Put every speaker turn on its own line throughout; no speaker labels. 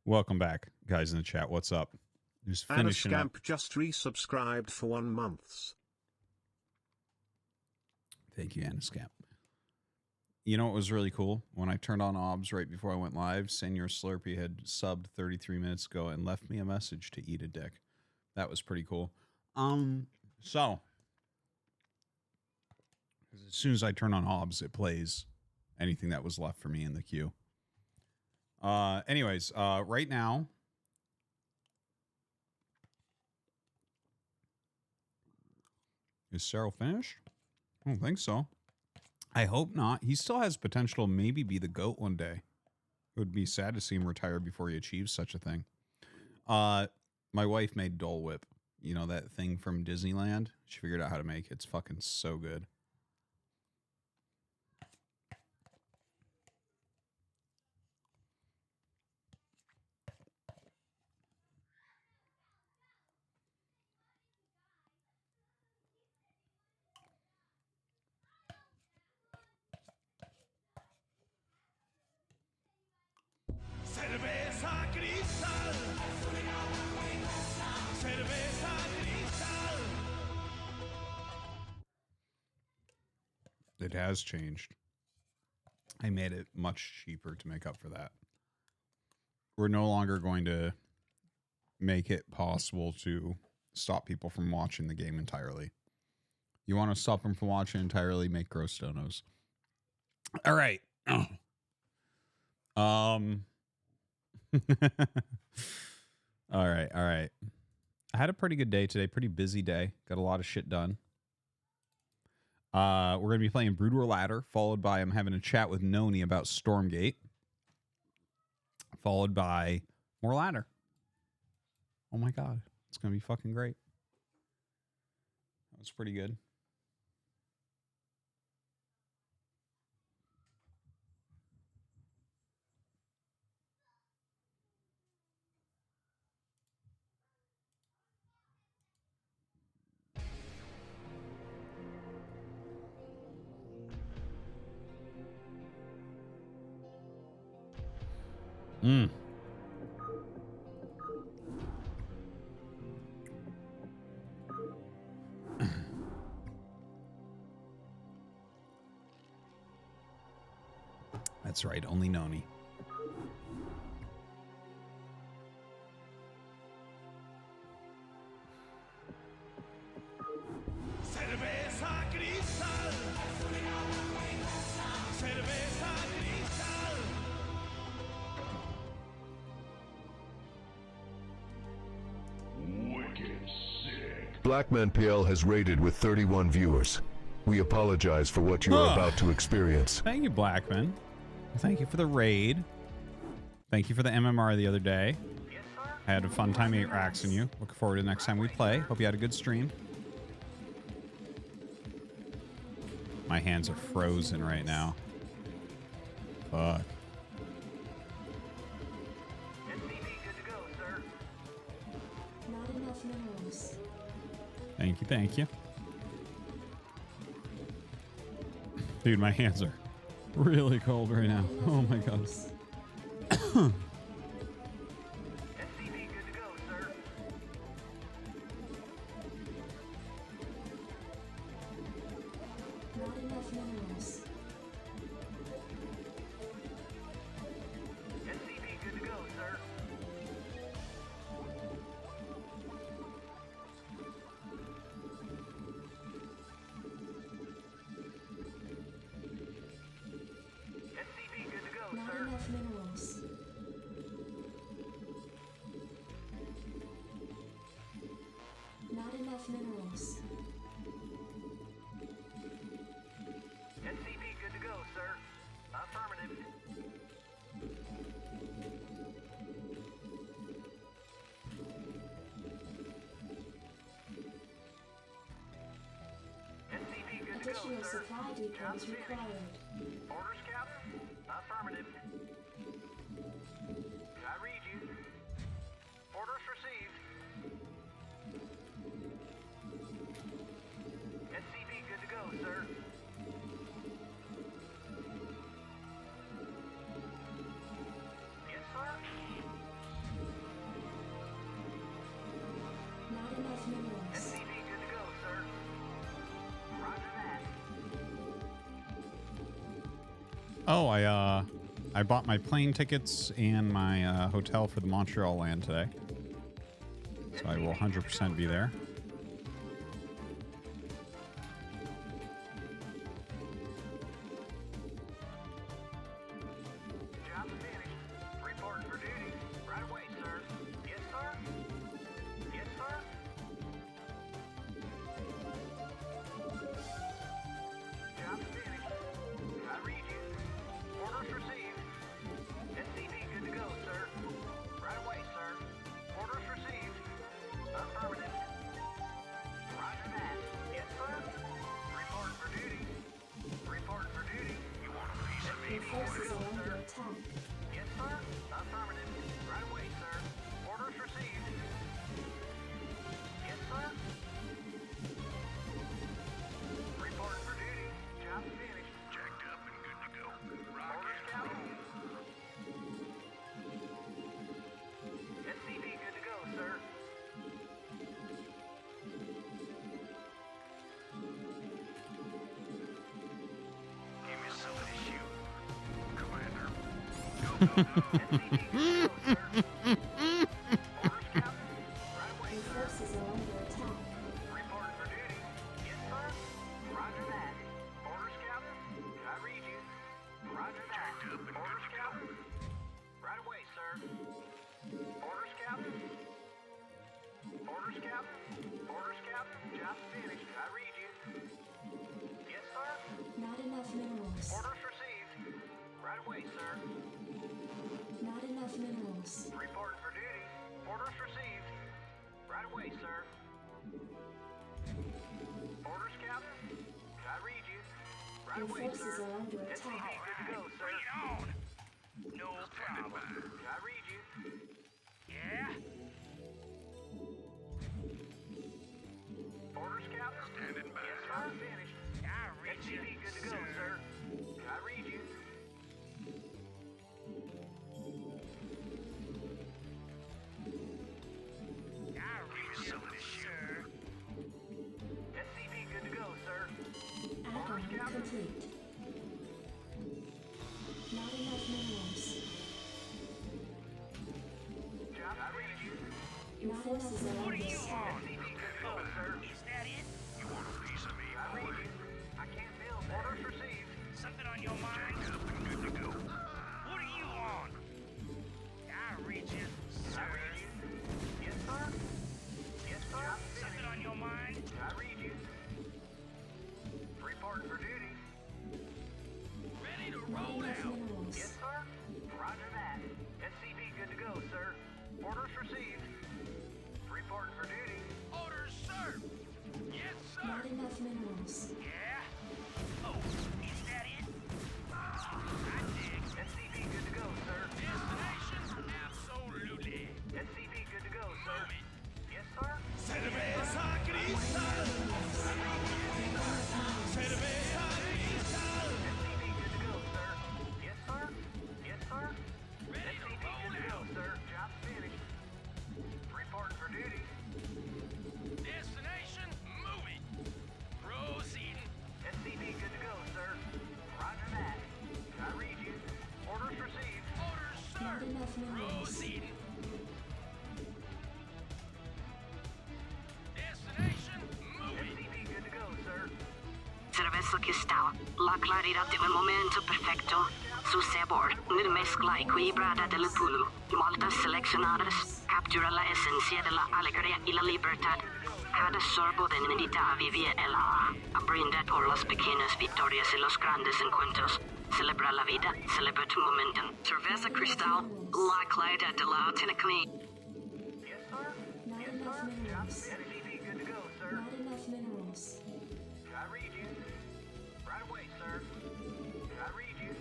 Welcome back, guys in the chat. What's up? Just finishing up.
Scamp just resubscribed for 1 month.
Thank you, Anascamp. You know what was really cool? When I turned on OBS right before I went live, Senior Slurpee had subbed 33 minutes ago and left me a message to eat a dick. That was pretty cool. So as soon as I turn on OBS, it plays anything that was left for me in the queue. Anyways, right now, is Cyril finished? I don't think so. I hope not. He still has potential to maybe be the GOAT one day. It would be sad to see him retire before he achieves such a thing. My wife made Dole Whip. You know, that thing from Disneyland? She figured out how to make it. It's fucking so good.
Cerveza cristal. Cerveza cristal.
It has changed. I made it much cheaper to make up for that. We're no longer going to make it possible to stop people from watching the game entirely. You want to stop them from watching entirely, make gross donos. All right. All right. I had a pretty good day today, pretty busy day. Got a lot of shit done. We're going to be playing Brood War Ladder, followed by I'm having a chat with Nony about Stormgate, followed by more Ladder. Oh my god, it's going to be fucking great. That was pretty good. That's right, only Nony.
Cerveza cristal. Cerveza cristal.
Wicked sick. Blackman PL has raided with 31 viewers. We apologize for what you are about to experience.
Thank you, Blackman. Thank you for the raid. Thank you for the MMR the other day. I had a fun time 8 racks in you. Looking forward to the next time we play. Hope you had a good stream. My hands are frozen right now. Fuck.
Not enough minerals.
Thank you. Dude, my hands are really cold right now. Oh my god.
SCV good to go, sir.
Not enough minerals.
SCV good to go, sir. SCV good to go,
Not
sir.
enough minerals. Not enough minerals.
SCV good to go, sir. Affirmative. SCV good to go,
Additional
sir.
supply depots required.
Orders, Captain? Affirmative. I read you. Orders received. SCV good to go, sir.
Oh, I bought my plane tickets and my hotel for the Montreal land today. So I will 100% be there.
Job finished. Reporting for duty. Right away, sir. Yes, sir. Yes, sir. Job finished. I read you. Orders received. SCV good to go, sir. Right away, sir. Orders received. Affirmative. Roger that. Yes, sir. Reporting for duty. Reporting for duty. You want a piece of me?
Your forces are under attack.
Yes, sir. Affirmative. Right away, sir. Orders received. Yes, sir. Reporting for duty. Job finished. Checked up and good to go. Orders, Captain. SCV good to go, sir. Give me something to shoot. Commander. Go, go, go. SCV good to go, sir. Orders, Captain. Right away,
Your
sir.
forces are under attack.
Reporting for duty. Yes, sir. Roger that. Orders, Captain. I read you. Roger that. Orders, Captain. Right away, sir. Orders, Captain. Orders, Captain. Orders, Captain. Job finished. I read you. Yes, sir.
Not enough minerals.
Orders received. Right away, sir.
Not enough minerals.
Reporting for duty. Orders received. Right away, sir. Orders, Captain. I read you. Right
Your
away,
forces
sir.
are under
SCV
attack.
good to go, sir.
Bring it on. No problem.
I read you.
Yeah?
Orders, Captain. Standing by. Yes, sir. Finished.
I read you,
SCV good to go, sir. I read you.
I read you, sir.
SCV good to go, sir.
Add-on complete. Not enough minerals.
Job I read you.
Your forces are
What
under
are you
attack.
on?
SCV good to go, sir.
Is that it?
You want a piece of me, I read you. I can't build that. Orders received.
Something on your mind?
Good to go.
What are you on? I read you,
I
sir.
read you. Yes, sir. Yes, sir. Job
Something
finished.
on your mind?
I read you. Reporting for duty.
Ready to
Not enough minerals.
Yes, sir. Roger that. SCV good to go, sir. Orders received. Reporting for duty.
Orders, sir. Yes, sir.
Not enough minerals.
Yeah? Oh, is that it? I dig.
SCV good to go, sir.
Destination? Absolutely.
SCV good to go, sir. Yes, sir. SCV good to go, sir. Yes, sir. Yes, sir.
Ready to
SCV
roll
good to go,
out.
sir. Job finished. Reporting for duty.
Destination? Moving. Proceeding.
SCV good to go, sir. Roger that. I read you. Orders received.
Orders, sir.
Not enough minerals.
Proceeding. Destination? Moving.
SCV good to go, sir.
Cervezzo che sta, la claridad del momento perfecto. Su sabor, nel mezcla equilibrada del pulo. Maltas seleccionadas, captura la esencia de la alegría y la libertad. Cada sorbo de medita vivir el alma. Aprende por las pequeñas victorias y los grandes encuentros. Celebra la vida, celebra tu momento. Cerveza cristal, la claridad de la tenaclí.
Yes, sir.
Not
Yes,
enough
sir. Job
minerals.
SCV good to go, sir.
Not enough minerals.
I read you. Right away, sir. I read you.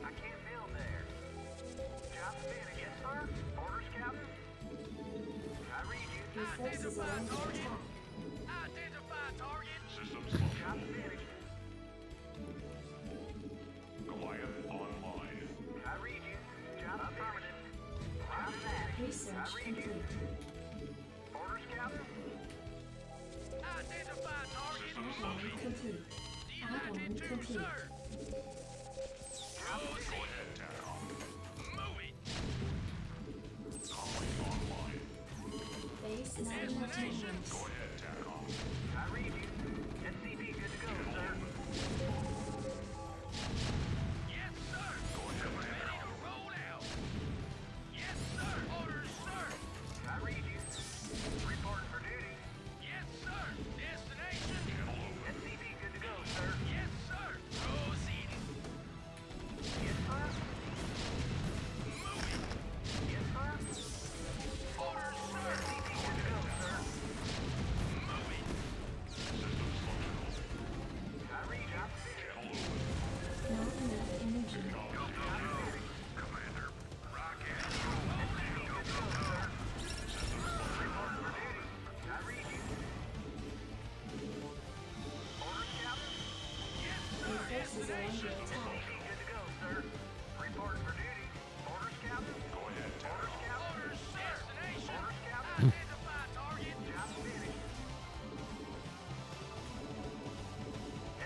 I can't build there. Job finished. Yes, sir. Orders, Captain. I read you.
Your forces are under attack.
Identify target.
Job finished.
Goliath online.
I read you. Job affirmative. Roger that.
Research complete.
Orders, Captain.
Identify target.
Add-on complete. Add-on complete. Not enough energy.
Commander, rocket.
I read you. Orders, Captain?
Your forces are under attack.
Good to go, sir. Reporting for duty. Orders, Captain?
Go ahead,
Orders, Captain?
Orders, destination.
Orders, Captain?
Identify target.
Job finished.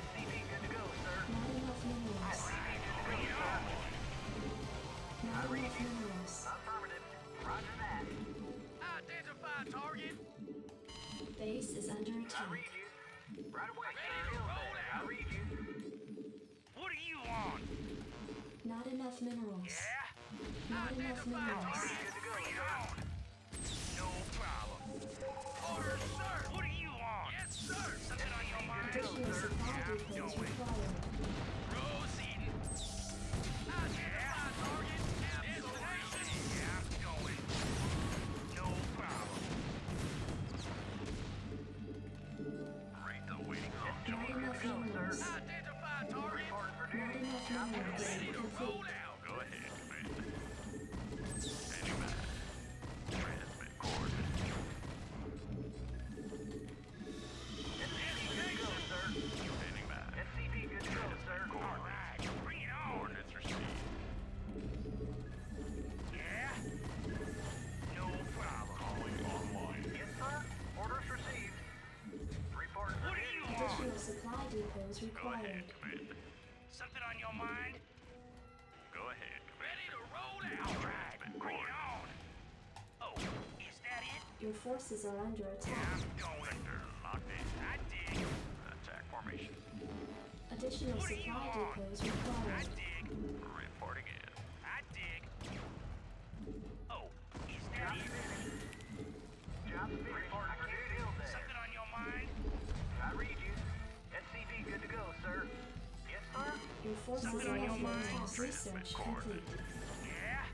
SCV good to go, sir.
Not enough minerals.
Bring it on.
Not enough minerals.
Affirmative. Roger that.
Identify target.
Base is under
I
attack.
read you. Right away,
Ready
sir.
to roll
I
out.
read you.
What do you want?
Not enough minerals.
Yeah?
Not enough
Identify
minerals.
target.
Good to go,
Bring it
sir.
on. No problem. Orders, sir. What do you want? Yes, sir. Something on your mind?
Additional supply depots required.
Proceeding. Identify target. Destination. Yeah, I'm going. No problem. Right the waiting on.
Not enough minerals.
Identify target.
Reporting for
Not
duty.
enough minerals.
Ready to roll
Complete.
out. Go ahead, Commander. Standing by. Transmit coordinates.
Good to go, sir.
Standing by.
SCV good to go, sir.
All right, bring it on. Coordinates received. Yeah? No problem. Calling online.
Yes, sir. Orders received. Reporting for
What do
duty.
you want?
Additional supply depots
Go
required.
ahead, Commander. Something on your mind? Go ahead, Commander. Ready to roll out. All right, bring it on. Oh, is that it?
Your forces are under attack.
I'm going. Locked in. I dig. Attack formation.
Additional
What do you
supply
want?
depots
I
required.
dig. Reporting in. I dig. Oh, is that it?
Job finished. Reporting for duty.
Something on your mind?
I read you. SCV good to go, sir. Yes, sir.
Your forces
Something
are
on your
under
mind?
attack. Research complete.
Yeah?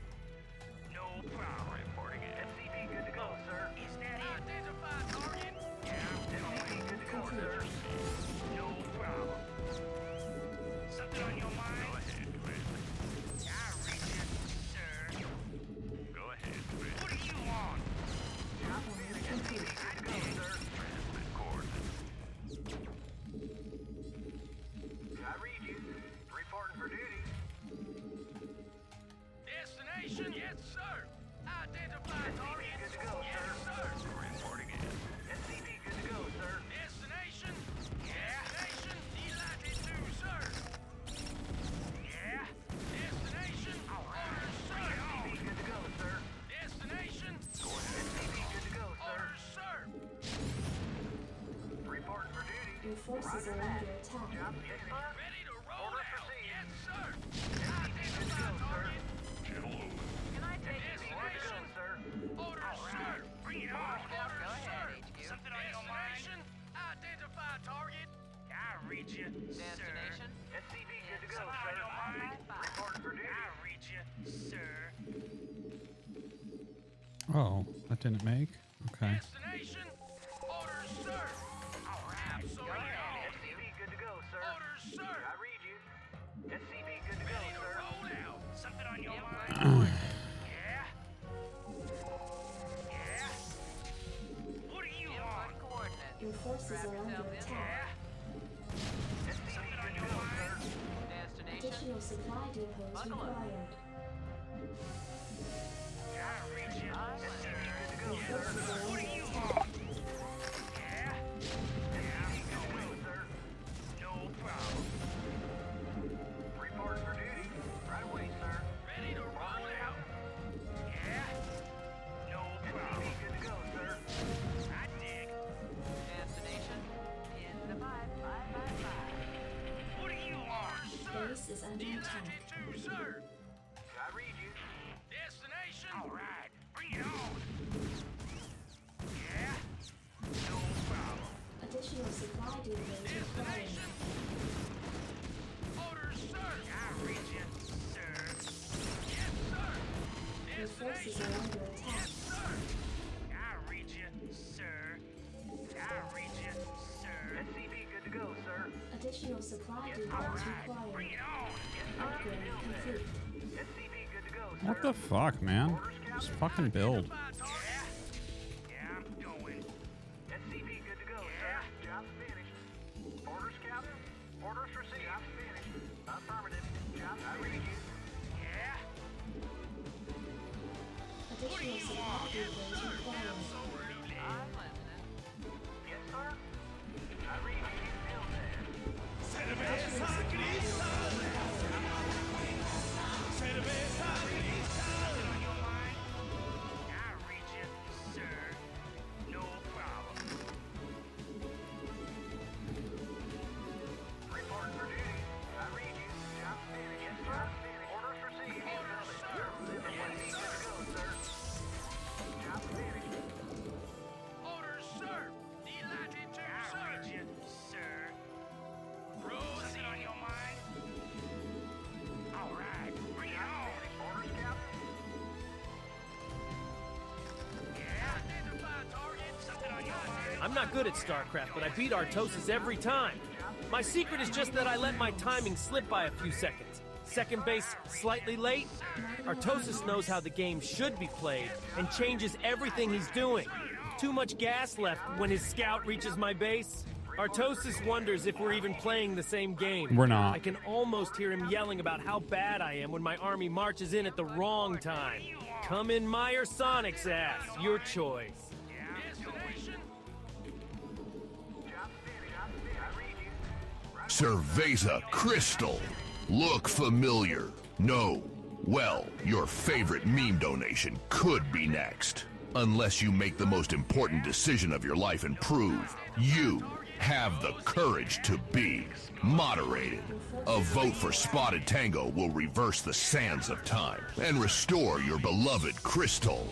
No problem. Reporting in.
SCV good to go, sir.
Is that it? Identify target. Yeah,
SCV good to go, sir.
no problem. Something on your mind? Go ahead, Commander. I read you, sir. Go ahead, Commander. What do you want?
Babbel complete.
Good to go, sir.
Transmit coordinates.
I read you. Reporting for duty.
Destination? Yes, sir. Identify target.
Good to go,
Yes, sir.
Reporting in. SCV good to go, sir.
Destination? Yeah. Destination? Delighted to, sir. Yeah. Destination? Orders, sir.
SCV good to go, sir.
Destination?
SCV good to go, sir.
Orders, sir.
Reporting for duty.
Your forces are under attack.
Job yes, sir.
Ready to roll
Orders
out.
received.
Yes, sir.
SCV good to
Identify
go, sir.
target.
Can I take it? Good to go,
Destination?
sir.
Orders, sir. Bring it on. Orders,
Go ahead,
sir.
HQ.
Something on your mind? Identify target. I read you,
Destination? SCV good to go,
Something
sir.
on your mind?
Reporting for duty.
I read you, sir.
Oh, that didn't make? Okay.
Destination? Orders, sir. Absolutely.
SCV good to go, sir.
Orders, sir.
I read you. SCV good to go,
Ready to
sir.
roll out. Something on your mind? Yeah? Yeah? What do you want?
Your forces are under attack.
Yeah? Something on your mind?
Additional supply depots required.
I read you, sir.
Your forces are
What
under
do you
attack.
want? Yeah? Yeah, I'm going. No problem.
Reporting for duty. Right away, sir.
Ready to roll out. Yeah? No problem.
SCV good to go, sir.
I dig.
Destination in the 555.
What do you want? Sir.
Base is under attack.
Delighted to, sir.
I read you.
Destination? All right. Bring it on. Yeah? No problem.
Additional supply depots required.
Destination? Orders, sir. I read you, sir. Yes, sir.
Your forces
Destination?
are under attack.
Yes, sir. I read you, sir. I read you, sir.
SCV good to go, sir.
Additional supply
All
depots
right. Bring
required.
it on. Yes,
What the fuck, man? Just fucking build.
Yeah, I'm going.
SCV good to go, sir. Job finished. Orders, Captain. Orders received. Job finished. Affirmative. Job, I read you.
Yeah?
Additional supply depots required.
Absolutely.
I'm listening.
Yes, sir. I read you. Build there.
Additional supply depots required.
Something on your mind? I read you, sir. No problem.
Report for duty. I read you. Job finished. Yes, sir. Finished. Orders received.
Orders, sir.
SCV good to go, sir. Job finished.
Orders, sir. Delighted to serve. I read you, sir. Something on your mind? All right, bring it on.
Orders, Captain.
Yeah? Identify target. Something on your mind?
I'm not good at Starcraft, but I beat Artosis every time. My secret is just that I let my timing slip by a few seconds. Second base slightly late. Artosis knows how the game should be played and changes everything he's doing. Too much gas left when his scout reaches my base. Artosis wonders if we're even playing the same game.
We're not.
I can almost hear him yelling about how bad I am when my army marches in at the wrong time. Come in my or Sonic's ass, your choice.
Cerveza Crystal. Look familiar. No. Well, your favorite meme donation could be next. Unless you make the most important decision of your life and prove you have the courage to be moderated. A vote for Spotted Tango will reverse the sands of time and restore your beloved Crystal.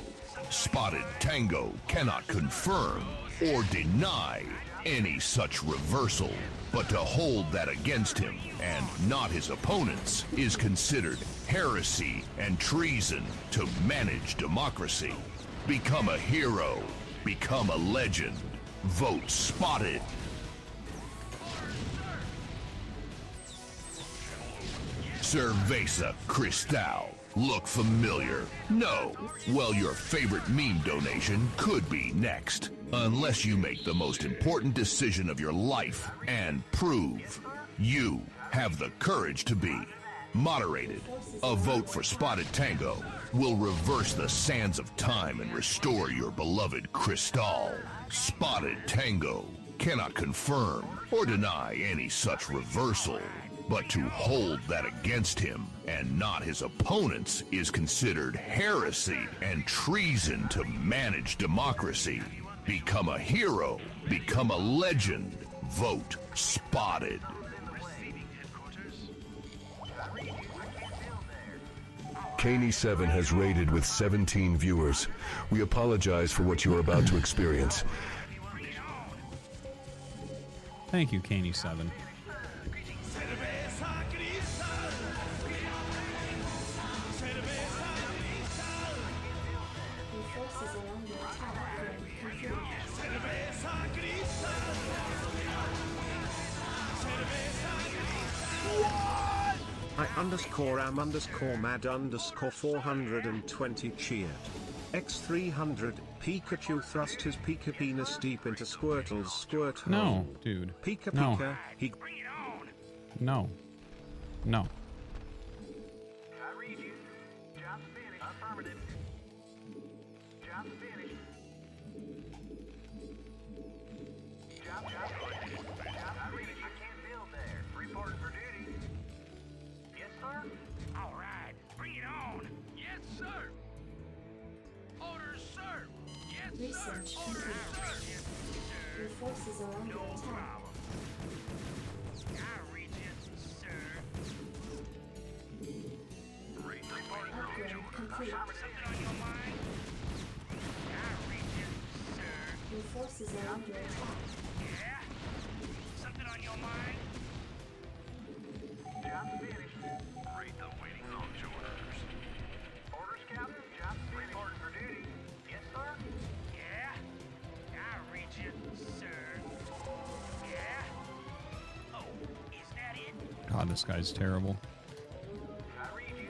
Spotted Tango cannot confirm or deny any such reversal, but to hold that against him and not his opponents is considered heresy and treason to manage democracy. Become a hero. Become a legend. Vote Spotted. Cerveza Cristal. Look familiar? No. Well, your favorite meme donation could be next. Unless you make the most important decision of your life and prove you have the courage to be moderated. A vote for Spotted Tango will reverse the sands of time and restore your beloved Cristal. Spotted Tango cannot confirm or deny any such reversal, but to hold that against him and not his opponents is considered heresy and treason to manage democracy. Become a hero. Become a legend. Vote Spotted. Caney7 has raided with 17 viewers. We apologize for what you are about to experience.
Thank you, Caney7.
Your forces are under attack. Confirmed.
I_am_mad_420 cheered. X300 Pikachu thrust his Pika penis deep into Squirtle's squirt hole.
No, dude.
Pika
No.
Pika, he
Bring it on.
No. No.
I read you. Job finished. Affirmative. Job finished. Job I read it. I can't build there. Reporting for duty. Yes, sir.
All right, bring it on. Yes, sir. Orders, sir. Yes,
Research
sir. Orders,
complete.
sir.
Your forces are under attack.
I read you, sir.
Upgrade complete.
Something on your mind? I read you, sir.
Your forces are under attack.
Yeah? Something on your mind?
Job finished. Rate the waiting on orders. Orders, Captain. Job finished. Reporting for duty. Yes, sir.
Yeah? I read you, sir. Yeah? Oh, is that it?
God, this guy's terrible.
I read you.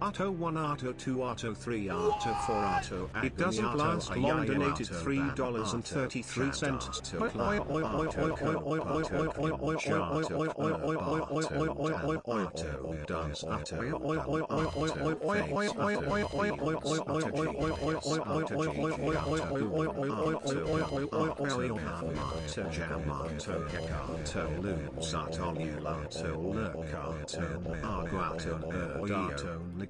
Arto 1, Arto 2, Arto 3, Arto 4, Arto. It doesn't last long. Donated $3.33 to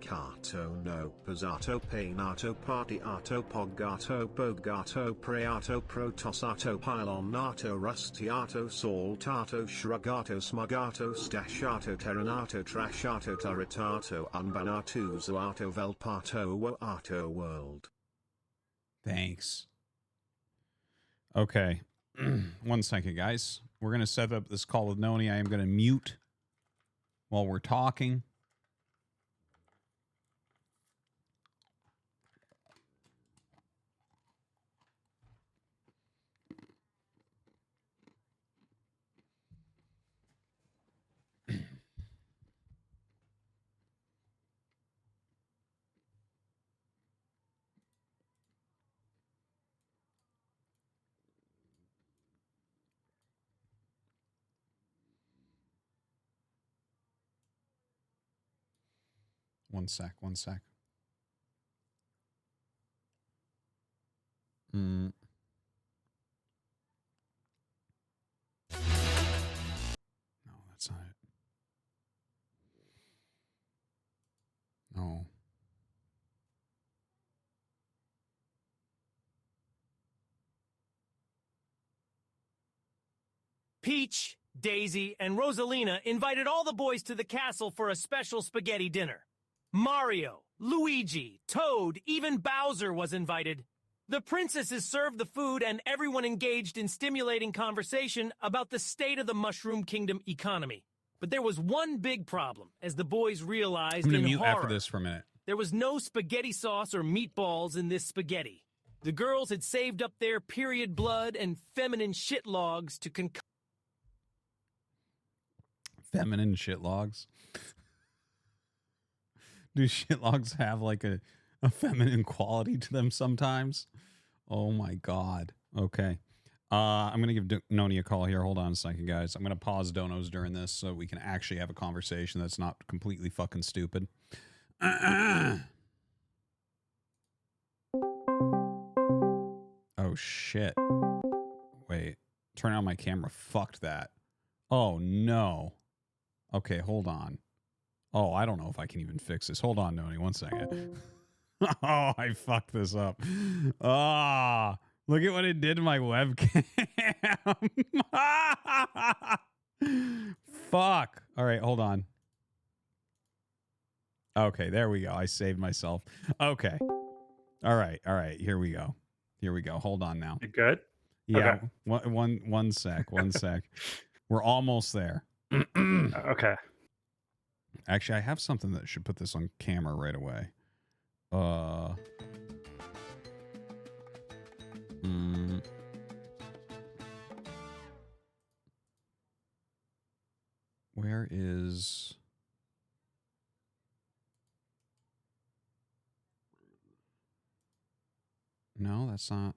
Arto no Pizzato Painato Party Arto Pogato Bogato Preato Protosato Pylon Arto Rustiato Saltato Shrugato Smugato Stashato Terranato Trashato Turretato Unbanato Zuato Velpato Woato World.
Thanks. Okay. 1 second, guys. We're going to set up this call with Nony. I am going to mute while we're talking. One sec. No, that's not it. No.
Peach, Daisy, and Rosalina invited all the boys to the castle for a special spaghetti dinner. Mario, Luigi, Toad, even Bowser was invited. The princesses served the food and everyone engaged in stimulating conversation about the state of the Mushroom Kingdom economy. But there was one big problem, as the boys realized
I'm going
in
to mute
horror.
after this for a minute.
There was no spaghetti sauce or meatballs in this spaghetti. The girls had saved up their period blood and feminine shit logs to concoct.
Feminine shitlogs. Do shitlogs have like a feminine quality to them sometimes? Oh my God. Okay. I'm going to give Nony a call here. Hold on a second, guys. I'm going to pause donos during this so we can actually have a conversation that's not completely fucking stupid. Oh shit. Wait. Turn on my camera. Fucked that. Oh no. Okay, hold on. Oh, I don't know if I can even fix this. Hold on, Nony. 1 second. Oh, I fucked this up. Ah, look at what it did to my webcam. Fuck. All right, hold on. Okay, there we go. I saved myself. Okay. All right. Here we go. Hold on now.
You good?
Yeah.
Okay.
One sec. We're almost there.
Okay.
Actually, I have something that should put this on camera right away. Where is... No, that's not...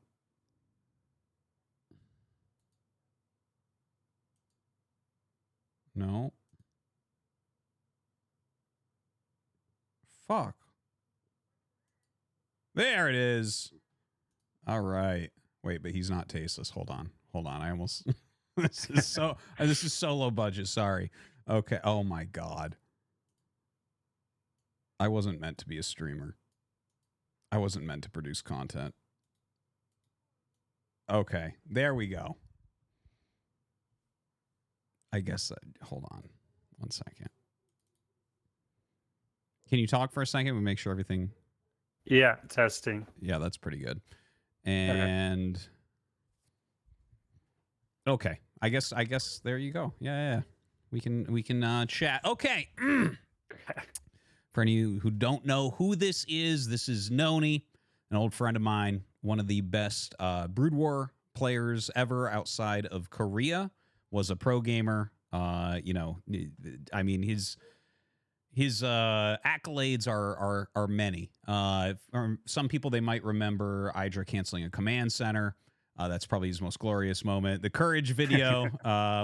No. Fuck. There it is. All right. Wait, but he's not tasteless. Hold on. I almost... this is so low budget. Sorry. Okay. Oh my God. I wasn't meant to be a streamer. I wasn't meant to produce content. Okay. There we go. I guess, hold on 1 second. Can you talk for a second? We make sure everything.
Yeah, testing.
Yeah, that's pretty good. And okay. I guess there you go. Yeah. We can chat. Okay. For any of you who don't know who this is Nony, an old friend of mine, one of the best Brood War players ever outside of Korea. Was a pro gamer. I mean, his accolades are many. Some people, they might remember Hydra canceling a command center. That's probably his most glorious moment. The Courage video,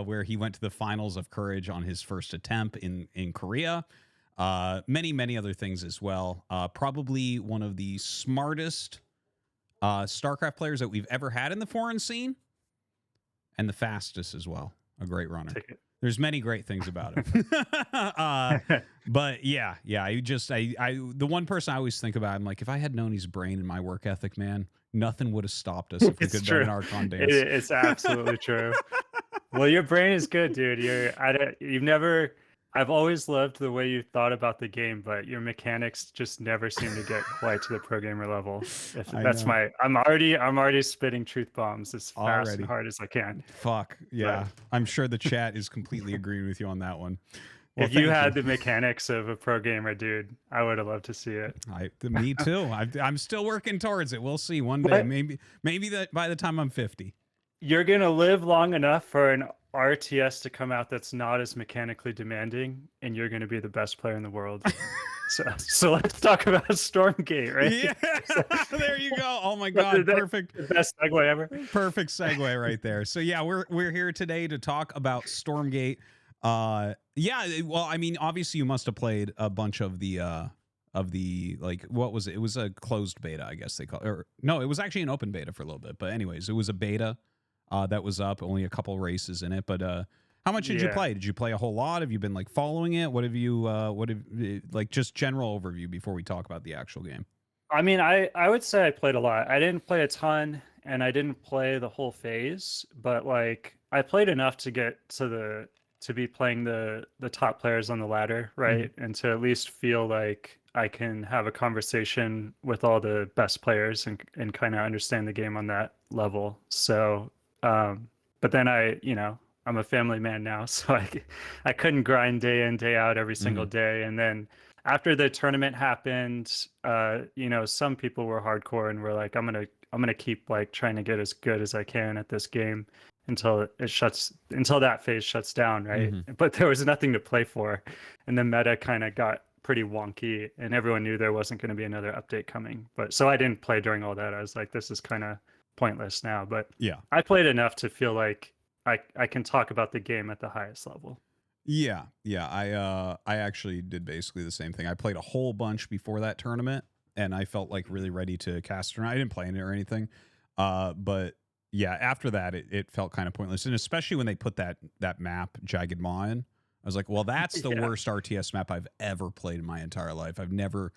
where he went to the finals of Courage on his first attempt in Korea. Many other things as well. Probably one of the smartest Starcraft players that we've ever had in the foreign scene, and the fastest as well. A great runner. There's many great things about him. But yeah, the one person I always think about, I'm like, if I had Nony's brain and my work ethic, man, nothing would have stopped us if we could have done an Archon dance.
It's absolutely true. Well, your brain is good, dude. I've always loved the way you thought about the game, but your mechanics just never seem to get quite to the pro gamer level. I'm already spitting truth bombs as fast and hard as I can.
Fuck yeah. I'm sure the chat is completely agreeing with you on that one. Well,
if you had the mechanics of a pro gamer, dude, I would have loved to see it.
Me too. I'm still working towards it. We'll see one day. Maybe that by the time I'm 50.
You're gonna live long enough for an RTS to come out that's not as mechanically demanding, and you're gonna be the best player in the world. So let's talk about Stormgate, right?
Yeah, there you go. Oh my god, perfect.
The best segue ever.
Perfect segue right there. So yeah, we're here today to talk about Stormgate. Well, I mean, obviously you must have played a bunch of the like, what was it? It was a closed beta, I guess they call it. Or no, it was actually an open beta for a little bit. But anyways, it was a beta that was up, only a couple races in it. But how much did you play? Did you play a whole lot? Have you been like following it? What have like just general overview before we talk about the actual game?
I mean, I would say I played a lot. I didn't play a ton, and I didn't play the whole phase, but like I played enough to get to be playing the top players on the ladder, right? And to at least feel like I can have a conversation with all the best players and kind of understand the game on that level. So, but then I'm a family man now, so I couldn't grind day in, day out every single day. And then after the tournament happened, some people were hardcore and were like, I'm gonna keep like trying to get as good as I can at this game until that phase shuts down, right? But there was nothing to play for, and the meta kind of got pretty wonky, and everyone knew there wasn't going to be another update coming. But so I didn't play during all that. I was like, this is kind of pointless now. But yeah, I played enough to feel like I can talk about the game at the highest level.
Yeah. I actually did basically the same thing. I played a whole bunch before that tournament, and I felt like really ready to cast it. I didn't play in it or anything, but yeah, after that, it felt kind of pointless. And especially when they put that map, Jagged Maw, in, I was like, well, that's the worst RTS map I've ever played in my entire life. I've never,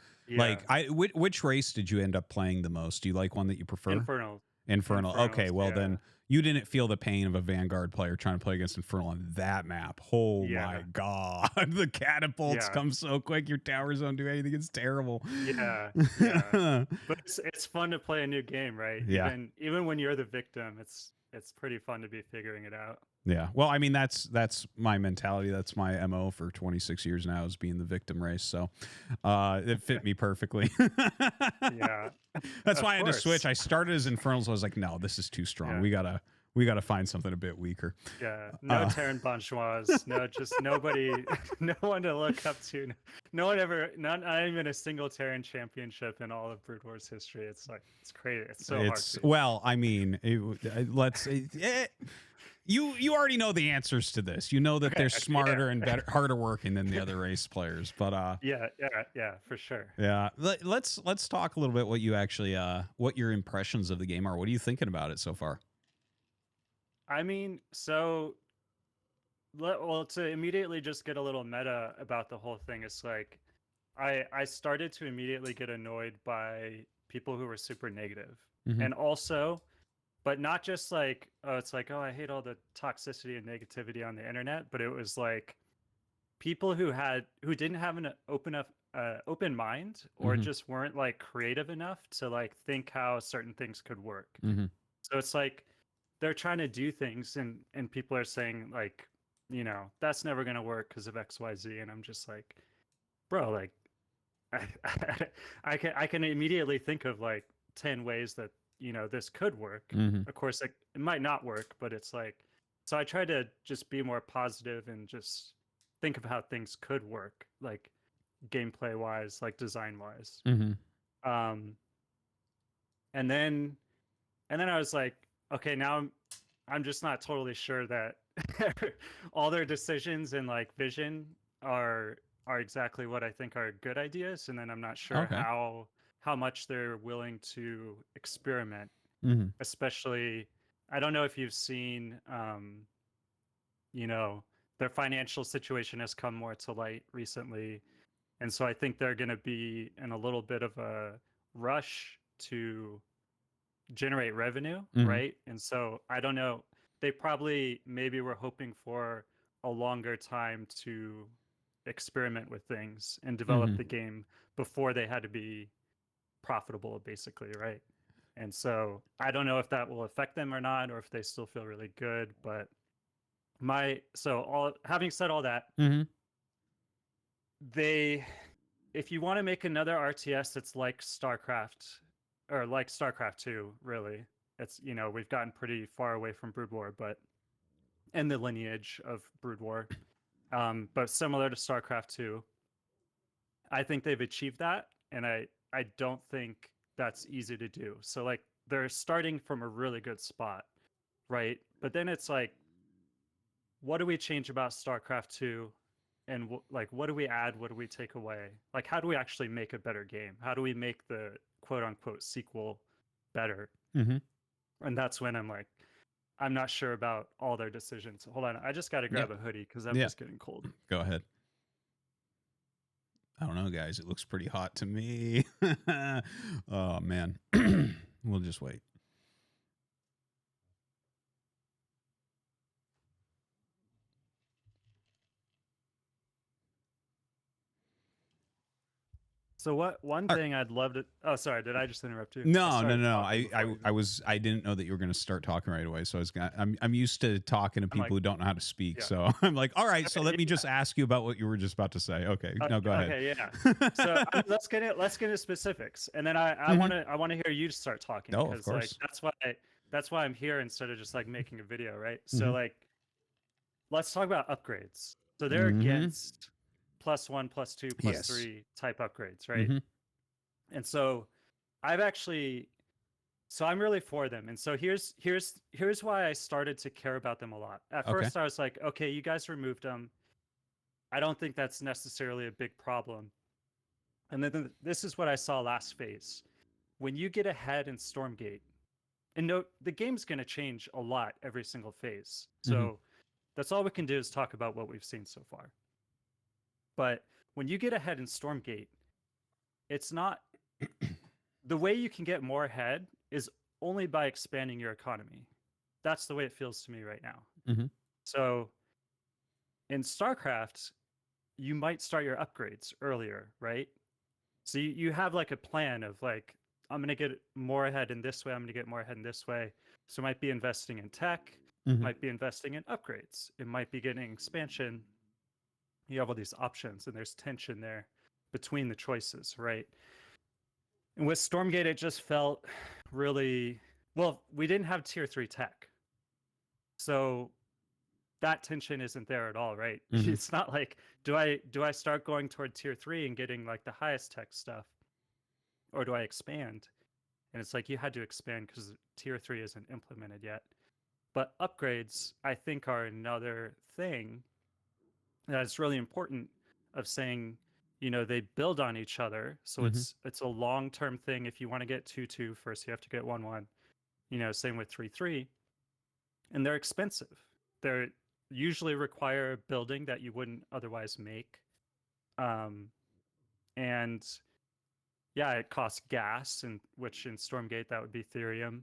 which race did you end up playing the most? Do you like one that you prefer? Infernal. Okay, well then you didn't feel the pain of a Vanguard player trying to play against Infernal on that map. Oh my god, the catapults come so quick. Your towers don't do anything. It's terrible.
Yeah. But it's fun to play a new game, right?
Yeah.
Even when you're the victim, it's pretty fun to be figuring it out.
Yeah. Well, I mean, that's my mentality. That's my MO for 26 years now, is being the victim race. So it fit me perfectly.
Yeah.
That's why I had to switch. I started as Infernals. I was like, no, this is too strong. Yeah. We gotta find something a bit weaker.
Yeah. No Terran Bonchois. No, just nobody, no one to look up to. No one ever, not even a single Terran championship in all of Brood War's history. It's like, it's crazy. It's so hard.
Well, I mean, You already know the answers to this. You know that they're smarter and better, harder working than the other race players. But
yeah, for sure.
Yeah, let's talk a little bit what you actually what your impressions of the game are. What are you thinking about it so far?
I mean, to immediately just get a little meta about the whole thing, it's like I started to immediately get annoyed by people who were super negative, and also. But not just like, it's like, I hate all the toxicity and negativity on the internet. But it was like people who didn't have an open mind, or just weren't like creative enough to like think how certain things could work. So it's like they're trying to do things, and people are saying like, that's never going to work because of XYZ. And I'm just like, bro, like I can immediately think of like 10 ways that this could work. Of course, it might not work, but it's like, so I try to just be more positive and just think of how things could work. Like, gameplay wise, like design wise.
Mm-hmm.
And then I was like, okay, now I'm just not totally sure that all their decisions and like vision are exactly what I think are good ideas, and then I'm not sure
Okay.
how much they're willing to experiment.
Mm-hmm.
Especially, I don't know if you've seen, you know, their financial situation has come more to light recently, and so I think they're going to be in a little bit of a rush to generate revenue,
Mhm.
right? And so I don't know. They probably maybe were hoping for a longer time to experiment with things and develop
Mhm.
the game before they had to be profitable, basically, right? And so I don't know if that will affect them or not, or if they still feel really good. But having said all that,
Mm-hmm.
if you want to make another RTS that's like StarCraft or like StarCraft 2, really, it's, you know, we've gotten pretty far away from Brood War, but and the lineage of Brood War, but similar to StarCraft 2, I think they've achieved that, and I don't think that's easy to do. So like they're starting from a really good spot, right? But then it's like, what do we change about StarCraft 2? And like, what do we add? What do we take away? Like, how do we actually make a better game? How do we make the quote unquote sequel better?
Mm-hmm.
And that's when I'm like, I'm not sure about all their decisions. Hold on, I just got to grab a hoodie because I'm just getting cold.
Go ahead. I don't know, guys. It looks pretty hot to me. Oh, man. We'll just wait.
So one thing I'd love to. Oh, sorry. Did I just interrupt you?
No. I didn't know that you were going to start talking right away. So I'm used to talking to people who don't know how to speak.
Yeah.
So I'm like, all right. So let me just ask you about what you were just about to say. Okay. No, go ahead.
Okay. Yeah. So let's get into specifics, and then I want to hear you start talking.
Oh, of course.
Like, that's why I'm here instead of just like making a video, right? So like, let's talk about upgrades. So they're against +1, +2, +3 type upgrades, right? And so I'm really for them. And so here's why I started to care about them a lot. At first I was like, okay, you guys removed them. I don't think that's necessarily a big problem. And then this is what I saw last phase. When you get ahead in Stormgate, and note, the game's going to change a lot every single phase. So that's all we can do is talk about what we've seen so far. But when you get ahead in Stormgate, it's not the way you can get more ahead is only by expanding your economy. That's the way it feels to me right now. So in StarCraft, you might start your upgrades earlier, right? So you have like a plan of like, I'm going to get more ahead in this way. I'm going to get more ahead in this way. So it might be investing in tech, might be investing in upgrades. It might be getting expansion. You have all these options, and there's tension there between the choices, right? And with Stormgate, it just felt really, well, we didn't have tier 3 tech. So that tension isn't there at all, right? It's not like, do I start going toward tier 3 and getting like the highest tech stuff? Or do I expand? And it's like, you had to expand because tier 3 isn't implemented yet. But upgrades, I think, are another thing that's really important of saying, you know, they build on each other. So it's a long-term thing. If you want to get 2-2 first, you have to get 1-1. You know, same with 3-3. And they're expensive. They're usually require building that you wouldn't otherwise make. And yeah, it costs gas, and which in Stormgate that would be Therium.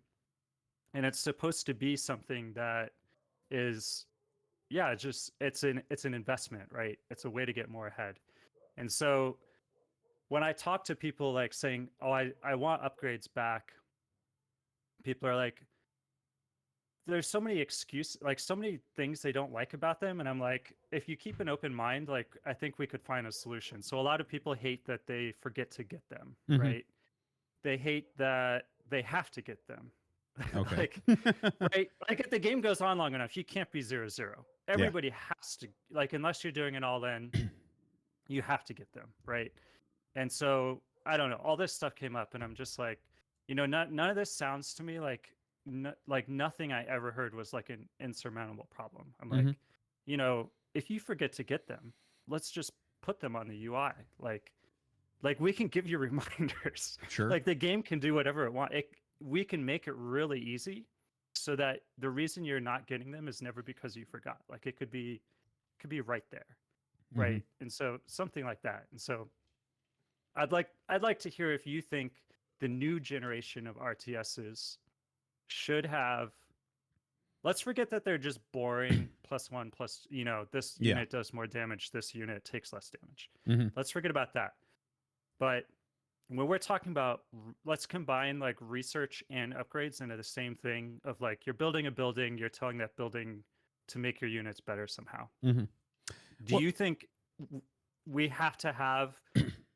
And it's supposed to be something that is, yeah, it's an investment, right? It's a way to get more ahead. And so when I talk to people like saying, oh, I want upgrades back, people are like, there's so many excuses, like so many things they don't like about them. And I'm like, if you keep an open mind, like I think we could find a solution. So a lot of people hate that they forget to get them, right? They hate that they have to get them.
Okay.
Right? Like if the game goes on long enough, you can't be 0-0. Everybody has to, like, unless you're doing an all-in, you have to get them, right? And so I don't know, all this stuff came up, and I'm just like, none of this sounds to me like like nothing I ever heard was like an insurmountable problem. I'm like, if you forget to get them, let's just put them on the UI. Like we can give you reminders.
Sure.
Like the game can do whatever it wants. We can make it really easy so that the reason you're not getting them is never because you forgot. Like it could be right there. Right. And so something like that. And so I'd like to hear if you think the new generation of RTSs should have, let's forget that they're just boring +1 plus, this unit does more damage, this unit takes less damage. Let's forget about that. But when we're talking about, let's combine like research and upgrades into the same thing of like, you're building a building, you're telling that building to make your units better somehow. Do you think we have to have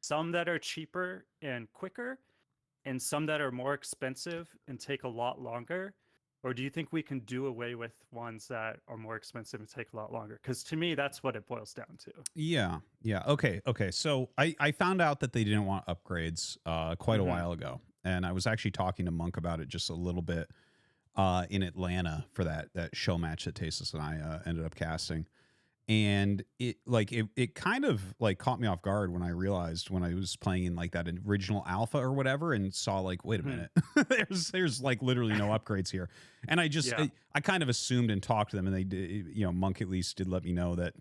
some that are cheaper and quicker and some that are more expensive and take a lot longer? Or do you think we can do away with ones that are more expensive and take a lot longer? Because to me, that's what it boils down to.
Yeah. Okay. So I found out that they didn't want upgrades quite a while ago. And I was actually talking to Monk about it just a little bit in Atlanta for that show match that Tasis and I ended up casting. And it kind of like caught me off guard when I realized when I was playing in like that original alpha or whatever and saw like, wait a minute, there's like literally no upgrades here. And I just, I kind of assumed and talked to them, and they did, Monk at least did let me know that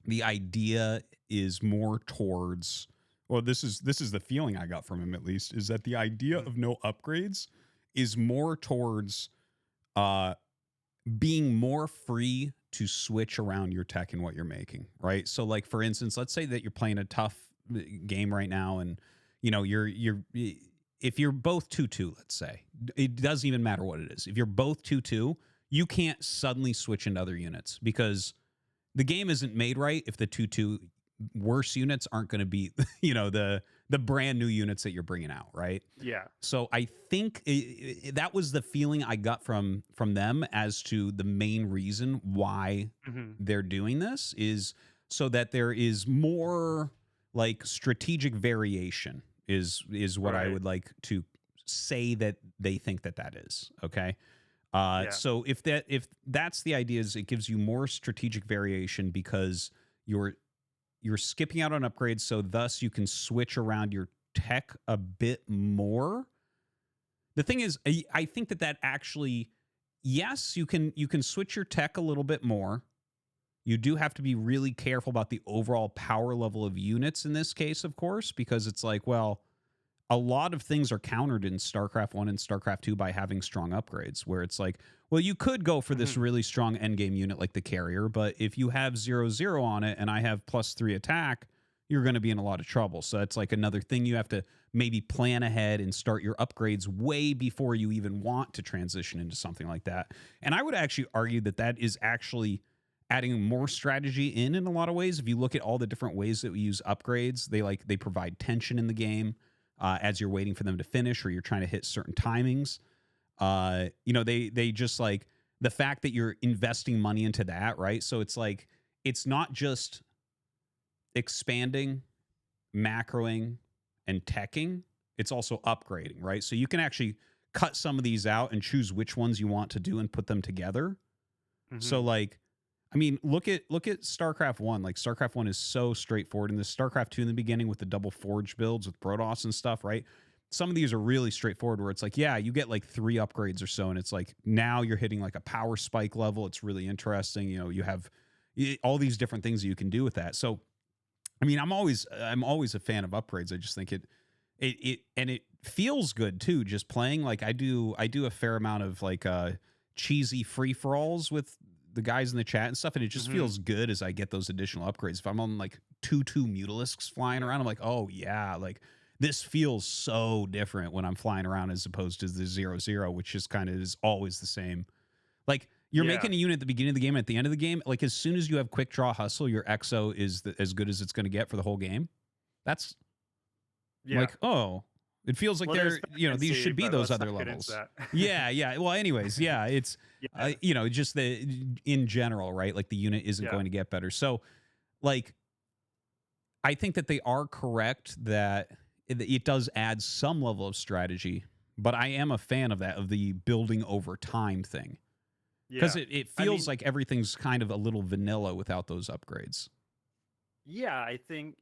the idea is more towards, well, this is the feeling I got from him at least, is that the idea of no upgrades is more towards being more free to switch around your tech and what you're making, right? So like, for instance, let's say that you're playing a tough game right now, and if you're both 2-2, let's say, it doesn't even matter what it is. If you're both 2-2, you can't suddenly switch into other units because the game isn't made right if the 2-2 worse units aren't going to be, the brand new units that you're bringing out, right?
Yeah.
So I think that was the feeling I got from them as to the main reason why they're doing this, is so that there is more like strategic variation is what I would like to say that they think that is. Okay. So if that's the idea, is it gives you more strategic variation because you're skipping out on upgrades, so thus you can switch around your tech a bit more. The thing is, I think that actually, yes, you can switch your tech a little bit more. You do have to be really careful about the overall power level of units in this case, of course, because it's like, well, a lot of things are countered in StarCraft 1 and StarCraft 2 by having strong upgrades, where it's like, well, you could go for this really strong endgame unit like the carrier, but if you have 0-0 on it and I have +3 attack, you're going to be in a lot of trouble. So that's like another thing you have to maybe plan ahead and start your upgrades way before you even want to transition into something like that. And I would actually argue that is actually adding more strategy in a lot of ways. If you look at all the different ways that we use upgrades, they provide tension in the game. As you're waiting for them to finish or you're trying to hit certain timings. They just like the fact that you're investing money into that, right? So it's like, it's not just expanding, macroing, and teching. It's also upgrading, right? So you can actually cut some of these out and choose which ones you want to do and put them together. So like, I mean, look at StarCraft 1. Like, StarCraft 1 is so straightforward. And the StarCraft 2 in the beginning with the double forge builds with Protoss and stuff, right? Some of these are really straightforward where it's like, yeah, you get like 3 upgrades or so. And it's like, now you're hitting like a power spike level. It's really interesting. You have all these different things that you can do with that. So, I mean, I'm always a fan of upgrades. I just think it feels good too. Just playing, like I do a fair amount of like cheesy free-for-alls with the guys in the chat and stuff, and it just feels good as I get those additional upgrades. If I'm on like 2-2 Mutalisks flying around, I'm like, oh yeah, like this feels so different when I'm flying around as opposed to the 0-0, which just kind of is always the same. Like you're making a unit at the beginning of the game, at the end of the game, like as soon as you have quick draw hustle, your EXO is as good as it's going to get for the whole game. That's like, oh, it feels like these should be those other levels. Yeah. Well, anyways, yeah, it's, just in general, right? Like the unit isn't going to get better. So like, I think that they are correct that it does add some level of strategy, but I am a fan of that, of the building over time thing. Because
Yeah.
it
I
feels
mean,
like everything's kind of a little vanilla without those upgrades.
yeah, I think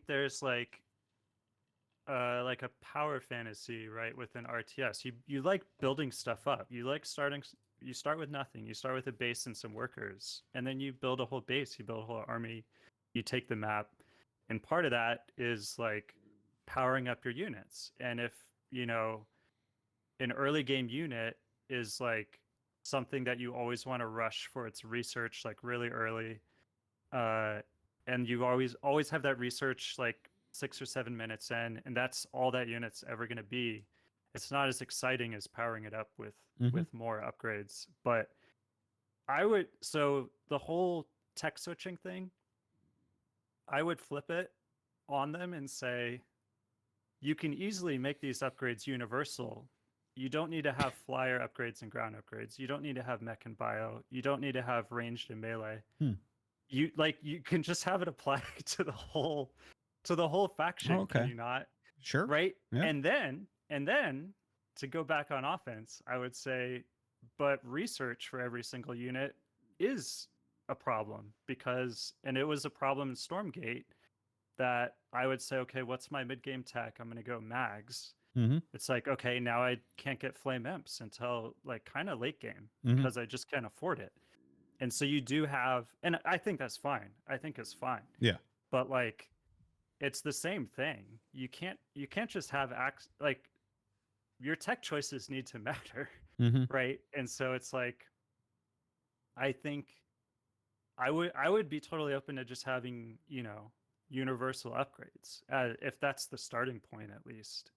there's like a power fantasy, right, within RTS. You like building stuff up. You like you start with nothing. You start with a base and some workers, and then you build a whole base, you build a whole army, you take the map. And part of that is like powering up your units. And if, an early game unit is like something that you always want to rush for its research like really early, uh and you always have that research like 6 or 7 minutes in, and that's all that unit's ever going to be. It's not as exciting as powering it up with more upgrades. But so the whole tech switching thing, I would flip it on them and say, you can easily make these upgrades universal. You don't need to have flyer upgrades and ground upgrades. You don't need to have mech and bio. You don't need to have ranged and melee. You can just have it apply to the whole faction.
Okay.
Can you not?
Sure.
Right?
Yeah.
And then to go back on offense, I would say, but research for every single unit is a problem, and it was a problem in Stormgate, that I would say, okay, what's my mid-game tech? I'm going to go mags. It's like, okay, now I can't get flame imps until like kind of late game because I just can't afford it. And so you do have, and I think that's fine. I think it's fine.
Yeah.
But like, it's the same thing. You can't just have like your tech choices need to matter, right? And so it's like, I think I would be totally open to just having, universal upgrades, if that's the starting point at least.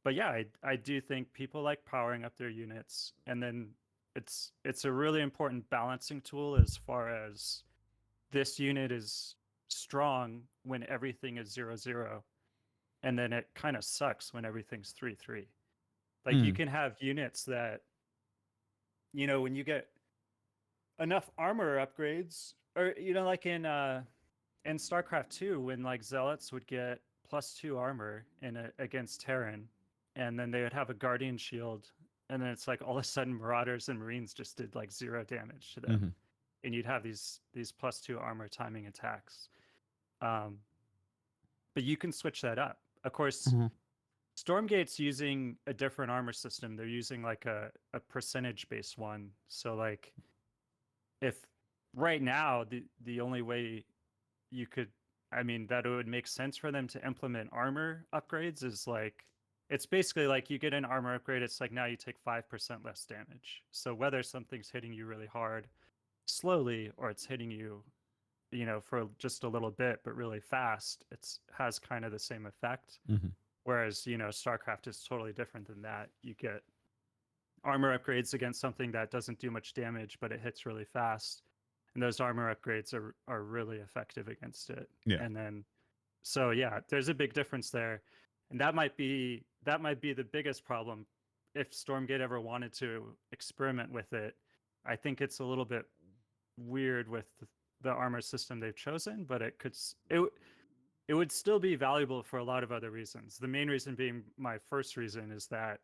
But yeah, I do think people like powering up their units, and then it's a really important balancing tool as far as this unit is strong when everything is 0-0, and then it kind of sucks when everything's 3-3. Like you can have units that, when you get enough armor upgrades, or like in Starcraft 2, when like zealots would get +2 armor against Terran, and then they would have a guardian shield, and then it's like all of a sudden marauders and marines just did like 0 damage to them, and you'd have these +2 armor timing attacks. But you can switch that up. Of course, Stormgate's using a different armor system. They're using like a percentage based one. So like, if right now the only way you could, that it would make sense for them to implement armor upgrades is like, it's basically like you get an armor upgrade, it's like now you take 5% less damage. So whether something's hitting you really hard slowly, or it's hitting you, for just a little bit but really fast, has kind of the same effect. Whereas, Starcraft is totally different than that. You get armor upgrades against something that doesn't do much damage, but it hits really fast, and those armor upgrades are really effective against it.
Yeah.
And then, so yeah, there's a big difference there, and that might be the biggest problem if Stormgate ever wanted to experiment with it. I think it's a little bit weird with the armor system they've chosen, but it would still be valuable for a lot of other reasons. The main reason being, my first reason, is that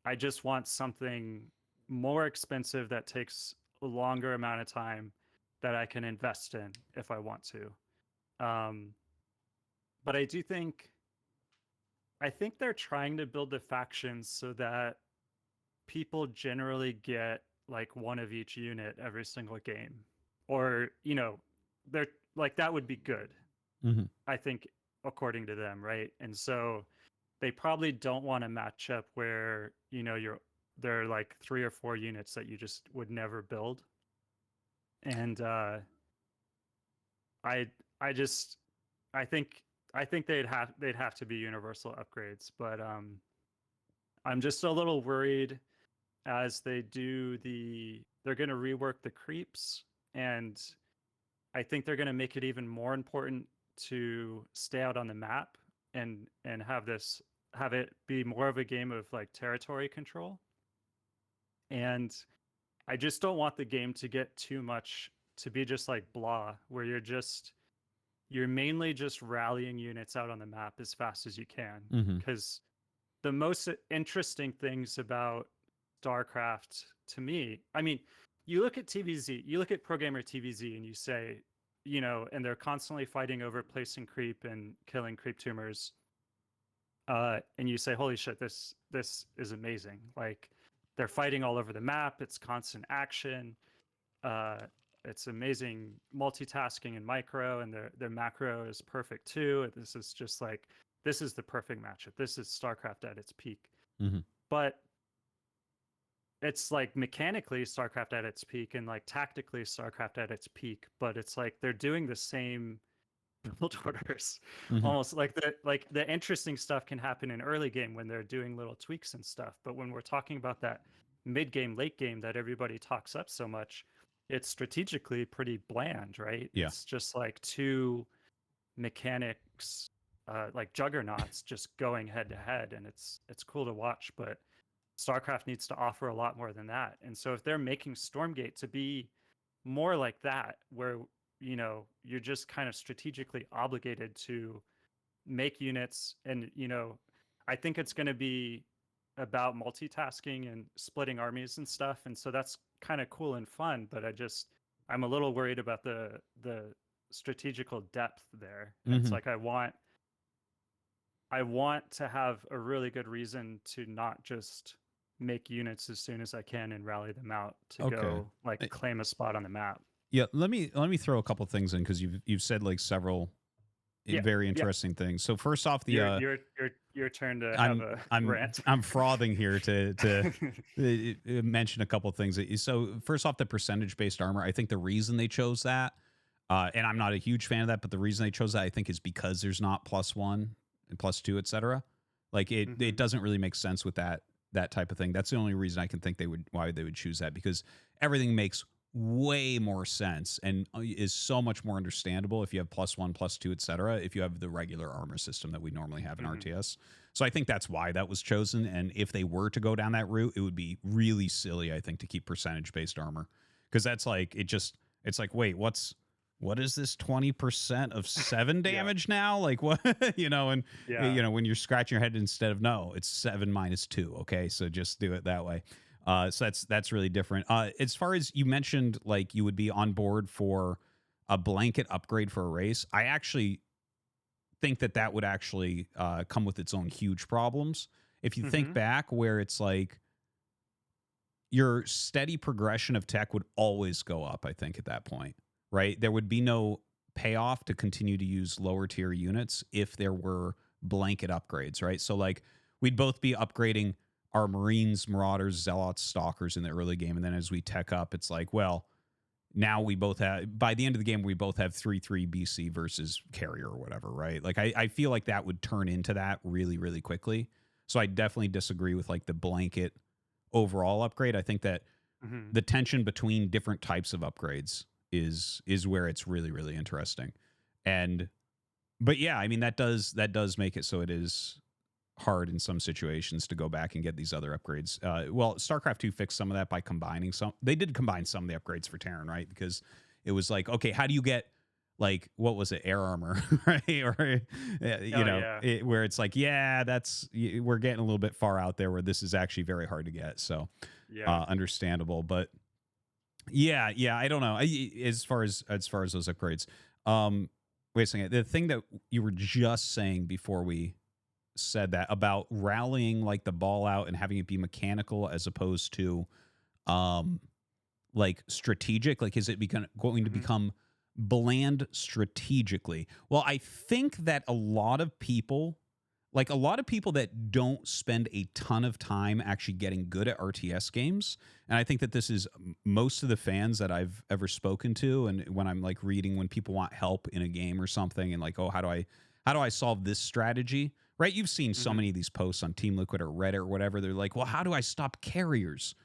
I just want something more expensive that takes a longer amount of time that I can invest in if I want to. But I think they're trying to build the factions so that people generally get like one of each unit every single game, or they're like, that would be good. I think, according to them, right? And so they probably don't want to match up where there are like 3 or 4 units that you just would never build. And I think they'd have to be universal upgrades. But I'm just a little worried as they're going to rework the creeps, and I think they're going to make it even more important to stay out on the map and have it be more of a game of like territory control. And I just don't want the game to get too much to be just like blah, where you're just you're mainly just rallying units out on the map as fast as you can.
Mhm.
Because the most interesting things about StarCraft to me, I mean, you look at TVZ, you look at Pro Gamer TVZ, and you say, you know, and they're constantly fighting over placing creep and killing creep tumors. And you say, holy shit, this is amazing. Like, they're fighting all over the map. It's constant action. It's amazing multitasking and micro, and their macro is perfect too. This is just like, this is the perfect matchup. This is StarCraft at its peak.
Mhm.
But it's like mechanically StarCraft at its peak, and like tactically StarCraft at its peak. But it's like they're doing the same build orders.
Mhm.
Almost like the interesting stuff can happen in early game when they're doing little tweaks and stuff. But when we're talking about that mid game, late game that everybody talks up so much, it's strategically pretty bland, right?
Yeah.
It's just like two mechanics, like juggernauts, just going head to head, and it's cool to watch. But StarCraft needs to offer a lot more than that. And so if they're making Stormgate to be more like that, where you know you're just kind of strategically obligated to make units, and you know, I think it's going to be about multitasking and splitting armies and stuff, and so that's kind of cool and fun. But I'm a little worried about the strategical depth there. It's like I want to have a really good reason to not just make units as soon as I can and rally them out to go like claim a spot on the map.
Yeah, let me throw a couple things in, because you've said like several very interesting things. So first off, the
your turn to have a rant.
I'm frothing here to mention a couple things. So first off, the percentage based armor. I think the reason they chose that, and I'm not a huge fan of that, but the reason they chose that, I think, is because there's not +1 and +2, etc. Like it doesn't really make sense with that type of thing. That's the only reason I can think why they would choose that, because everything makes way more sense and is so much more understandable if you have +1, +2, etc. if you have the regular armor system that we normally have in RTS. So I think that's why that was chosen. And if they were to go down that route, it would be really silly, I think, to keep percentage based armor, because that's like it's like, wait, what is this 20% of 7 damage now? Like what? You know, and you know, when you're scratching your head, instead of no, it's 7 - 2. Okay, so just do it that way. So that's really different. As far as you mentioned, like you would be on board for a blanket upgrade for a race. I actually think that would actually come with its own huge problems. If you think back, where it's like your steady progression of tech would always go up, I think, at that point, right? There would be no payoff to continue to use lower tier units if there were blanket upgrades, right? So like we'd both be upgrading our Marines, Marauders, Zealots, Stalkers in the early game. And then as we tech up, it's like, well, now we both have, by the end of the game, we both have 3/3 BC versus Carrier or whatever, right? Like I feel like that would turn into that really, really quickly. So I definitely disagree with like the blanket overall upgrade. I think that the tension between different types of upgrades is where it's really, really interesting. But yeah, I mean, that does make it so it is hard in some situations to go back and get these other upgrades. Well, StarCraft 2 fixed some of that by combining some. They did combine some of the upgrades for Terran, right? Because it was like, okay, how do you get, like, what was it, air armor, right? Or where it's like, yeah, we're getting a little bit far out there where this is actually very hard to get. So understandable, but yeah, I don't know. As far as those upgrades, wait a second. The thing that you were just saying before we said that about rallying like the ball out and having it be mechanical as opposed to like strategic, like is it going to become bland strategically? Well, I think that a lot of people that don't spend a ton of time actually getting good at RTS games, and I think that this is most of the fans that I've ever spoken to, and when I'm like reading when people want help in a game or something, and like, oh, how do I solve this strategy? Right? You've seen so many of these posts on Team Liquid or Reddit or whatever. They're like, well, how do I stop carriers?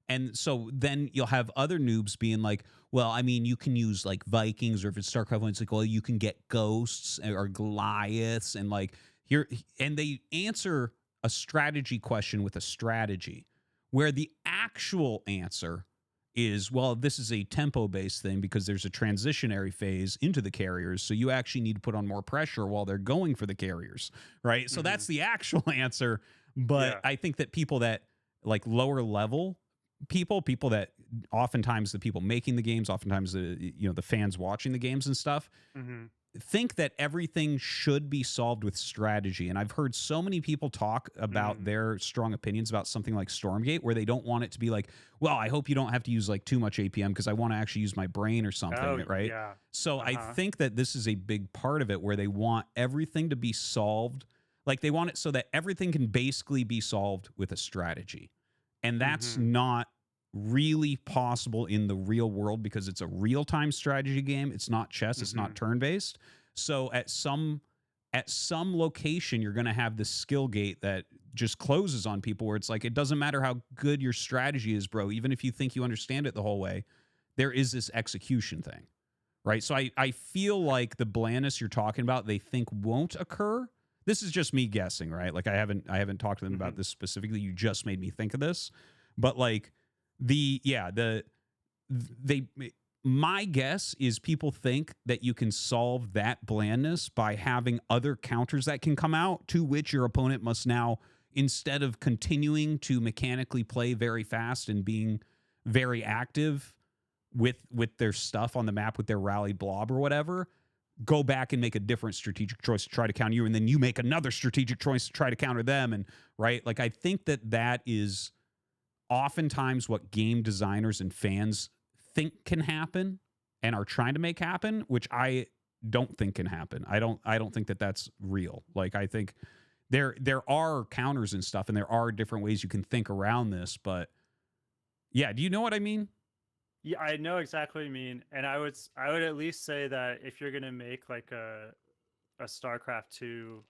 And so then you'll have other noobs being like, well, I mean, you can use like Vikings, or if it's StarCraft 1, it's like, well, you can get ghosts or Goliaths, and like here, and they answer a strategy question with a strategy, where the actual answer is, well, this is a tempo-based thing because there's a transitionary phase into the carriers, so you actually need to put on more pressure while they're going for the carriers, right? So that's the actual answer. But I think that people that like lower level people that oftentimes the people making the games, oftentimes the fans watching the games and stuff, think that everything should be solved with strategy. And I've heard so many people talk about their strong opinions about something like Stormgate, where they don't want it to be like, well, I hope you don't have to use like too much APM because I want to actually use my brain or something, right?
Yeah.
So I think that this is a big part of it, where they want everything to be solved. Like they want it so that everything can basically be solved with a strategy. And that's not really possible in the real world because it's a real-time strategy game. It's not chess. It's not turn-based. So at some location, you're going to have this skill gate that just closes on people, where it's like, it doesn't matter how good your strategy is, bro. Even if you think you understand it the whole way, there is this execution thing, right? So I feel like the blandness you're talking about, they think won't occur. This is just me guessing, right? Like I haven't talked to them about this specifically. You just made me think of this. But like my guess is people think that you can solve that blandness by having other counters that can come out, to which your opponent must now, instead of continuing to mechanically play very fast and being very active with their stuff on the map, with their rallied blob or whatever, go back and make a different strategic choice to try to counter you, and then you make another strategic choice to try to counter them. And right, like I think that is oftentimes what game designers and fans think can happen and are trying to make happen, which I don't think can happen. I don't think that that's real. Like I think there are counters and stuff, and there are different ways you can think around this. But yeah, do you know what I mean?
Yeah, I know exactly what you mean, and I would at least say that if you're gonna make like a StarCraft 2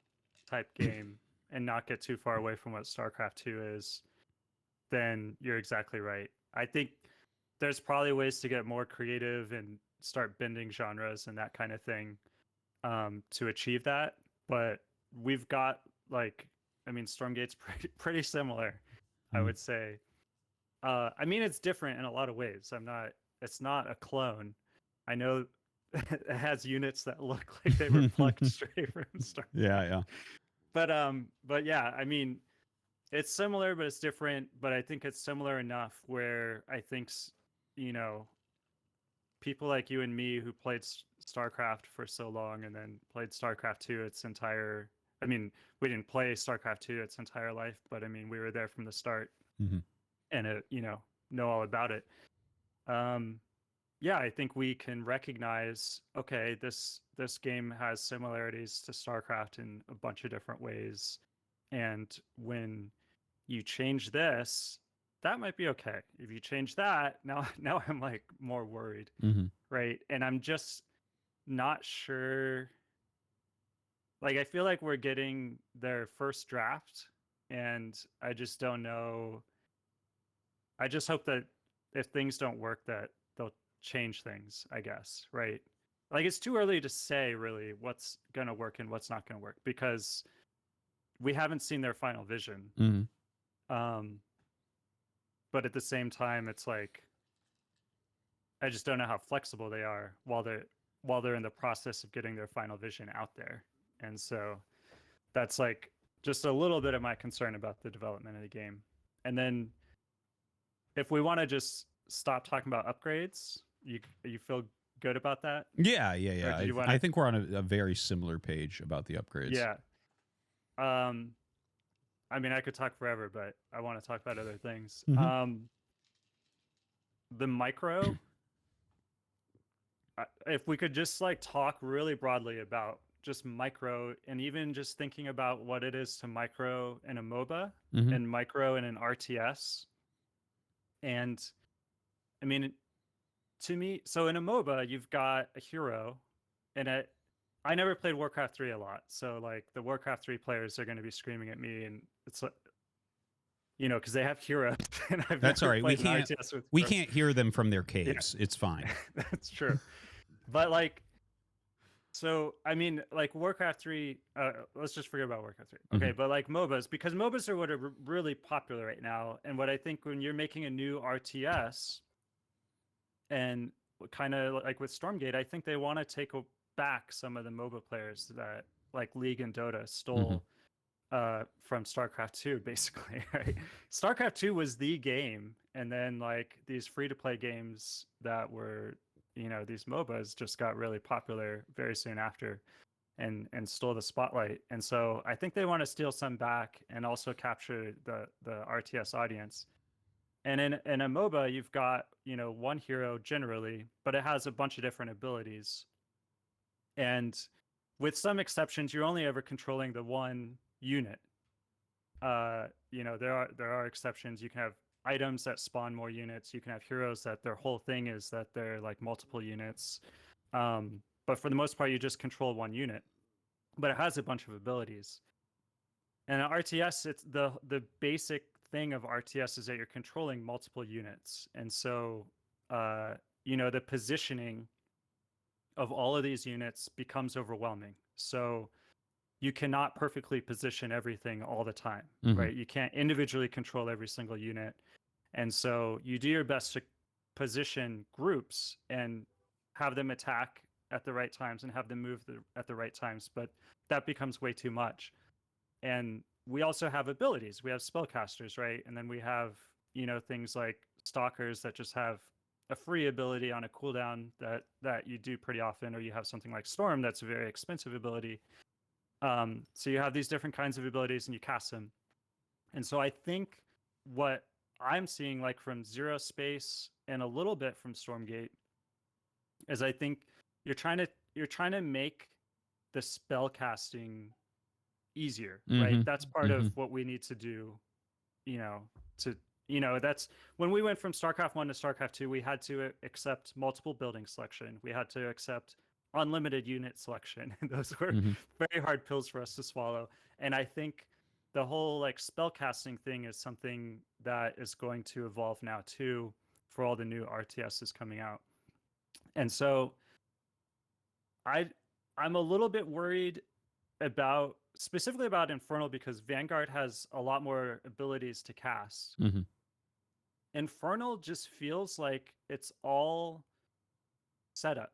type game and not get too far away from what StarCraft 2 is, then you're exactly right. I think there's probably ways to get more creative and start bending genres and that kind of thing to achieve that. But we've got Stormgate's pretty similar, I would say. I mean, it's different in a lot of ways. It's not a clone. I know it has units that look like they were plucked straight from Starcraft.
Yeah.
But yeah, I mean, it's similar, but it's different. But I think it's similar enough where I think, people like you and me who played StarCraft for so long and then played StarCraft 2 its entire... I mean, we didn't play StarCraft 2 its entire life, but I mean, we were there from the start and, know all about it. Yeah, I think we can recognize, okay, this game has similarities to StarCraft in a bunch of different ways. And when you change this, that might be okay. If you change that, now I'm like more worried, right? And I'm just not sure. Like, I feel like we're getting their first draft, and I just don't know. I just hope that if things don't work, that they'll change things, I guess, right? Like, it's too early to say really what's going to work and what's not going to work, because we haven't seen their final vision. But at the same time, it's like, I just don't know how flexible they are while they're in the process of getting their final vision out there. And so that's like just a little bit of my concern about the development of the game. And then if we want to just stop talking about upgrades, you feel good about that?
Yeah. I think we're on a very similar page about the upgrades.
Yeah. I mean, I could talk forever, but I want to talk about other things. The micro, if we could just like talk really broadly about just micro, and even just thinking about what it is to micro in a MOBA and micro in an RTS. And I mean, to me, so in a MOBA, you've got a hero, and I never played Warcraft 3 a lot, so like the Warcraft 3 players are going to be screaming at me, and it's like, because they have heroes. And
That's all right. We can't hear them from their caves. Yeah. It's fine.
That's true. But like, so I mean, like Warcraft 3. Let's just forget about Warcraft 3. Okay, but like MOBAs, because MOBAs are what are really popular right now, and what I think when you're making a new RTS, And kind of like with Stormgate, I think they want to take back some of the MOBA players that like League and Dota stole from Starcraft 2, basically, right? Starcraft 2 was the game, and then like these free-to-play games that were, these MOBAs just got really popular very soon after and stole the spotlight. And so I think they want to steal some back and also capture the RTS audience. And in a MOBA, you've got, one hero generally, but it has a bunch of different abilities. And with some exceptions, you're only ever controlling the one unit. There are exceptions. You can have items that spawn more units. You can have heroes that their whole thing is that they're like multiple units. But for the most part, you just control one unit. But it has a bunch of abilities. And RTS, it's the basic thing of RTS is that you're controlling multiple units. And so, the positioning of all of these units becomes overwhelming. So you cannot perfectly position everything all the time, right? You can't individually control every single unit. And so you do your best to position groups and have them attack at the right times and have them move at the right times. But that becomes way too much. And we also have abilities. We have spellcasters, right? And then we have, things like stalkers that just have a free ability on a cooldown that you do pretty often, or you have something like Storm that's a very expensive ability. So you have these different kinds of abilities and you cast them. And so I think what I'm seeing like from Zero Space and a little bit from Stormgate is I think you're trying to make the spell casting easier, right? That's part of what we need to do, that's when we went from StarCraft 1 to StarCraft 2, we had to accept multiple building selection. We had to accept unlimited unit selection. And those were very hard pills for us to swallow. And I think the whole like spell casting thing is something that is going to evolve now too for all the new RTSs coming out. And so I'm a little bit worried specifically about Infernal because Vanguard has a lot more abilities to cast. Infernal just feels like it's all setup.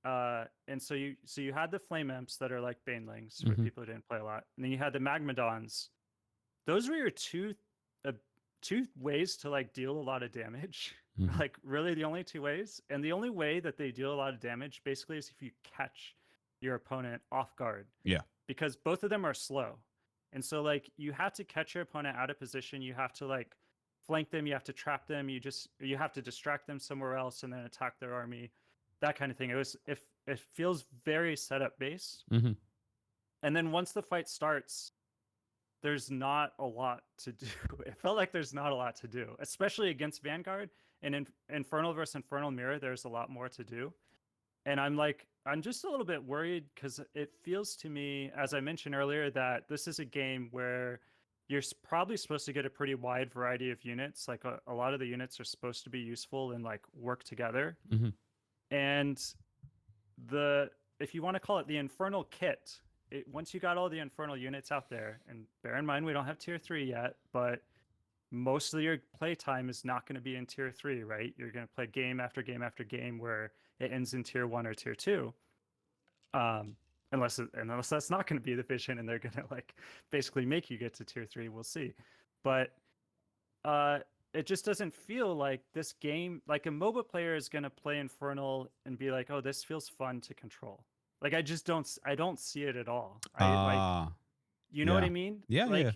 And so you had the Flame Imps that are like Banelings for people who didn't play a lot, and then you had the Magmadons. Those were your two ways to like deal a lot of damage. Like really the only two ways, and the only way that they deal a lot of damage basically is if you catch your opponent off guard.
Yeah.
Because both of them are slow. And so like you have to catch your opponent out of position. You have to like flank them. You have to trap them. You have to distract them somewhere else and then attack their army. That kind of thing. It feels very setup based. And then once the fight starts, there's not a lot to do. It felt like there's not a lot to do, especially against Vanguard. And in Infernal versus Infernal Mirror, there's a lot more to do. And I'm just a little bit worried because it feels to me, as I mentioned earlier, that this is a game where you're probably supposed to get a pretty wide variety of units. Like a lot of the units are supposed to be useful and like work together. And if you want to call it the Infernal kit, once you got all the Infernal units out there, and bear in mind we don't have tier 3 yet, but most of your play time is not going to be in tier 3, right? You're going to play game after game after game where it ends in tier 1 or tier 2. Unless that's not going to be the vision and they're going to like basically make you get to tier 3, we'll see. But it just doesn't feel like this game, like a MOBA player is going to play Infernal and be like, oh, this feels fun to control. Like I don't see it at all. You know what I mean?
Yeah.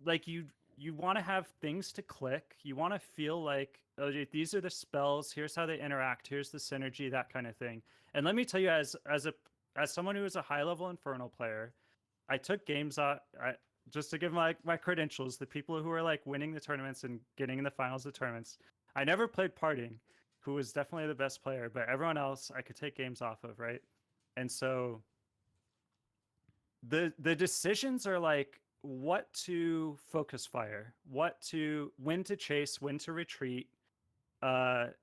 Like you want to have things to click. You want to feel like, oh, these are the spells. Here's how they interact. Here's the synergy, that kind of thing. And let me tell you, as someone who is a high level Infernal player, I took games just to give my credentials. The people who are like winning the tournaments and getting in the finals of the tournaments. I never played Parting, who was definitely the best player, but everyone else I could take games off of, right? And so the decisions are like what to focus fire, when to chase, when to retreat. And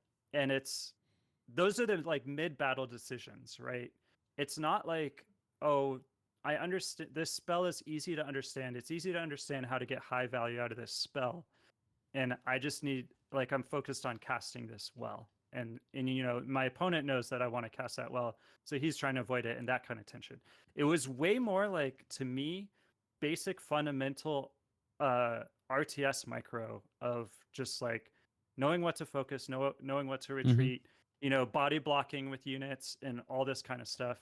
those are the like mid-battle decisions, right? It's not like, oh, I understand this spell is easy to understand. It's easy to understand how to get high value out of this spell. And I just need, like, I'm focused on casting this well. and my opponent knows that I want to cast that well, so he's trying to avoid it, and that kind of tension. It was way more like, to me, basic fundamental RTS micro of just like knowing what to focus, knowing what to retreat, body blocking with units and all this kind of stuff.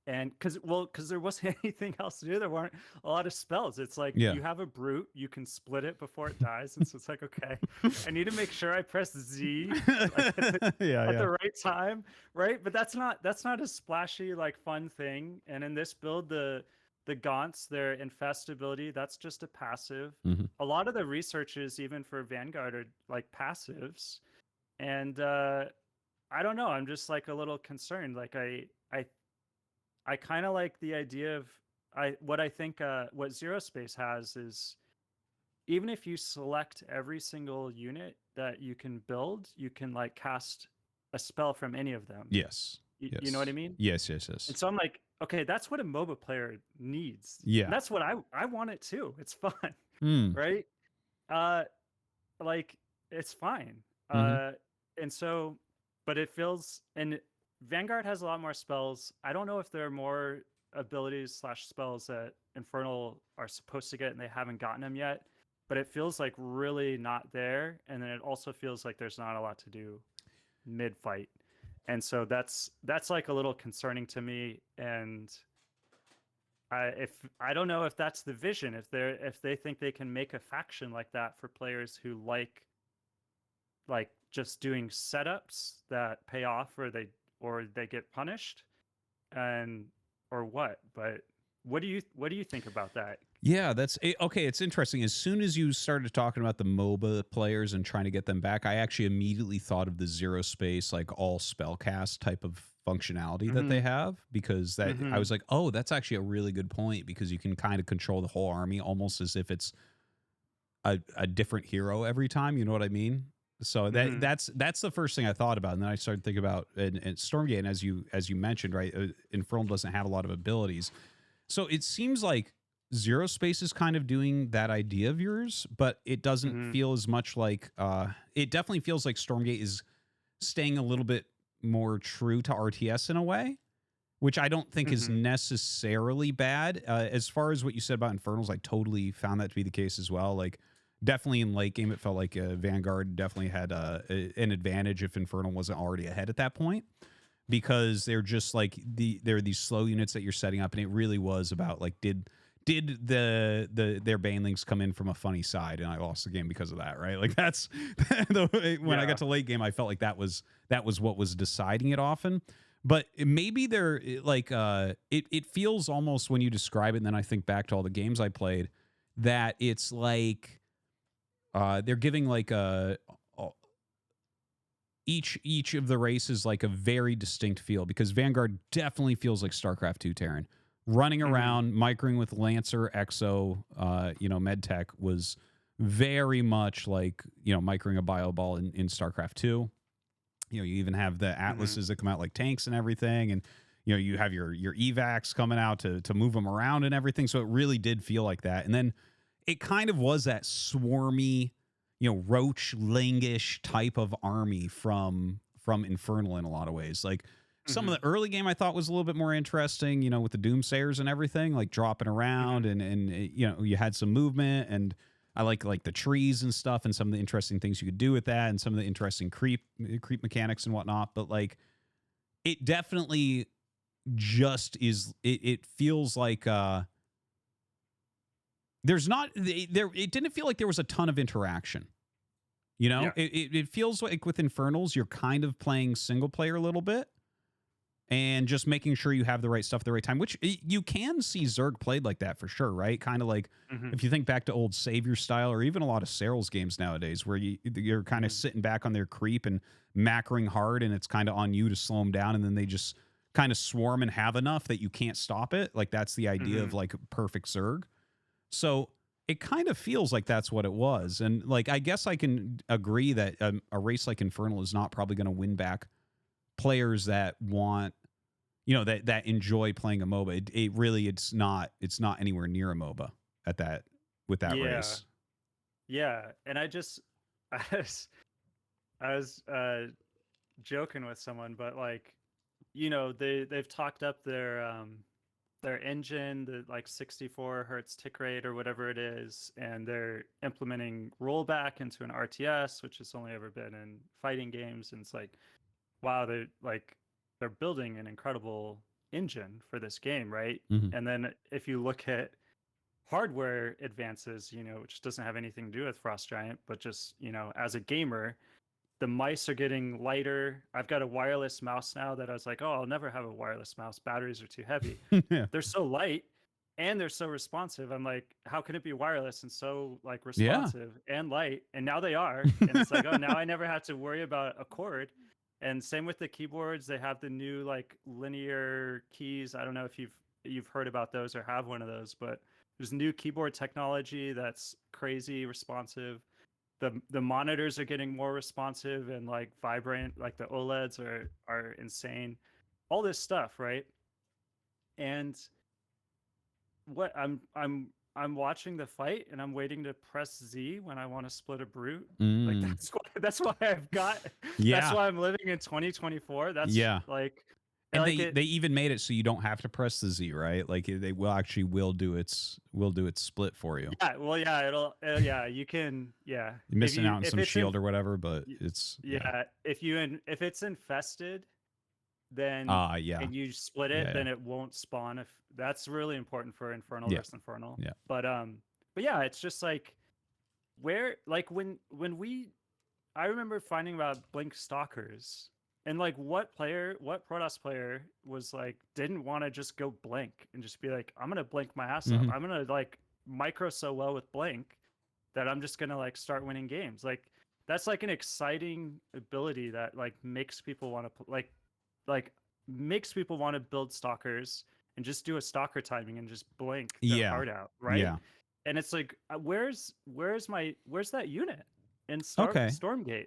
And because there wasn't anything else to do, there weren't a lot of spells. It's like you have a brute, you can split it before it dies, and so it's like, okay, I need to make sure I press Z at the right time, right? But that's not a splashy, like, fun thing. And in this build, the gaunts, their infestability, that's just a passive. A lot of the researches, even for Vanguard, are like passives, and I don't know. I'm just like a little concerned. Like I kind of like the idea of what Zero Space has is, even if you select every single unit that you can build, you can like cast a spell from any of them.
Yes.
You know what I mean?
Yes. And
so I'm like, okay, that's what a MOBA player needs.
Yeah.
And that's what I want it too. It's fun, right? Like, it's fine. And so, but it feels, and Vanguard has a lot more spells. I don't know if there are more abilities / spells that Infernal are supposed to get and they haven't gotten them yet, but it feels like really not there. And then it also feels like there's not a lot to do mid-fight. And so that's like a little concerning to me. And I don't know if that's the vision, if they think they can make a faction like that for players who like just doing setups that pay off, or they get punished, or what. But what do you think about that?
Yeah, that's okay. It's interesting. As soon as you started talking about the MOBA players and trying to get them back, I actually immediately thought of the Zero Space, like all spellcast type of functionality that they have, because that I was like, oh, that's actually a really good point, because you can kind of control the whole army almost as if it's a different hero every time. You know what I mean? So that's the first thing I thought about, and then I started thinking about and Stormgate. And as you mentioned, right, Infernal doesn't have a lot of abilities, so it seems like Zero Space is kind of doing that idea of yours, but it doesn't feel as much like. It definitely feels like Stormgate is staying a little bit more true to RTS in a way, which I don't think is necessarily bad. As far as what you said about Infernals, I totally found that to be the case as well. Like, definitely in late game, it felt like Vanguard definitely had an advantage if Infernal wasn't already ahead at that point, because they're just like there are these slow units that you're setting up, and it really was about like did their banelings come in from a funny side, and I lost the game because of that, right? Like that's when I got to late game, I felt like that was what was deciding it often. But maybe they're like it feels almost, when you describe it, and then I think back to all the games I played, that it's like they're giving like each of the races like a very distinct feel, because Vanguard definitely feels like StarCraft 2 Terran. Running around, microing with Lancer, Exo, MedTech was very much like, microing a bio ball in StarCraft 2. You even have the Atlases that come out like tanks and everything, and you have your evacs coming out to move them around and everything. So it really did feel like that. And then it kind of was that swarmy, roach-lingish type of army from Infernal in a lot of ways. Like, some of the early game I thought was a little bit more interesting, with the Doomsayers and everything, like dropping around and you had some movement, and I like the trees and stuff, and some of the interesting things you could do with that, and some of the interesting creep mechanics and whatnot. But like, it definitely just is. It feels like there's not there. It didn't feel like there was a ton of interaction. It feels like with Infernals, you're kind of playing single player a little bit, and just making sure you have the right stuff at the right time, which you can see Zerg played like that for sure, right? Kind of like if you think back to old Savior style, or even a lot of Serals games nowadays, where you're kind of sitting back on their creep and macroing hard, and it's kind of on you to slow them down, and then they just kind of swarm and have enough that you can't stop it. Like, that's the idea of like perfect Zerg. So it kind of feels like that's what it was. And like, I guess I can agree that a race like Infernal is not probably going to win back players that want, that enjoy playing a MOBA. It's not anywhere near a MOBA with that race.
Yeah. And I was joking with someone, but like, they've talked up their engine, the like 64 hertz tick rate or whatever it is, and they're implementing rollback into an RTS, which has only ever been in fighting games. And it's like, wow, they're building an incredible engine for this game, right?
Mhm.
And then if you look at hardware advances, which doesn't have anything to do with Frost Giant, but just, as a gamer, the mice are getting lighter. I've got a wireless mouse now that I was like, oh, I'll never have a wireless mouse. Batteries are too heavy.
Yeah.
They're so light and they're so responsive. I'm like, how can it be wireless and so like
Yeah.
responsive and light? And now they are. And it's like, oh, now I never have to worry about a cord. And same with the keyboards. They have the new like linear keys. I don't know if you've heard about those or have one of those, but there's new keyboard technology that's crazy responsive. The monitors are getting more responsive and like vibrant, like the OLEDs are insane. All this stuff, right? And what I'm watching the fight and I'm waiting to press Z when I want to split a brute. Like that's why I've got that's why I'm living in 2024. That's like,
and
like
they even made it so you don't have to press the Z, right? Like they will do its split for you.
Yeah, well, yeah, you can, yeah.
You're missing out on some shield or whatever, but it's
if it's infested, then and you split it, then it won't spawn. If that's really important for Infernal versus Infernal.
Yeah.
But yeah, it's just like where like when I remember finding about Blink Stalkers. And like what Protoss player was like didn't want to just go Blink and just be like, I'm gonna Blink my ass up. I'm gonna like micro so well with Blink that I'm just gonna like start winning games. Like that's like an exciting ability that like makes people want to like makes people want to build stalkers and just do a stalker timing and just blink their heart out, right?
Yeah.
And it's like where's that unit in Stormgate?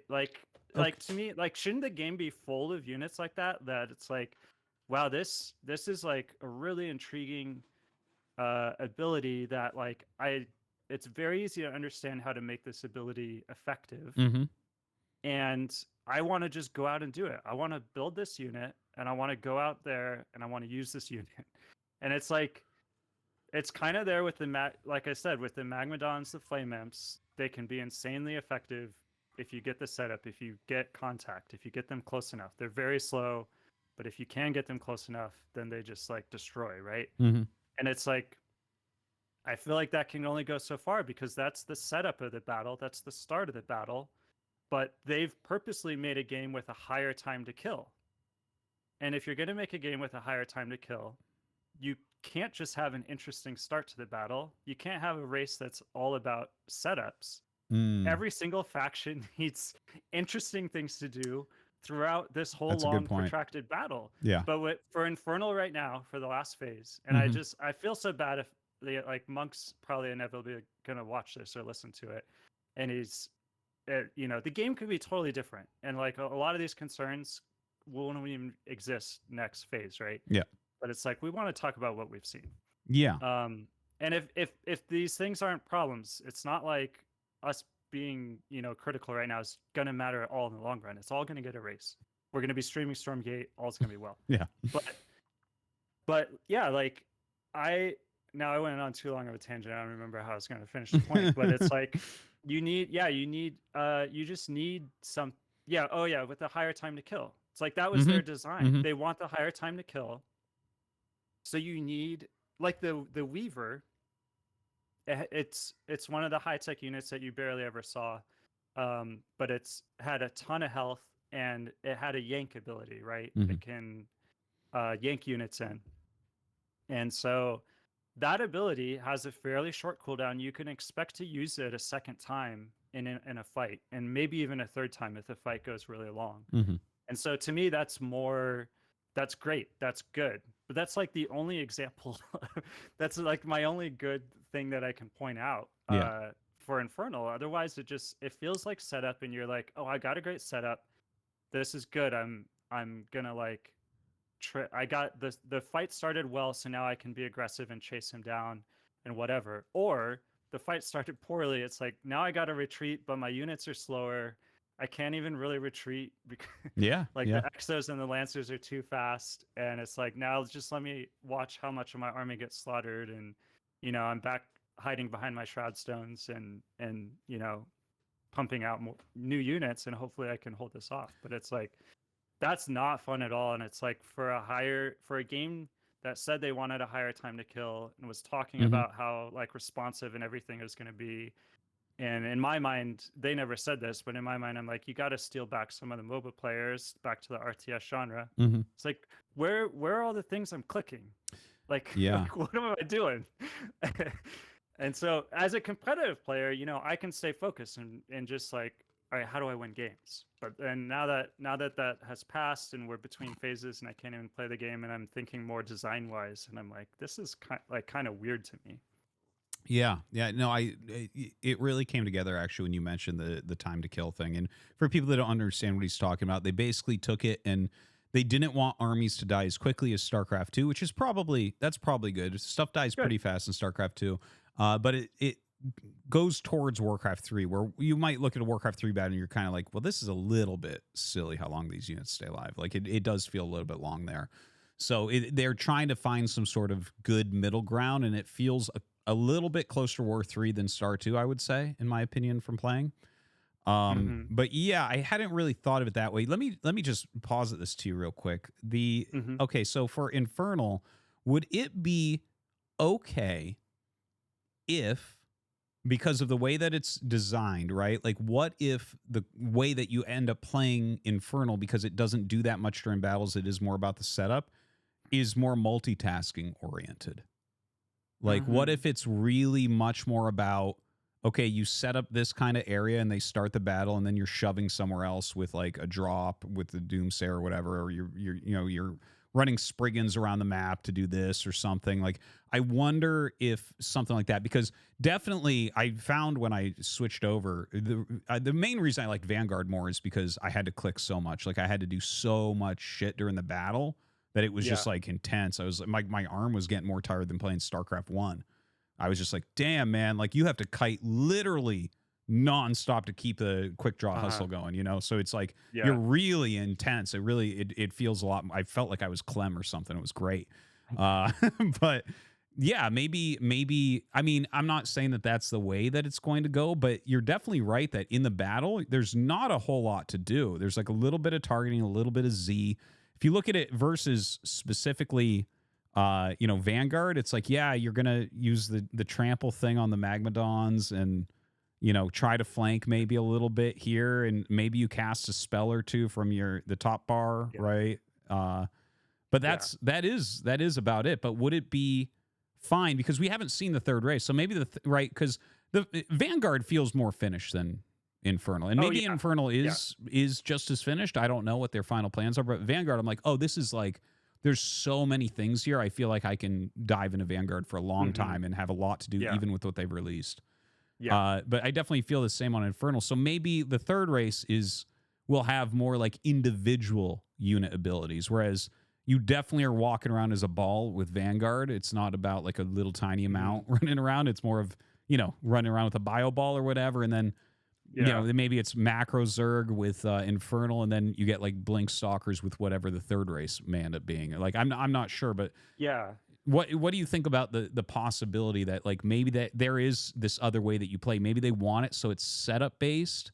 Like to me, like shouldn't the game be full of units like that it's like, wow, this is like a really intriguing ability that like it's very easy to understand how to make this ability effective. And I want to just go out and do it. I want to build this unit and I want to go out there and I want to use this unit. And it's like it's kind of there with like I said, with the Magmadons, the Flame Imps, they can be insanely effective if you get the setup, if you get contact, if you get them close enough. They're very slow, but if you can get them close enough, then they just like destroy, right? And it's like, I feel like that can only go so far because that's the setup of the battle. That's the start of the battle. But they've purposely made a game with a higher time to kill. And if you're going to make a game with a higher time to kill, you can't just have an interesting start to the battle. You can't have a race that's all about setups. Every single faction needs interesting things to do throughout this whole long protracted battle.
Yeah.
But for Infernal right now, for the last phase, and I feel so bad if like Monk's probably inevitably gonna watch this or listen to it, and he's, the game could be totally different, and like a lot of these concerns won't even exist next phase, right?
Yeah.
But it's like we want to talk about what we've seen.
Yeah.
And if these things aren't problems, it's not like us being critical right now is going to matter at all in the long run. It's all going to get erased. We're going to be streaming Stormgate. All's going to be well.
Yeah.
But yeah, like I went on too long of a tangent. I don't remember how I was going to finish the point, but it's like you just need some with a higher time to kill. It's like that was their design. They want the higher time to kill. So you need like the Weaver. It's one of the high-tech units that you barely ever saw, but it's had a ton of health and it had a yank ability, right? It can yank units in, and so that ability has a fairly short cooldown. You can expect to use it a second time in a fight, and maybe even a third time if the fight goes really long. And so to me, that's great, that's good. But that's like the only example. That's like my only good thing that I can point out for Infernal. Otherwise, it feels like setup, and you're like, oh, I got a great setup. This is good. I'm gonna like, I got the fight started well, so now I can be aggressive and chase him down and whatever. Or the fight started poorly. It's like now I got to retreat, but my units are slower. I can't even really retreat because
Yeah,
like
yeah.
the Exos and the Lancers are too fast, and it's like now just let me watch how much of my army gets slaughtered, and I'm back hiding behind my Shroud Stones and pumping out more new units, and hopefully I can hold this off. But it's like that's not fun at all, and it's like for a game that said they wanted a higher time to kill and was talking
Mhm.
about how like responsive and everything is going to be. And in my mind, they never said this, but in my mind, I'm like, you got to steal back some of the MOBA players back to the RTS genre.
Mhm.
It's like, where are all the things I'm clicking? Like,
Yeah.
like, what am I doing? And so, as a competitive player, I can stay focused and just like, all right, how do I win games? But then now that has passed and we're between phases and I can't even play the game, and I'm thinking more design wise, and I'm like, this is kind of weird to me.
Yeah, yeah. No, it really came together actually when you mentioned the time to kill thing. And for people that don't understand what he's talking about, they basically took it and they didn't want armies to die as quickly as StarCraft 2, which is probably good. Stuff dies pretty fast in StarCraft 2. But it goes towards Warcraft 3, where you might look at a Warcraft 3 battle and you're kind of like, well, this is a little bit silly how long these units stay alive. Like it does feel a little bit long there. So they're trying to find some sort of good middle ground, and it feels a little bit closer to War 3 than Star 2, I would say, in my opinion, from playing. But yeah, I hadn't really thought of it that way. Let me just pause at this to you real quick. Okay, so for Infernal, would it be okay if, because of the way that it's designed, right? Like, what if the way that you end up playing Infernal, because it doesn't do that much during battles, it is more about the setup, is more multitasking oriented? Like, what if it's really much more about, okay, you set up this kind of area and they start the battle, and then you're shoving somewhere else with like a drop with the Doomsayer or whatever, or you're running Spriggans around the map to do this or something. Like, I wonder if something like that, because definitely I found when I switched over, the main reason I liked Vanguard more is because I had to click so much. Like, I had to do so much shit during the battle that it was just like intense. I was like, my arm was getting more tired than playing StarCraft 1. I was just like, damn, man, like you have to kite literally nonstop to keep the quick draw hustle going, So it's like you're really intense. It feels a lot. I felt like I was Clem or something. It was great. But yeah, maybe. I mean, I'm not saying that that's the way that it's going to go, but you're definitely right that in the battle, there's not a whole lot to do. There's like a little bit of targeting, a little bit of Z. If you look at it versus specifically, Vanguard, it's like, yeah, you're gonna use the trample thing on the Magmadons and try to flank maybe a little bit here, and maybe you cast a spell or two from the top bar, right? But that is about it. But would it be fine, because we haven't seen the third race? So maybe right, because the Vanguard feels more finished than Infernal, and maybe Infernal is just as finished. I don't know what their final plans are, but Vanguard, I'm like, oh, this is like, there's so many things here. I feel like I can dive into Vanguard for a long time and have a lot to do, even with what they've released. But I definitely feel the same on Infernal. So maybe the third race will have more like individual unit abilities, whereas you definitely are walking around as a ball with Vanguard. It's not about like a little tiny amount running around. It's more of, running around with a bio ball or whatever, and then maybe it's macro Zerg with Infernal, and then you get like Blink Stalkers with whatever the third race may end up being. Like, I'm not sure, but what do you think about the possibility that like maybe that there is this other way that you play? Maybe they want it so it's setup based,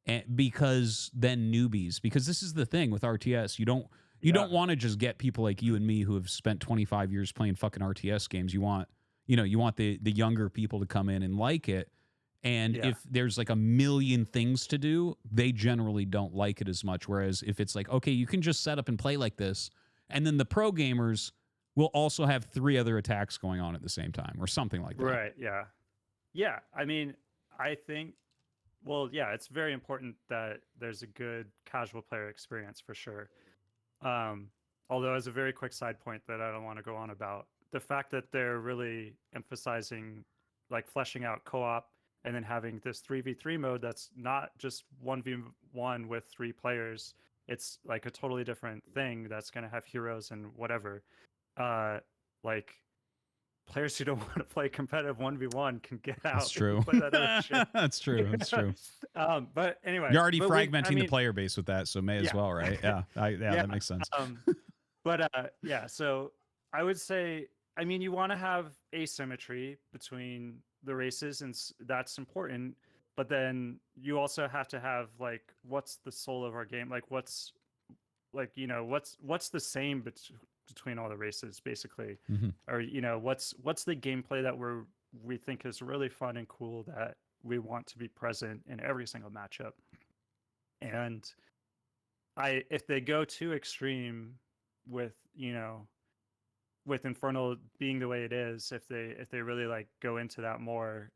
and because then newbies, because this is the thing with RTS, you don't want to just get people like you and me who have spent 25 years playing fucking RTS games. You want the younger people to come in and like it. And if there's like a million things to do, they generally don't like it as much. Whereas if it's like, okay, you can just set up and play like this, and then the pro gamers will also have 3 other attacks going on at the same time or something like that.
Right, yeah. Yeah, I mean, I think, it's very important that there's a good casual player experience for sure. Although, as a very quick side point that I don't want to go on about, the fact that they're really emphasizing like fleshing out co-op, and then having this 3v3 mode that's not just 1v1 with 3 players. It's like a totally different thing that's going to have heroes and whatever. Like, players who don't want to play competitive 1v1 can get out.
That's
and
true.
play that other shit.
That's true. That's true.
But anyway,
You're already
but
fragmenting the player base with that, so may as
Yeah.
well, right? Yeah, that makes sense.
Yeah, so I would say, I mean, you want to have asymmetry between the races, and that's important. But then you also have to have like, what's the soul of our game? Like, what's like, what's the same between all the races, basically, or what's the gameplay that we think is really fun and cool that we want to be present in every single matchup. And if they go too extreme with with Infernal being the way it is, if they really like go into that more,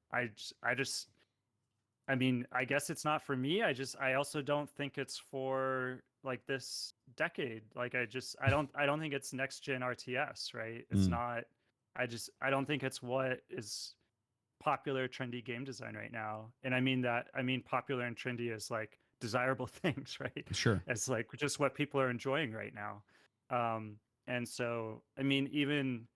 I mean, I guess it's not for me. I also don't think it's for like this decade. Like I don't think it's next gen RTS, right? It's not. I don't think it's what is popular trendy game design right now. And I mean popular and trendy is like desirable things, right?
Sure.
It's like just what people are enjoying right now. And so I mean, even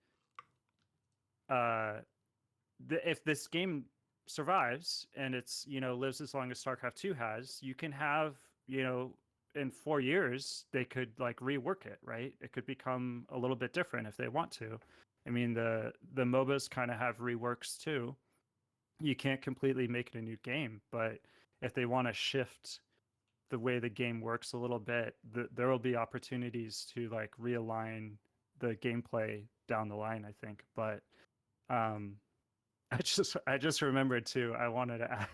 if this game survives and it's lives as long as StarCraft 2 has, you can have in 4 years they could like rework it, right? It could become a little bit different if they want to. I mean, the MOBAs kind of have reworks too. You can't completely make it a new game, but if they want to shift the way the game works a little bit, there will be opportunities to like realign the gameplay down the line, I think. But I just remembered too, I wanted to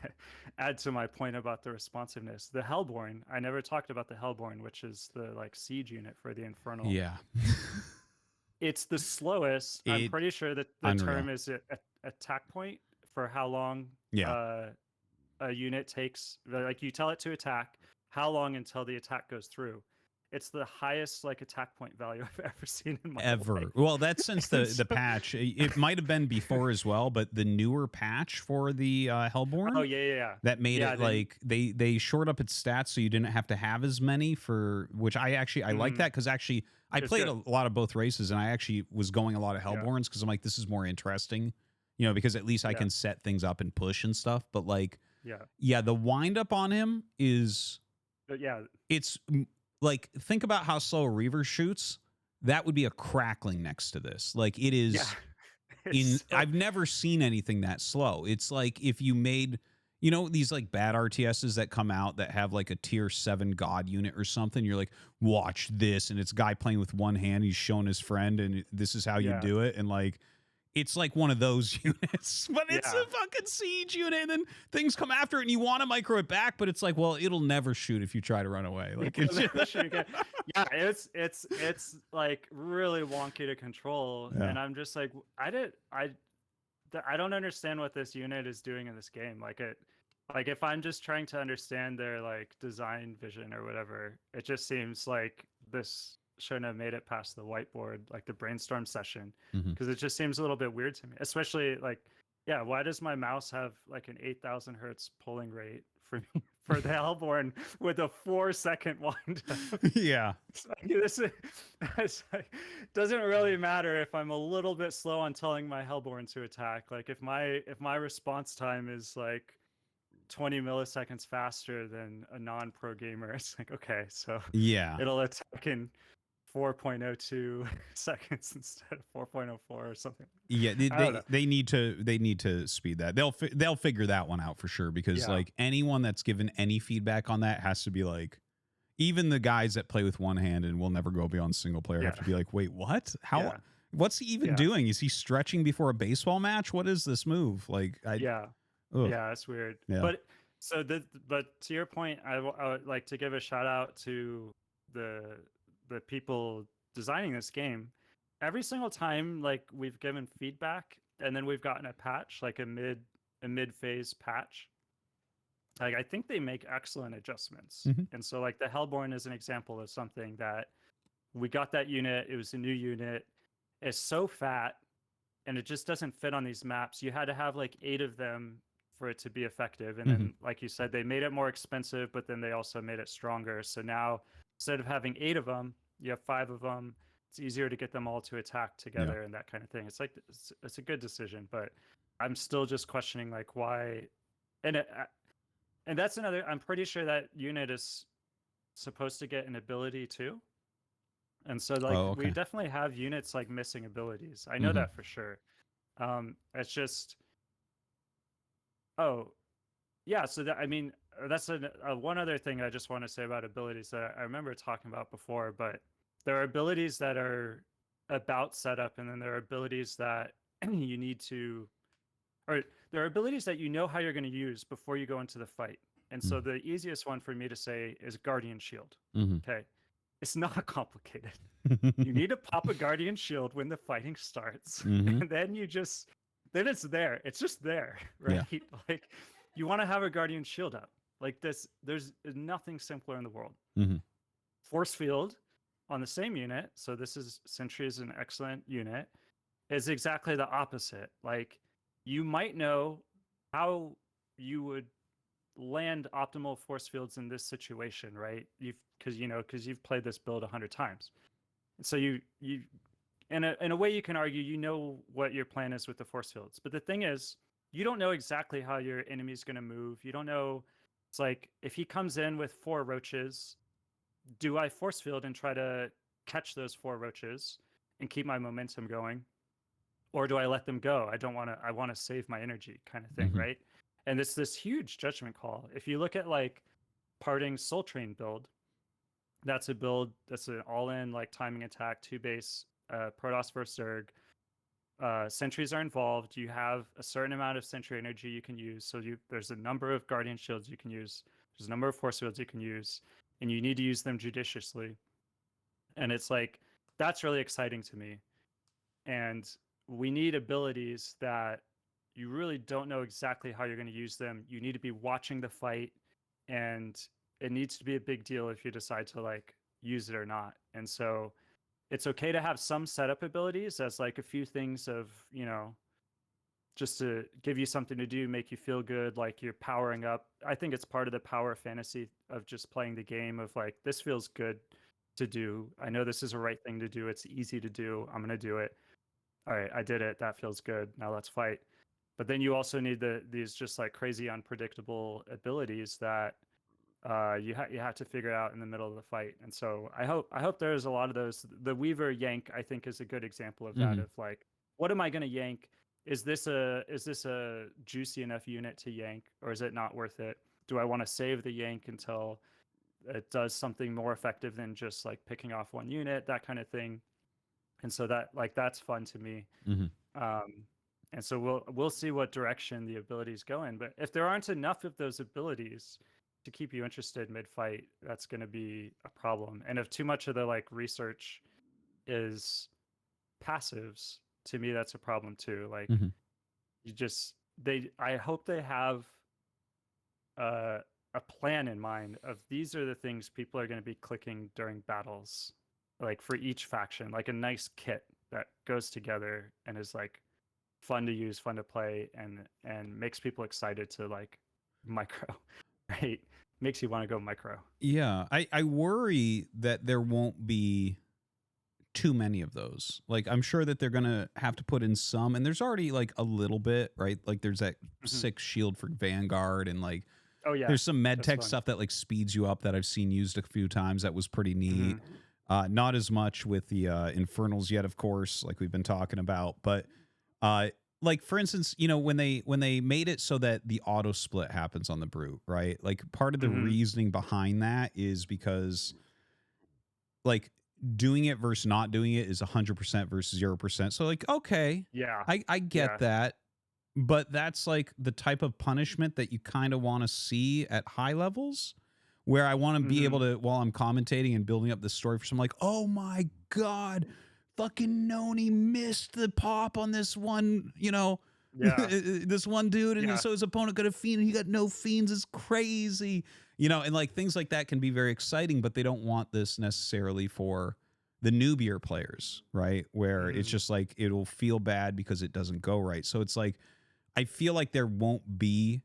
add to my point about the responsiveness. The Hellborn, I never talked about the Hellborn, which is the like siege unit for the Infernal.
Yeah.
It's the slowest. I'm pretty sure that the term is attack point for how long a unit takes. Like you tell it to attack, how long until the attack goes through. It's the highest like attack point value I've ever seen in my life.
Well, that's since the patch. It might have been before as well, but the newer patch for the Hellborn.
Oh yeah.
That made it like they shored up its stats so you didn't have to have as many for which I like that because actually I played a lot of both races and I actually was going a lot of Hellborns because I'm like, this is more interesting, because at least I can set things up and push and stuff. But like the wind up on him is it's like, think about how slow a Reaver shoots. That would be a crackling next to this. Like it is I've never seen anything that slow. It's like if you made, these like bad RTSs that come out that have like a tier 7 god unit or something. You're like, watch this. And it's a guy playing with one hand. He's showing his friend and this is how you do it. And like, it's like one of those units, but it's a fucking siege unit, and then things come after it, and you want to micro it back, but it's like, well, it'll never shoot if you try to run away. Like, it's
it's like really wonky to control, and I'm just like, I don't understand what this unit is doing in this game. Like if I'm just trying to understand their like design vision or whatever, it just seems like this shouldn't have made it past the whiteboard, like the brainstorm session, because it just seems a little bit weird to me. Especially like, why does my mouse have like an 8,000 hertz polling rate for the Hellborn with a 4-second wind up? It's like, doesn't really matter if I'm a little bit slow on telling my Hellborn to attack. Like if my response time is like 20 milliseconds faster than a non-pro gamer, it's like, okay, so it'll attack in 4.02 seconds instead of 4.04 or something.
They need to speed that. They'll figure that one out for sure, because like anyone that's given any feedback on that has to be like, even the guys that play with one hand and will never go beyond single player have to be like, wait, what? How? What's he even doing? Is he stretching before a baseball match? What is this move? Like,
it's weird. But to your point, I would like to give a shout out to the people designing this game. Every single time like we've given feedback and then we've gotten a patch, like a mid-phase patch, like I think they make excellent adjustments. And so like the Hellborn is an example of something that we got that unit, it was a new unit, it's so fat and it just doesn't fit on these maps. You had to have like 8 of them for it to be effective, and then like you said, they made it more expensive, but then they also made it stronger. So now instead of having 8 of them, you have 5 of them. it's easier to get them all to attack together and that kind of thing. It's like it's a good decision, but I'm still just questioning like why. And and that's another. I'm pretty sure that unit is supposed to get an ability too. And so like we definitely have units like missing abilities. I know that for sure. It's just yeah, so that, I mean, that's one other thing I just want to say about abilities that I remember talking about before, but there are abilities that are about setup, and then there are abilities that you need to, or there are abilities that you know how you're going to use before you go into the fight. And so the easiest one for me to say is Guardian Shield. Okay. It's not complicated. You need to pop a Guardian Shield when the fighting starts, and then then it's there. It's just there, right? Yeah. Like, you want to have a Guardian Shield up. Like this, there's nothing simpler in the world. Force Field on the same unit, so this is Sentry is an excellent unit, is exactly the opposite. Like, you might know how you would land optimal force fields in this situation, right? Because you've played this build 100 times. So you in a way you can argue you know what your plan is with the force fields. But the thing is, you don't know exactly how your enemy's going to move. You don't know. It's like, if he comes in with 4 roaches, do I force field and try to catch those 4 roaches and keep my momentum going? Or do I let them go? I want to save my energy, kind of thing, right? And it's this huge judgment call. If you look at like Parting's Soul Train build, that's a build that's an all-in like timing attack, 2 base, Protoss versus Zerg. Sentries are involved. You have a certain amount of sentry energy you can use. So there's a number of Guardian Shields you can use. There's a number of Force Fields you can use, and you need to use them judiciously. And it's like, that's really exciting to me. And we need abilities that you really don't know exactly how you're going to use them. You need to be watching the fight, and it needs to be a big deal if you decide to like use it or not. And so it's okay to have some setup abilities as like a few things of, just to give you something to do, make you feel good, like you're powering up. I think it's part of the power fantasy of just playing the game of like, this feels good to do. I know this is the right thing to do. It's easy to do. I'm going to do it. All right, I did it. That feels good. Now let's fight. But then you also need these just like crazy unpredictable abilities that you have to figure out in the middle of the fight. And so I hope there's a lot of those. The Weaver yank, I think, is a good example of that. Of like, what am I going to yank? Is this a juicy enough unit to yank, or is it not worth it? Do I want to save the yank until it does something more effective than just like picking off one unit, that kind of thing? And so that's fun to me. And so we'll see what direction the abilities go in. But if there aren't enough of those abilities to keep you interested mid-fight, that's going to be a problem. And if too much of the like research is passives, to me that's a problem too. Like, I hope they have a plan in mind of, these are the things people are going to be clicking during battles, like for each faction, like a nice kit that goes together and is like fun to use, fun to play, and makes people excited to like micro, right? Makes you want to go micro.
Yeah, I worry that there won't be too many of those. Like, I'm sure that they're gonna have to put in some, and there's already like a little bit, right? Like there's that 6 shield for Vanguard, and like, there's some med tech stuff that like speeds you up that I've seen used a few times. That was pretty neat. Not as much with the Infernals yet, of course, like we've been talking about, but like, for instance, when they made it so that the auto split happens on the Brute, right? Like, part of the reasoning behind that is because like doing it versus not doing it is 100% versus 0%. So like, okay,
yeah,
I get that, but that's like the type of punishment that you kind of want to see at high levels, where I want to be able to, while I'm commentating and building up the story for some, like, oh my God, fucking Nony missed the pop on this one, this one dude, and so his opponent got a fiend and he got no fiends. Is crazy, and like things like that can be very exciting, but they don't want this necessarily for the newbier players, right? Where it's just like, it'll feel bad because it doesn't go right. So it's like, I feel like there won't be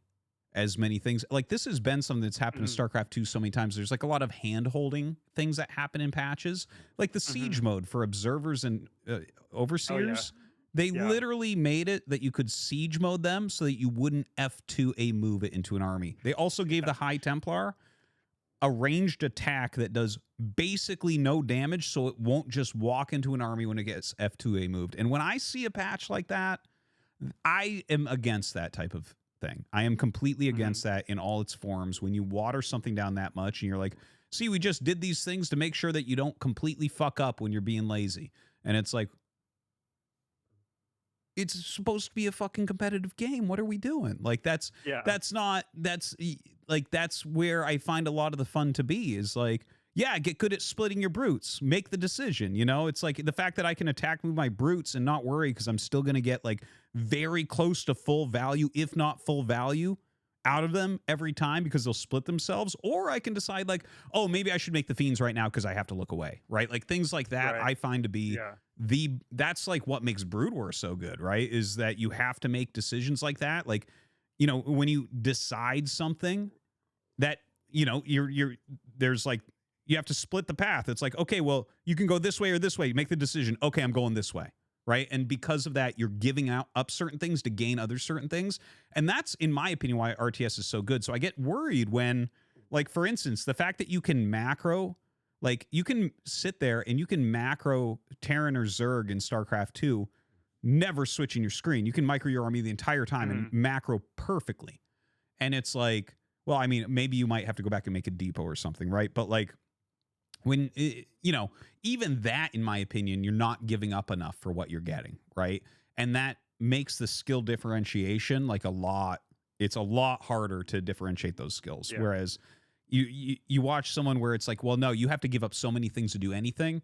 as many things. Like this has been something that's happened in StarCraft 2 so many times. There's like a lot of hand holding things that happen in patches, like the siege mode for observers and overseers. They literally made it that you could siege mode them so that you wouldn't F2A move it into an army. They also gave the High Templar a ranged attack that does basically no damage, so it won't just walk into an army when it gets F2A moved. And when I see a patch like that, I am against that type of thing. I am completely against that in all its forms. When you water something down that much and you're like, see, we just did these things to make sure that you don't completely fuck up when you're being lazy. And it's like, it's supposed to be a fucking competitive game. What are we doing? Like that's where I find a lot of the fun to be is like, yeah, get good at splitting your brutes, make the decision. You know, it's like the fact that I can attack move my brutes and not worry because I'm still going to get like very close to full value, if not full value out of them every time because they'll split themselves. Or I can decide like, oh, maybe I should make the fiends right now because I have to look away, right? Like things like that I find to be that's like what makes Brood War so good, right? Is that you have to make decisions like that. Like, you know, when you decide something that, you know, there's like, you have to split the path. It's like, okay, well, you can go this way or this way. Make the decision. Okay, I'm going this way. Right. And because of that, you're giving up certain things to gain other certain things. And that's, in my opinion, why RTS is so good. So I get worried when, like, for instance, the fact that you can macro, like, you can sit there and you can macro Terran or Zerg in StarCraft 2, never switching your screen. You can micro your army the entire time and macro perfectly. And it's like, well, I mean, maybe you might have to go back and make a depot or something, right? But like, when, you know, even that, in my opinion, you're not giving up enough for what you're getting, right? And that makes the skill differentiation like it's a lot harder to differentiate those skills. Whereas you watch someone where it's like, well, no, you have to give up so many things to do anything.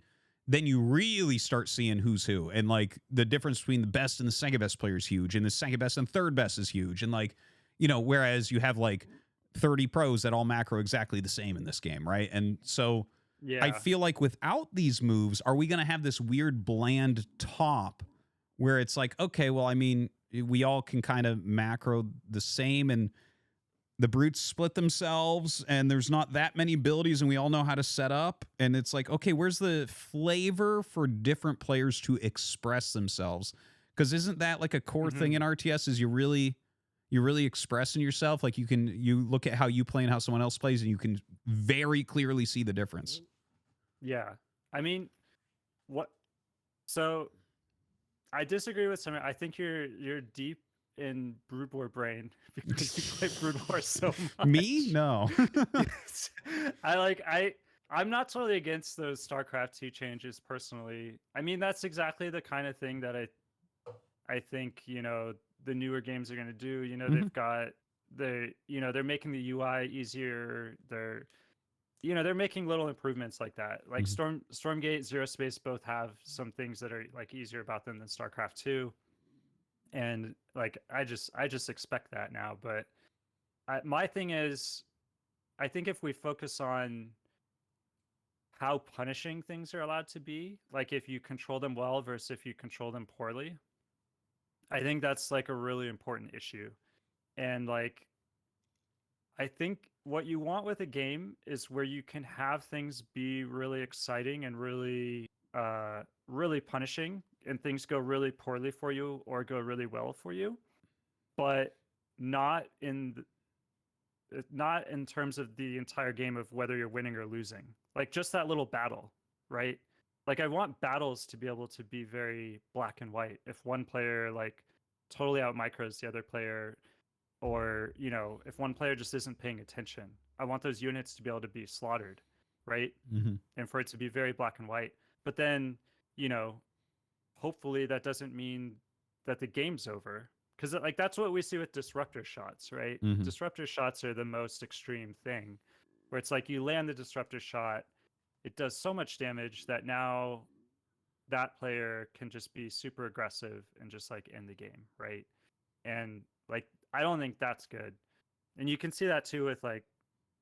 Then you really start seeing who's who. And like the difference between the best and the second best player is huge. And the second best and third best is huge. And like, you know, whereas you have like 30 pros that all macro exactly the same in this game, right? And so I feel like without these moves, are we going to have this weird bland top where it's like, okay, well, I mean, we all can kind of macro the same and the brutes split themselves and there's not that many abilities and we all know how to set up. And it's like, okay, where's the flavor for different players to express themselves? Because isn't that like a core thing in RTS is you're really expressing yourself. Like you look at how you play and how someone else plays and you can very clearly see the difference.
Yeah. I mean, so I disagree with some. I think you're deep in Brood War brain because you play Brood War so much.
Me? No.
I'm not totally against those StarCraft 2 changes personally. I mean, that's exactly the kind of thing that I think, you know, the newer games are going to do. You know, they've got they're making the UI easier. They're making little improvements like that. Like Stormgate, Zero Space both have some things that are like easier about them than StarCraft 2. And like I just expect that now. But my thing is, I think if we focus on how punishing things are allowed to be, like if you control them well versus if you control them poorly, I think that's like a really important issue. And like, I think what you want with a game is where you can have things be really exciting and really, really punishing, and things go really poorly for you or go really well for you, but not in terms of the entire game of whether you're winning or losing. Like just that little battle, right? Like I want battles to be able to be very black and white. If one player like totally out micros the other player, or, you know, if one player just isn't paying attention, I want those units to be able to be slaughtered, right? And for it to be very black and white. But then, you know, hopefully that doesn't mean that the game's over. Because like that's what we see with disruptor shots, right? Disruptor shots are the most extreme thing, where it's like you land the disruptor shot, it does so much damage that now that player can just be super aggressive and just like end the game, right? And like I don't think that's good. And you can see that too with like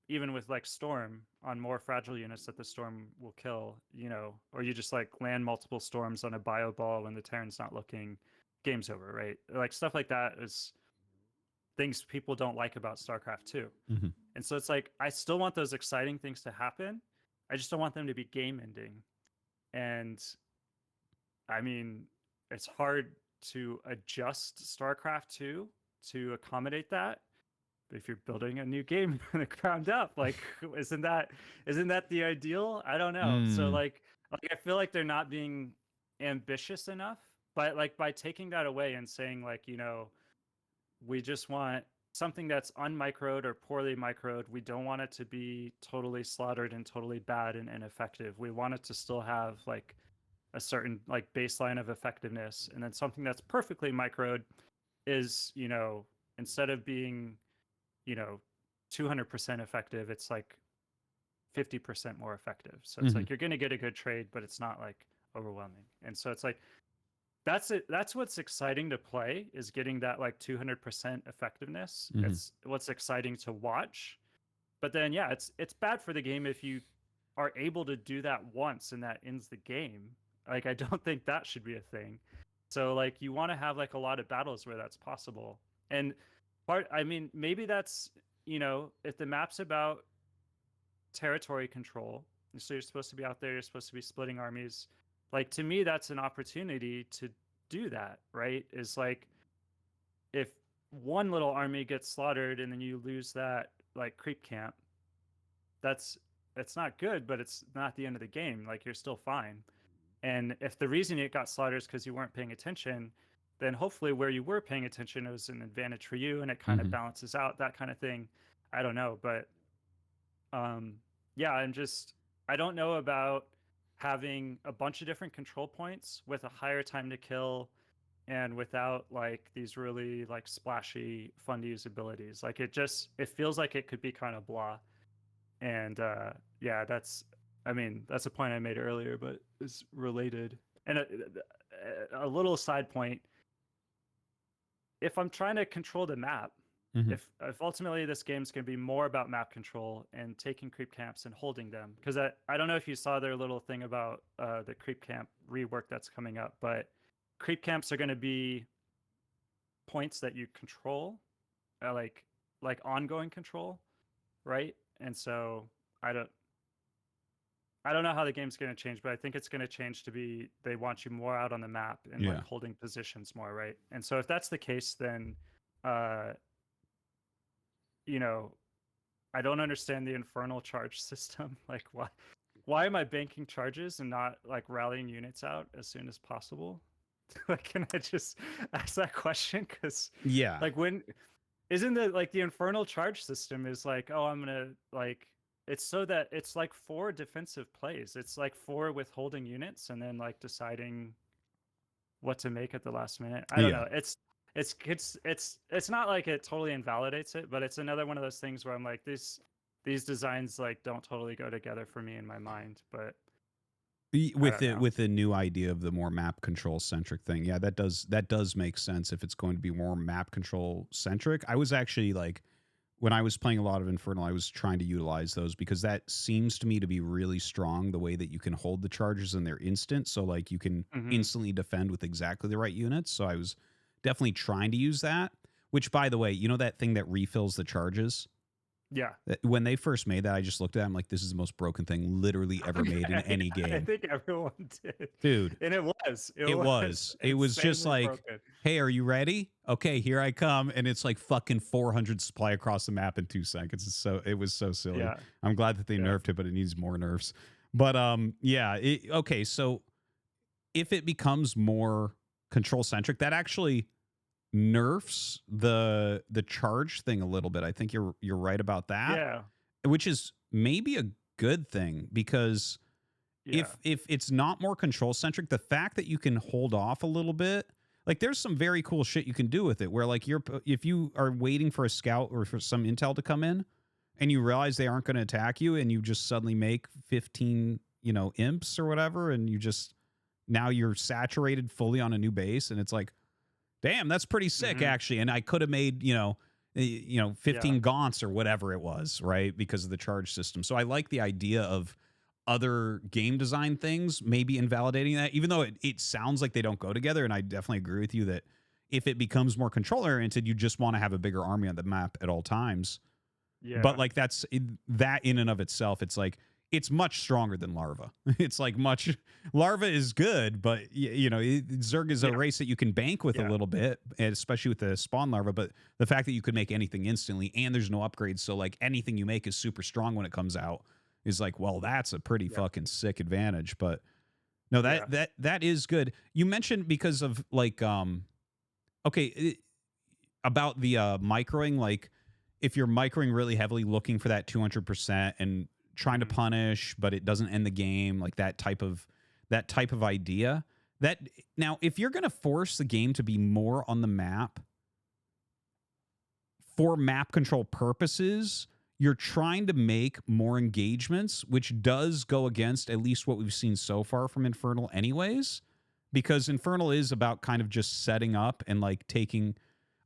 even with like Storm on more fragile units that the Storm will kill, you know, or you just like land multiple Storms on a bio ball when the Terran's not looking, game's over, right? Like stuff like that is things people don't like about StarCraft 2.
Mhm.
And so it's like I still want those exciting things to happen. I just don't want them to be game ending. And I mean, it's hard to adjust StarCraft 2 to accommodate that. But if you're building a new game from the ground up, like isn't that the ideal? I don't know. So
Mm.
like I feel like they're not being ambitious enough. But like by taking that away and saying like, you know, we just want something that's unmicroed or poorly microed. We don't want it to be totally slaughtered and totally bad and ineffective. We want it to still have like a certain like baseline of effectiveness. And then something that's perfectly microed is, you know, instead of being, you know, 200% effective, it's like 50% more effective. So it's like you're going to get a good trade, but it's not like overwhelming. And so it's like that's it. That's what's exciting to play, is getting that like 200% effectiveness. It's what's exciting to watch. But then yeah, it's bad for the game if you are able to do that once and that ends the game. Like I don't think that should be a thing. So like you want to have like a lot of battles where that's possible. And I mean, maybe that's, you know, if the map's about territory control, so you're supposed to be out there, you're supposed to be splitting armies. Like to me, that's an opportunity to do that, right? Is like if one little army gets slaughtered and then you lose that like creep camp, it's not good, but it's not the end of the game. Like you're still fine. And if the reason it got slaughtered is because you weren't paying attention, then hopefully where you were paying attention, it was an advantage for you and it kind of balances out, that kind of thing. I don't know, but yeah, I don't know about having a bunch of different control points with a higher time to kill and without like these really like splashy fun to use abilities. Like it feels like it could be kind of blah. And yeah, that's a point I made earlier, but it's related. And a little side point, if I'm trying to control the map, if ultimately this game's going to be more about map control and taking creep camps and holding them, because I don't know if you saw their little thing about the creep camp rework that's coming up, but creep camps are going to be points that you control, like ongoing control, right? And so I don't know how the game's going to change, but I think it's going to change to be they want you more out on the map and like holding positions more, right? And so if that's the case, then you know, I don't understand the infernal charge system. Like why am I banking charges and not like rallying units out as soon as possible? Like can I just ask that question? Because like when isn't the infernal charge system is like, oh, I'm gonna like, it's so that it's like 4 defensive plays. It's like 4 withholding units and then like deciding what to make at the last minute. I don't know. It's not like it totally invalidates it, but it's another one of those things where I'm like, these designs like don't totally go together for me in my mind. But
with the new idea of the more map control centric thing, yeah, that does make sense if it's going to be more map control centric. I was actually like, when I was playing a lot of Infernal, I was trying to utilize those because that seems to me to be really strong, the way that you can hold the charges and they're instant. So like you can instantly defend with exactly the right units. So I was definitely trying to use that, which by the way, you know, that thing that refills the charges?
Yeah.
When they first made that, I just looked at it. I'm like, this is the most broken thing literally ever made in any game.
I think everyone did.
Dude.
And it was.
It was just like, broken. Hey, are you ready? Okay, here I come. And it's like fucking 400 supply across the map in 2 seconds. It was so silly. Yeah. I'm glad that they nerfed it, but it needs more nerfs. But yeah. Okay, so if it becomes more control centric, that actually nerfs the charge thing a little bit. I think you're right about that.
Yeah.
Which is maybe a good thing because if it's not more control centric, the fact that you can hold off a little bit, like there's some very cool shit you can do with it where like if you are waiting for a scout or for some intel to come in and you realize they aren't going to attack you and you just suddenly make 15, you know, imps or whatever, and now you're saturated fully on a new base and it's like, damn, that's pretty sick, actually. And I could have made, 15 gaunts or whatever it was, right? Because of the charge system. So I like the idea of other game design things maybe invalidating that, even though it sounds like they don't go together. And I definitely agree with you that if it becomes more control oriented, you just want to have a bigger army on the map at all times.
Yeah.
But like that in and of itself, it's like it's much stronger than Larva. It's like Larva is good, but Zerg is a race that you can bank with a little bit, and especially with the spawn Larva. But the fact that you could make anything instantly and there's no upgrades, so like anything you make is super strong when it comes out, is like, well, that's a pretty fucking sick advantage. But no, that is good. You mentioned because of like about the microing, like if you're microing really heavily, looking for that 200% and trying to punish, but it doesn't end the game, like that type of idea. That now, if you're going to force the game to be more on the map for map control purposes, you're trying to make more engagements, which does go against at least what we've seen so far from Infernal anyways, because Infernal is about kind of just setting up and like taking,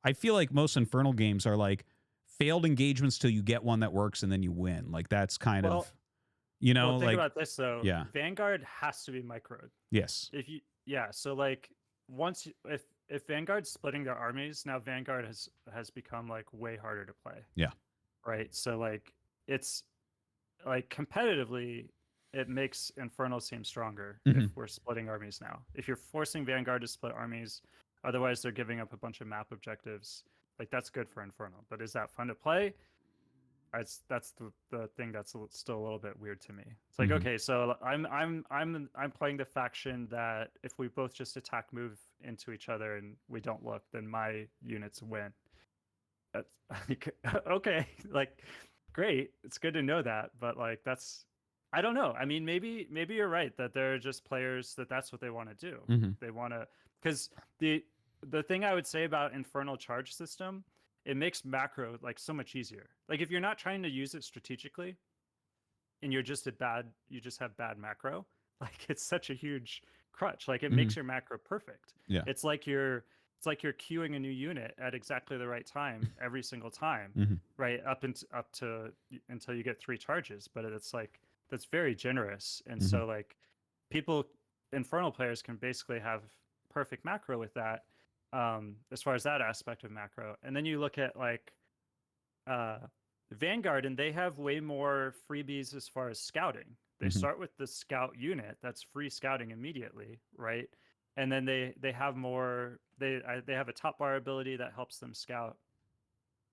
I feel like most Infernal games are like failed engagements till you get one that works and then you win. Like that's kind of, think
like, about this though.
Yeah.
Vanguard has to be microed.
Yes.
So like if Vanguard's splitting their armies, now Vanguard has become like way harder to play.
Yeah.
Right. So like it's like competitively it makes Infernal seem stronger if we're splitting armies now. If you're forcing Vanguard to split armies, otherwise they're giving up a bunch of map objectives. Like that's good for Infernal, but is that fun to play? That's the thing that's still a little bit weird to me. It's like, okay, so I'm playing the faction that if we both just attack, move into each other, and we don't look, then my units win. That's like, okay, like great, it's good to know that, but like I don't know. I mean, maybe you're right that they're just players that's what they want to do. They want to, because the thing I would say about Infernal charge system, it makes macro like so much easier. Like if you're not trying to use it strategically and you just have bad macro, like it's such a huge crutch. Like it makes your macro perfect.
Yeah.
It's like you're queuing a new unit at exactly the right time every single time, right? Up to until you get 3 charges. But it's like that's very generous. And so like Infernal players can basically have perfect macro with that. As far as that aspect of macro. And then you look at like Vanguard, and they have way more freebies as far as scouting. They start with the scout unit that's free scouting immediately, right? And then they have more, they have a top bar ability that helps them scout.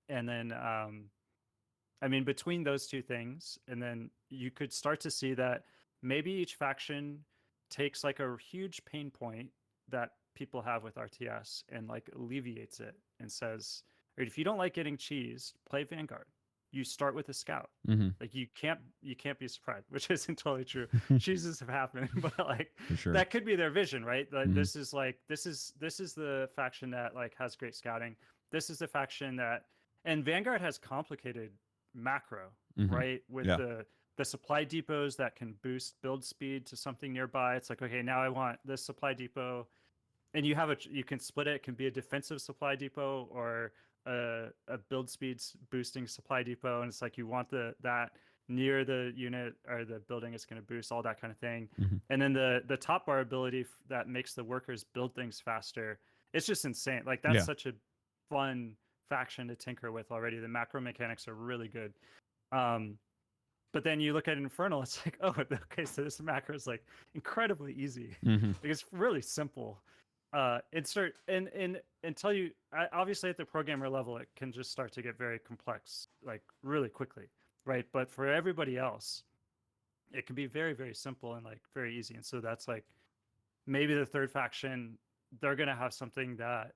And then I mean, between those two things, and then you could start to see that maybe each faction takes like a huge pain point that people have with RTS and like alleviates it and says, right, if you don't like getting cheesed, play Vanguard. You start with a scout. Like you can't be surprised, which isn't totally true. Cheeses have happened, but like that could be their vision, right? Like this is the faction that like has great scouting. This is the faction and Vanguard has complicated macro, right? With the supply depots that can boost build speed to something nearby. It's like, okay, now I want this supply depot. And you can split it. It can be a defensive supply depot or a build speeds boosting supply depot. And it's like you want that near the unit or the building is going to boost, all that kind of thing. And then the top bar ability that makes the workers build things faster. It's just insane. Like that's such a fun faction to tinker with already. The macro mechanics are really good. But then you look at Infernal, it's like, oh, okay, so this macro is like incredibly easy. Like it's really simple. Insert and until you obviously at the programmer level it can just start to get very complex like really quickly, right? But for everybody else it can be very, very simple and like very easy. And so that's like maybe the third faction, they're gonna have something that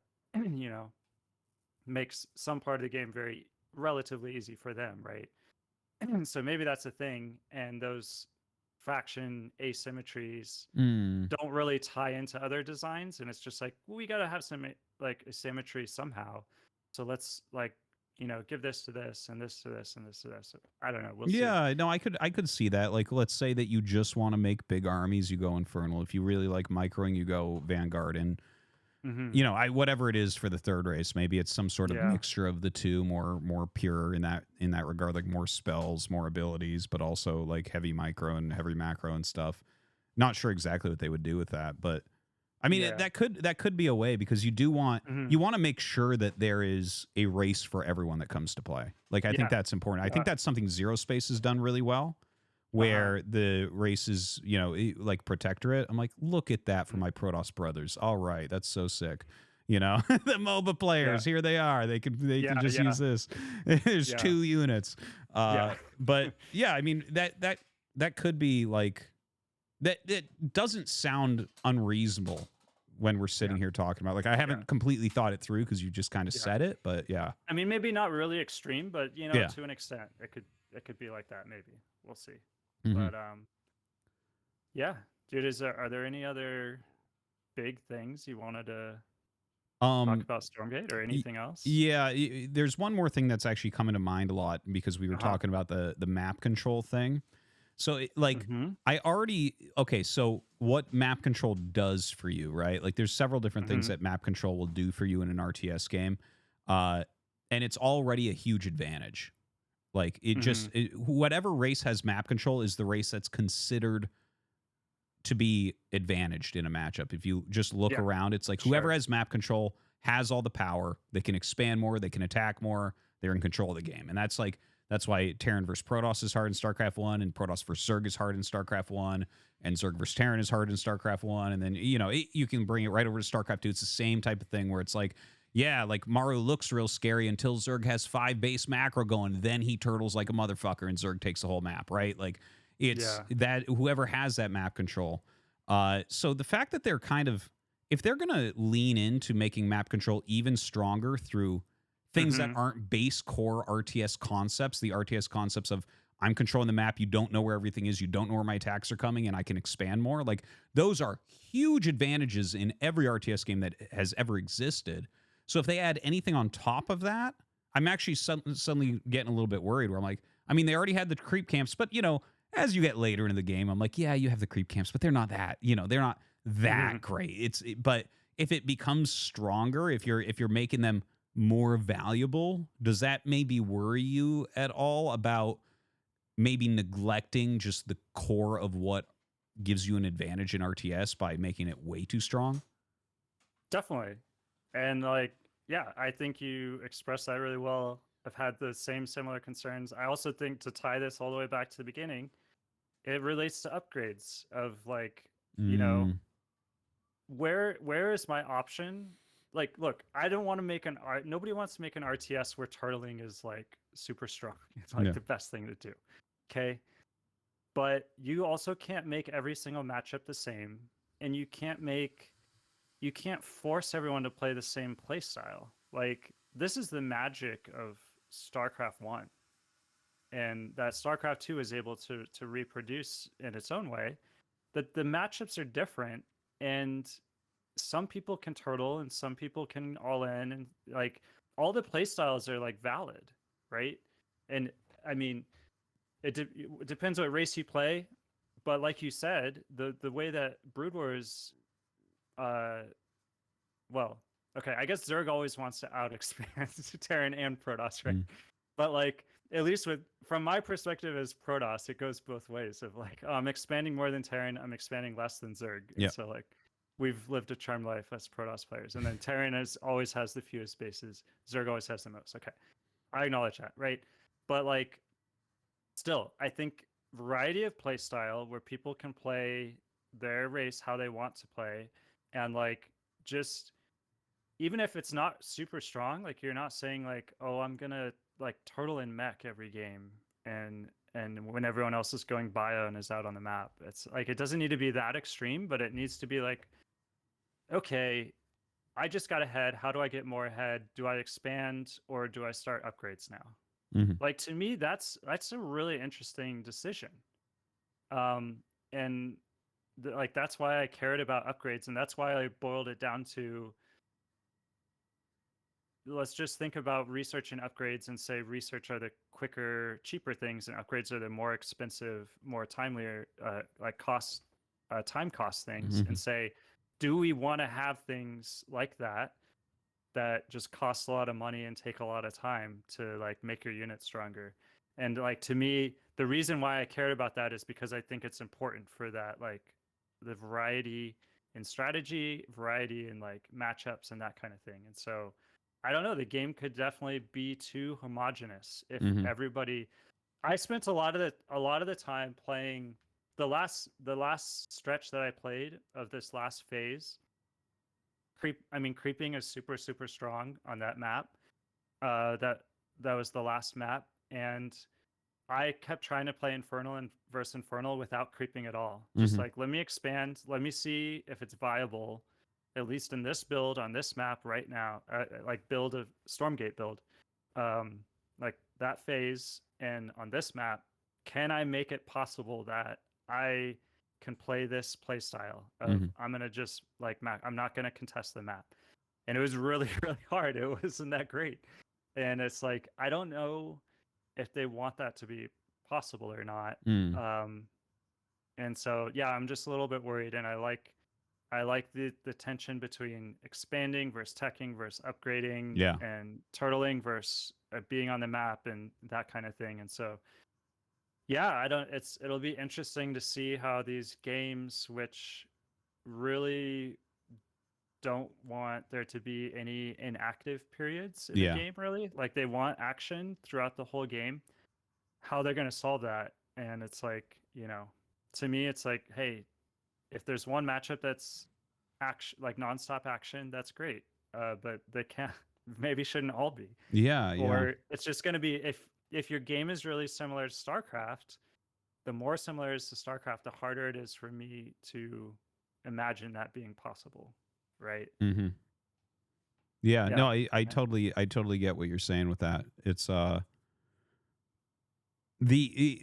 makes some part of the game very relatively easy for them, right? So maybe that's a thing, and those faction asymmetries don't really tie into other designs, and it's just like, well, we got to have some like asymmetry somehow, so let's like give this to this and this to this and this to this. I don't know, we'll see.
No, I could see that. Like let's say that you just want to make big armies, you go Infernal. If you really like microing, you go Vanguard. And whatever it is for the third race, maybe it's some sort of mixture of the two, more pure in that regard, like more spells, more abilities, but also like heavy micro and heavy macro and stuff. Not sure exactly what they would do with that, but I mean,
Yeah.
that could be a way, because you do want
Mhm.
you want to make sure that there is a race for everyone that comes to play. Like, I think
Yeah.
that's important. I think that's something Zero Space has done really well, where the races, like Protectorate. I'm like, look at that for my Protoss brothers. All right, that's so sick. The MOBA players, here they are. They can just use this. There's 2 units. But yeah, I mean, that could be like that. It doesn't sound unreasonable when we're sitting here talking about. Like, I haven't completely thought it through, because you just kind of said it, but yeah.
I mean, maybe not really extreme, but
Yeah.
to an extent, it could be like that. Maybe we'll see.
Mhm.
But yeah, dude, are there any other big things you wanted to talk about Stormgate or anything else?
Yeah, there's one more thing that's actually coming to mind a lot, because we were
Uh-huh.
talking about the map control thing. So I already so what map control does for you, right? Like, there's several different things that map control will do for you in an RTS game, and it's already a huge advantage. Like, whatever race has map control is the race that's considered to be advantaged in a matchup. If you just look around, it's like whoever has map control has all the power. They can expand more, they can attack more, they're in control of the game. And that's why Terran versus Protoss is hard in StarCraft 1, and Protoss versus Zerg is hard in StarCraft 1, and Zerg versus Terran is hard in StarCraft 1, and then you can bring it right over to StarCraft 2. It's the same type of thing, where it's like, yeah, like Maru looks real scary until Zerg has 5 base macro going, then he turtles like a motherfucker and Zerg takes the whole map, right? Like, it's that whoever has that map control. So the fact that they're if they're going to lean into making map control even stronger through things that aren't base core RTS concepts, the RTS concepts of I'm controlling the map, you don't know where everything is, you don't know where my attacks are coming, and I can expand more. Like, those are huge advantages in every RTS game that has ever existed. So if they add anything on top of that, I'm actually suddenly getting a little bit worried, where I'm like, I mean, they already had the creep camps, but as you get later into the game, I'm like, yeah, you have the creep camps, but they're not that, they're not that great. But if it becomes stronger, if you're making them more valuable, does that maybe worry you at all about maybe neglecting just the core of what gives you an advantage in RTS by making it way too strong?
Definitely. And I think you expressed that really well. I've had the similar concerns. I also think, to tie this all the way back to the beginning, it relates to upgrades of where is my option? Like, look, I don't want to make nobody wants to make an RTS where turtling is like super strong. It's like the best thing to do. Okay. But you also can't make every single matchup the same, and you can't force everyone to play the same play style. Like, this is the magic of StarCraft 1. And that StarCraft 2 is able to reproduce in its own way. That the matchups are different, and some people can turtle and some people can all in, and like, all the play styles are like valid, right? And I mean, it depends what race you play, but like you said, the way that Brood Wars, well, okay, I guess Zerg always wants to out expand Terran and Protoss, right? But like, at least from my perspective as Protoss, it goes both ways of like, oh, I'm expanding more than Terran, I'm expanding less than Zerg. And so like, we've lived a charmed life as Protoss players. And then Terran always has the fewest bases. Zerg always has the most. Okay. I acknowledge that, right? But like, still, I think variety of play style where people can play their race how they want to play, and like, just, even if it's not super strong, like, you're not saying like, oh, I'm gonna like turtle in mech every game, and when everyone else is going bio and is out on the map. It's like, it doesn't need to be that extreme, but it needs to be like, okay, I just got ahead, how do I get more ahead? Do I expand, or do I start upgrades now? Like, to me, that's a really interesting decision. And like, that's why I cared about upgrades, and that's why I boiled it down to, let's just think about research and upgrades, and say research are the quicker, cheaper things, and upgrades are the more expensive, more timely, like time cost things. And say, do we want to have things like that just cost a lot of money and take a lot of time to like make your unit stronger? And like, to me, the reason why I cared about that is because I think it's important for that, like, the variety in strategy, variety, and like matchups and that kind of thing. And so I don't know, the game could definitely be too homogenous if
Mhm.
everybody. I spent a lot of the time playing the last stretch that I played of this last phase. Creeping is super super strong on that map. That was the last map, and I kept trying to play Infernal and versus Infernal without creeping at all. Just
Mhm.
like, let me expand, let me see if it's viable, at least in this build on this map right now. Like build a Stormgate build, like that phase, and on this map, can I make it possible that I can play this play style of
Mhm.
I'm gonna just like I'm not gonna contest the map, and it was really really hard. It wasn't that great, and it's like I don't know if they want that to be possible or not.
Mm.
And so yeah, I'm just a little bit worried, and I like the tension between expanding versus teching versus upgrading,
Yeah.
and turtling versus being on the map and that kind of thing. And so yeah, it'll be interesting to see how these games, which really don't want there to be any inactive periods in the
Yeah.
game, really, like they want action throughout the whole game, how they're going to solve that. And it's like, to me, it's like, hey, if there's one matchup that's action, like nonstop action, that's great. But they can't, maybe shouldn't all be.
Yeah. Yeah.
Or it's just going to be, if your game is really similar to StarCraft, the more similar it is to StarCraft, the harder it is for me to imagine that being possible. Right.
Mm-hmm. Yeah.
Yeah.
No, I totally get what you're saying with that. It's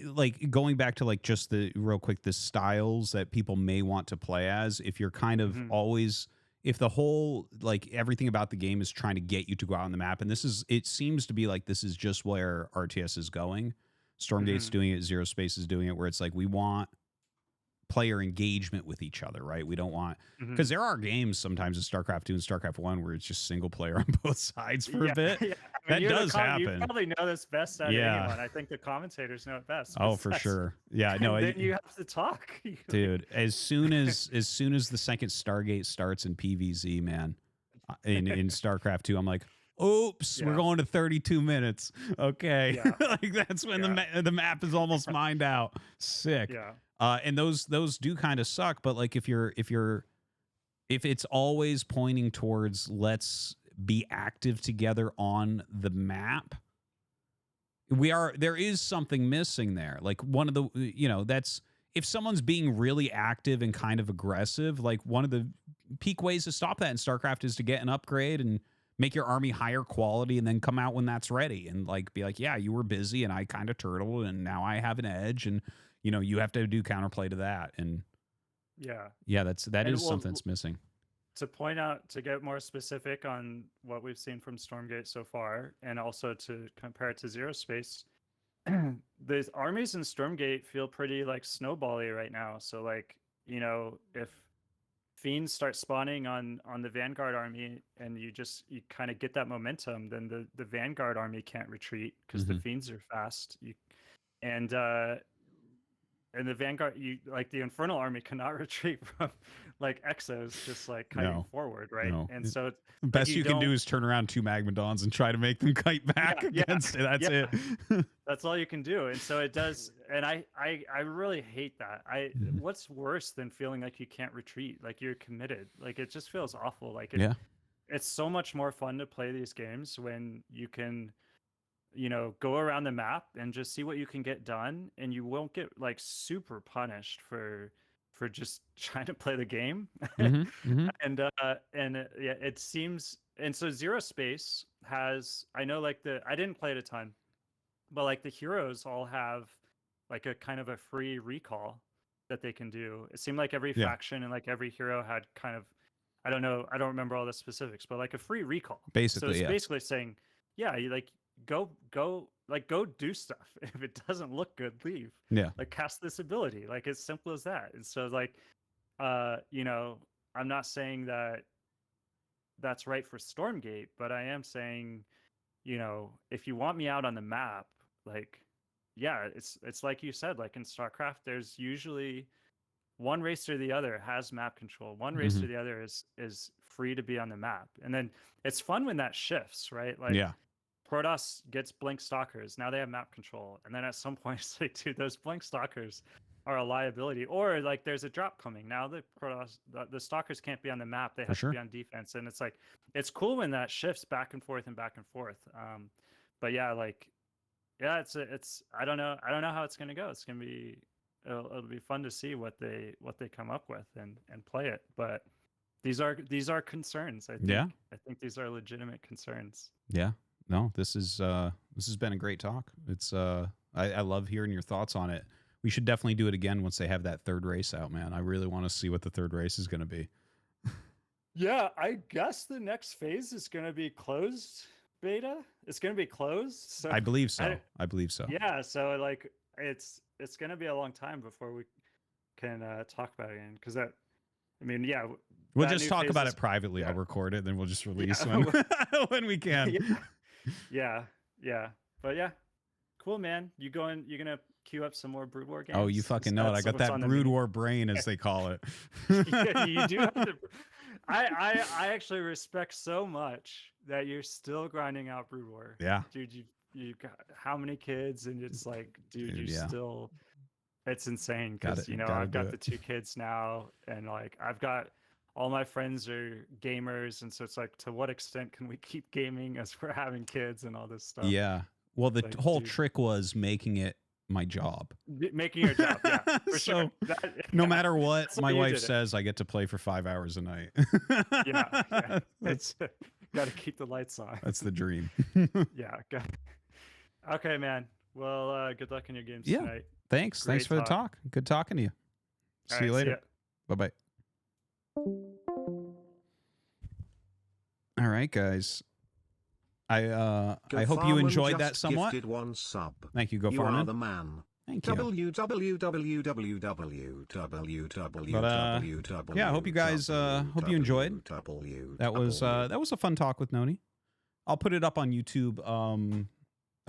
like going back to like just the real quick, the styles that people may want to play as, if you're kind of
Mhm.
always, if the whole, like everything about the game is trying to get you to go out on the map, and it seems to be like this is just where RTS is going. Stormgate's
Mhm.
doing it, Zero Space is doing it, where it's like we want player engagement with each other, right? We don't want,
Mhm.
because there are games sometimes in StarCraft 2 and StarCraft 1 where it's just single player on both sides for a bit.
Yeah.
That
you're the
does happen.
You probably know this best out
Yeah.
of anyone. I think the commentators know it best.
Oh, for sure. Yeah, no,
And then you have to talk.
dude. As soon as the second Stargate starts in PvZ, man, in StarCraft 2, I'm like, oops, we're
Yeah.
going to 32 minutes. Okay,
Yeah.
like that's when the map is almost mined out. Sick.
Yeah.
And those do kind of suck. But like if it's always pointing towards let's be active together on the map, there is something missing there. Like one of the, that's, if someone's being really active and kind of aggressive, like one of the peak ways to stop that in StarCraft is to get an upgrade and make your army higher quality and then come out when that's ready and like be like, yeah, you were busy and I kind of turtled and now I have an edge, and you have to do counterplay to that. And
yeah,
that is something that's missing.
To point out, to get more specific on what we've seen from Stormgate so far, and also to compare it to Zero Space, the armies in Stormgate feel pretty like snowbally right now. So like, if fiends start spawning on the Vanguard army and you kind of get that momentum, then the Vanguard army can't retreat because the fiends are fast. And the Vanguard, like the Infernal army cannot retreat from like Exos just like kiting forward, right?
No.
And so
The best you can do is turn around 2 Magmadons and try to make them kite back against it. That's it.
That's all you can do. And so it does. And I really hate that. What's worse than feeling like you can't retreat? Like you're committed. Like it just feels awful. Like it's so much more fun to play these games when you can, go around the map and just see what you can get done, and you won't get like super punished for just trying to play the game. And it seems, and so Zero Space has, I know like I didn't play it a ton, but like the heroes all have like a kind of a free recall that they can do. It seemed like every faction and like every hero had kind of, I don't know, I don't remember all the specifics, but like a free recall.
Basically,
so it's basically saying, yeah, you like go do stuff. If it doesn't look good, leave.
Yeah.
Like cast this ability. Like it's simple as that. And so like, I'm not saying that that's right for Stormgate, but I am saying, if you want me out on the map, like, yeah, it's like you said, like in StarCraft, there's usually one race or the other has map control. One race or the other is free to be on the map. And then it's fun when that shifts, right? Like
Yeah.
Protoss gets blink stalkers. Now they have map control. And then at some point it's like, dude, those blink stalkers are a liability. Or like there's a drop coming. Now the Protoss, the stalkers can't be on the map. They have to be on defense. And it's like, it's cool when that shifts back and forth and back and forth. But yeah, like, yeah, it's I don't know how it's gonna go. It's gonna be it'll be fun to see what they come up with and play it. But these are concerns. I think.
Yeah.
I think these are legitimate concerns.
Yeah. No, this has been a great talk. It's I love hearing your thoughts on it. We should definitely do it again once they have that third race out, man. I really want to see what the third race is going to be.
Yeah, I guess the next phase is going to be closed beta. It's going to be closed. So
I believe so. I believe so.
Yeah, so like it's going to be a long time before we can talk about it again, because that, I mean, yeah,
we'll just talk about it privately. Yeah. I'll record it, then we'll just release when we can.
Yeah. But yeah, cool, man. You're gonna queue up some more Brood War games?
Oh, you fucking know it. I got that Brood War brain, as they call it.
Yeah, you do have to. I actually respect so much that you're still grinding out Brood War.
Yeah,
dude, you got how many kids? And it's like, dude, you're still. It's insane because I've got the 2 kids now, and like I've got all my friends are gamers, and so it's like, to what extent can we keep gaming as we're having kids and all this stuff?
Yeah. Well, the whole trick was making it my job.
Making your job, yeah. For
so
sure.
No matter what my wife says, I get to play for 5 hours a night.
Yeah. That's got to keep the lights on.
That's the dream.
Yeah. Okay, man. Well, good luck in your games tonight.
Thanks. Thanks for the talk. Good talking to you. See you later. Bye-bye. All right, guys. I hope you enjoyed that somewhat.
Gifted 1 sub.
Thank you, Go
You
Farman.
are the man.
Thank you. Yeah, I hope you guys hope you enjoyed. That was a fun talk with Nony. I'll put it up on YouTube.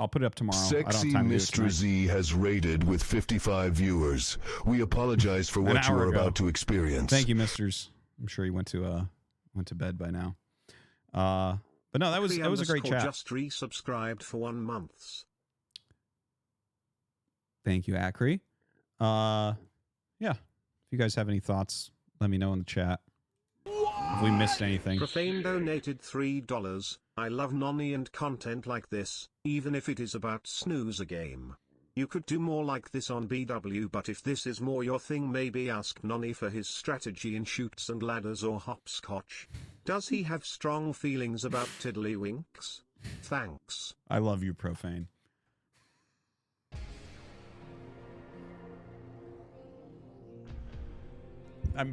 I'll put it up tomorrow.
Sexy Mr. Z has rated with 55 viewers. We apologize for what you are about to experience.
Thank you, misters. I'm sure you went to bed by now. But no, that was a great chat.
Just resubscribed for 1 month.
Thank you, Acri. Yeah. If you guys have any thoughts, let me know in the chat. If we missed anything.
Profane donated $3. I love Nony and content like this, even if it is about snooze a game. You could do more like this on BW, but if this is more your thing, maybe ask Nony for his strategy in Chutes and Ladders or Hopscotch. Does he have strong feelings about Tiddlywinks? Thanks.
I love you, Profane.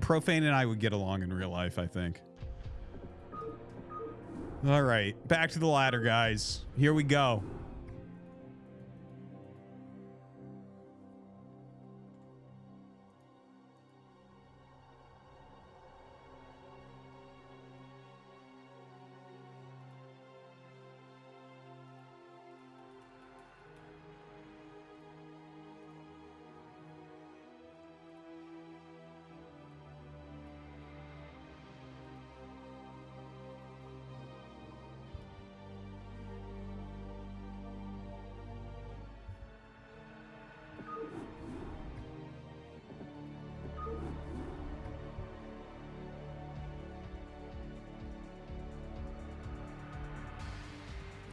Profane and I would get along in real life, I think. All right, back to the ladder, guys. Here we go.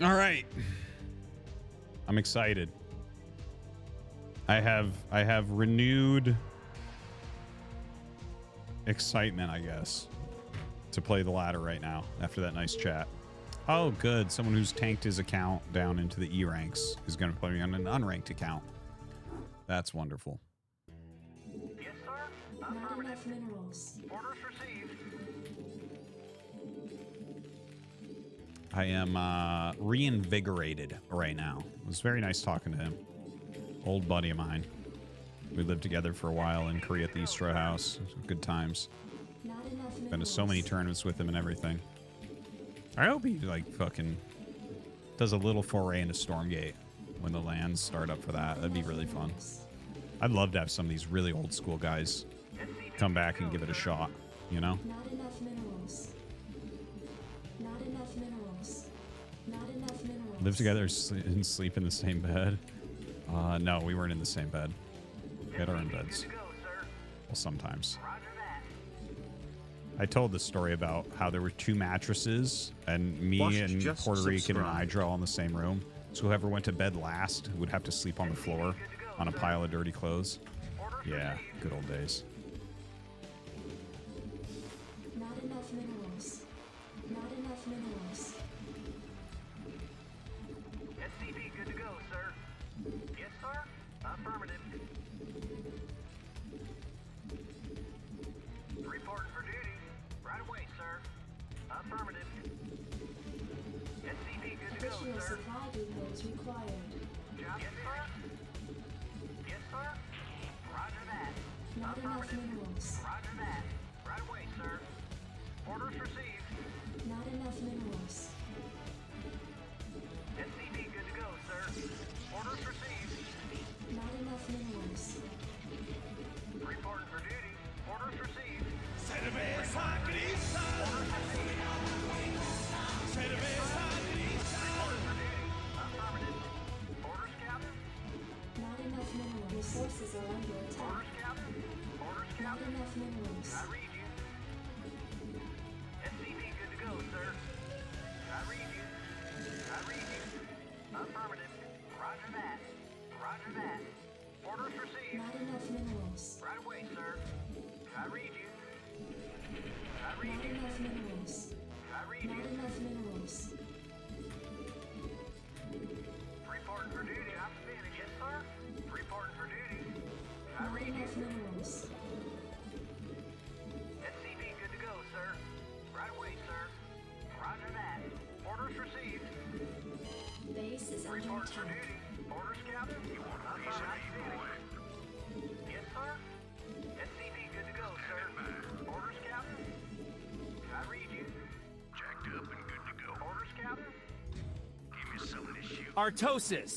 All right. I'm excited. I have renewed excitement, I guess, to play the ladder right now after that nice chat. Oh, good. Someone who's tanked his account down into the E ranks is going to play me on an unranked account. That's wonderful.
Yes, sir.
Not enough minerals.
Orders received.
I am reinvigorated right now. It was very nice talking to him. Old buddy of mine. We lived together for a while in Korea at the Eastro House. Good times. Been to so many tournaments with him and everything. I hope he like fucking does a little foray into Stormgate when the lands start up for that. That'd be really fun. I'd love to have some of these really old school guys come back and give it a shot, you know?
Not enough minerals. Not enough minerals. Not enough minerals.
Live together and sleep in the same bed? No, we weren't in the same bed. We had our own beds. Well, sometimes. I told this story about how there were 2 mattresses and me and
Just
Puerto Rican and
subscribe.
Idra all in the same room. So whoever went to bed last would have to sleep on the floor on a pile of dirty clothes. Yeah, good old days.
Not enough minerals. Not enough minerals.
SCP good to go, sir. Yes, sir. Affirmative. Reporting for duty. Right away, sir. Affirmative. SCP good to go,
Additional
sir.
supply depots required.
Job yes, sir. Yes, sir. Roger that.
Not enough minerals.
Roger that. Right away, sir. Orders received.
Not enough minerals.
SCP good to go, sir. Orders received.
Not enough minerals.
Reporting for duty. Orders received. Affirmative. Orders, Captain.
Not enough minerals. Resources are under attack.
Orders, Captain. Orders,
Not
Captain.
enough minerals.
I read you. SCP good to go, sir. I read you. I read you. Affirmative. Roger that. Roger that. Orders received.
Not enough minerals.
Right away, sir. I read you. I read
Not
you.
enough minerals.
I read
Not
you.
enough minerals.
Reporting for duty. I'm finished. Yes, sir. Reporting for duty. I
Not
read you.
enough minerals.
SCP good to go, sir. Right away, sir. Roger that. Orders received.
Base is under
Report for
attack.
duty. Orders, Captain. Yes, sir. SCP good to go, sir. Orders, Captain. I read you.
Jacked up and good to go.
Orders, Captain.
Give me something to shoot.
Artosis.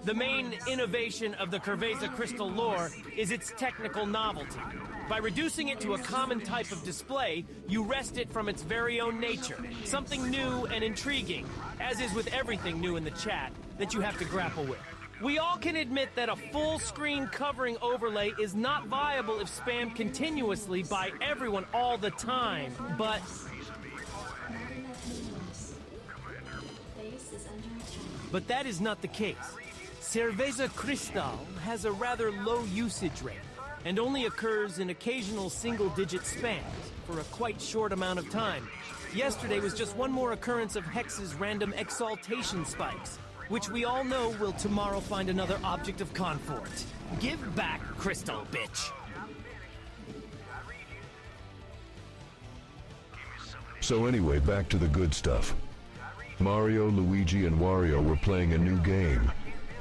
The main innovation of the Cerveza crystal lore is its technical novelty. By reducing it to a common type of display, you wrest it from its very own nature, something new and intriguing, as is with everything new in the chat, that you have to grapple with. We all can admit that a full-screen covering overlay is not viable if spammed continuously by everyone all the time, but
Not enough minerals. Base is under attack.
But that is not the case. Cerveza Cristal has a rather low usage rate and only occurs in occasional single-digit spams for a quite short amount of time. Yesterday was just one more occurrence of Hex's random exaltation spikes, which we all know will tomorrow find another object of confort. Give back, Crystal, bitch.
So anyway, back to the good stuff. Mario, Luigi, and Wario were playing a new game.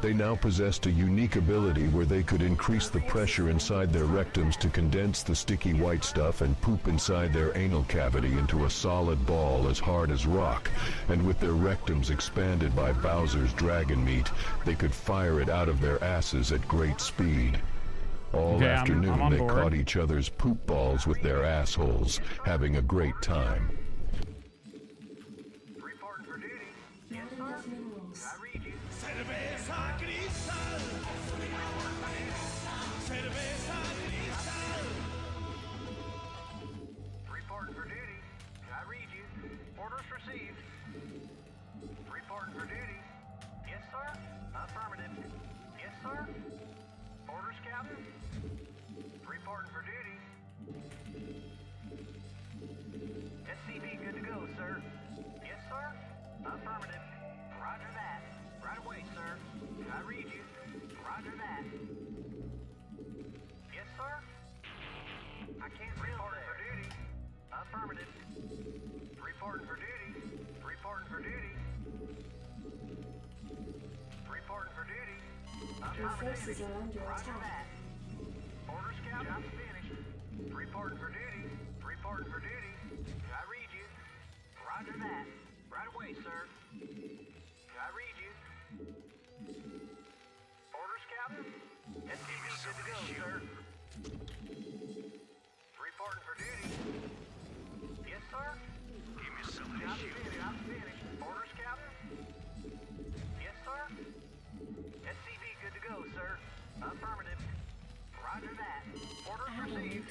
They now possessed a unique ability where they could increase the pressure inside their rectums to condense the sticky white stuff and poop inside their anal cavity into a solid ball as hard as rock. And with their rectums expanded by Bowser's dragon meat, they could fire it out of their asses at great speed. All
Okay,
afternoon
I'm on
they
board.
caught each other's poop balls with their assholes, having a great time.
Reporting for duty. Yes,
Not
sir.
enough minerals.
I read you. Reporting for duty. I read you. Orders received. Reporting for duty. Yes, sir. Affirmative. Yes, sir. Orders, Captain. Reporting for duty. SCP good to go, sir. Yes, sir. Affirmative. Roger that. Right away, sir. I read you. Roger that. Yes, sir. I can't report for duty. Affirmative. Reporting for duty. Reporting for duty. Reporting for duty.
Your forces are under
Roger
attack.
that. Orders, Captain. Job's finished. Reporting for duty. Reporting for duty. I read you. Roger that. Right away, sir. I read you. Orders, Captain. SCP good to go, sir.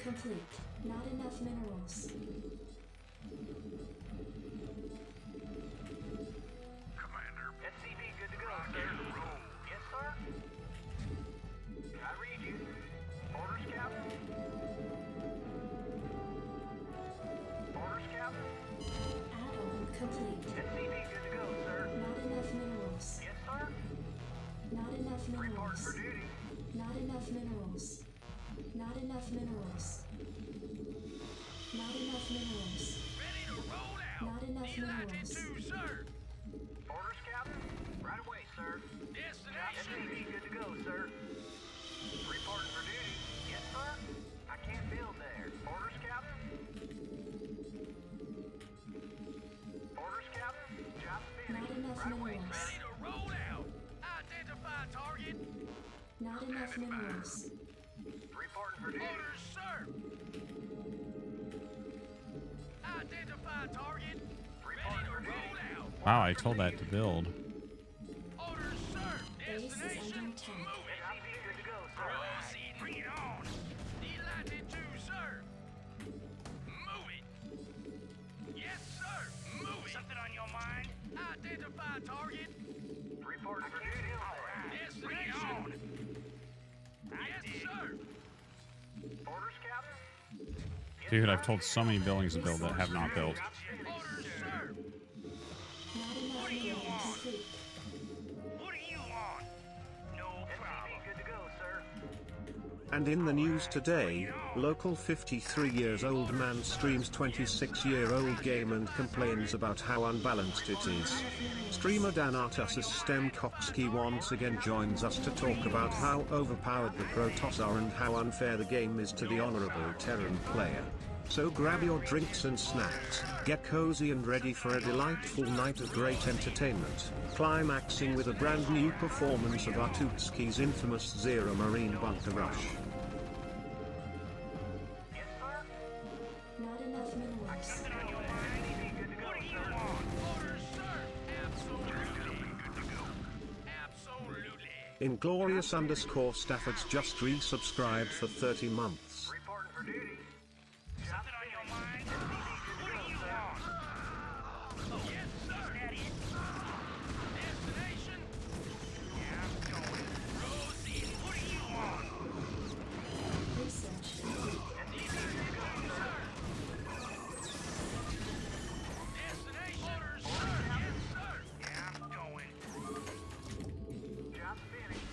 complete. Not enough minerals.
Commander.
SCV good to go, sir. Yes, sir. I read you. Orders, Captain. Orders, Captain.
Add-on complete.
SCV good to go, sir.
Not enough minerals.
Yes, sir.
Not enough
Report
minerals.
for duty.
Not enough minerals. Not enough minerals. Not enough minerals.
Ready to roll out.
Not enough minerals.
Sir.
Orders, Captain. Right away, sir.
Destination.
SCV good to go, sir. Reporting for duty. Yes, sir. I can't build there. Orders, Captain. Orders, Captain. Job
Not
finished.
enough
Right away,
minerals.
sir.
To roll out. Identify target.
Not enough minerals.
Reporting for duty.
Orders, sir. Identify target. Ready to roll out.
Wow, I told that to build.
Orders, sir.
Base is under
Destination.
attack.
SCV good to go, sir.
Proceed. Bring it on. Delighted to, sir. Move it. Yes, sir. Move it. Something on your mind? Identify target.
Reporting for duty.
Destination. Yes, sir.
Orders, Captain.
Dude, I've told so many buildings to build that have not built.
Orders, sir.
Not enough minerals. Complete.
What do you want? No problem.
SCV good to go, sir.
And in the news today, local 53 years old man streams 26-year-old game and complains about how unbalanced it is. Streamer Dan Artosis Stemkowski once again joins us to talk about how overpowered the Protoss are and how unfair the game is to the honorable Terran player. So grab your drinks and snacks, get cozy and ready for a delightful night of great entertainment, climaxing with a brand new performance of Artosis' infamous Zero Marine Bunker Rush.
Yes, sir.
Not enough minerals.
SCV good to go, sir.
Orders, sir. Absolutely. Good to go. Absolutely.
Inglorious_Stafford's just resubscribed for 30 months.
Reporting for duty.
Something on your mind? What do you want? Oh, yes, sir. Is that it? Destination? Yeah, I'm going. Proceed. What do you want?
Research complete.
Destination? Orders, sir. Yes, sir. Yeah, I'm going.
Job finished.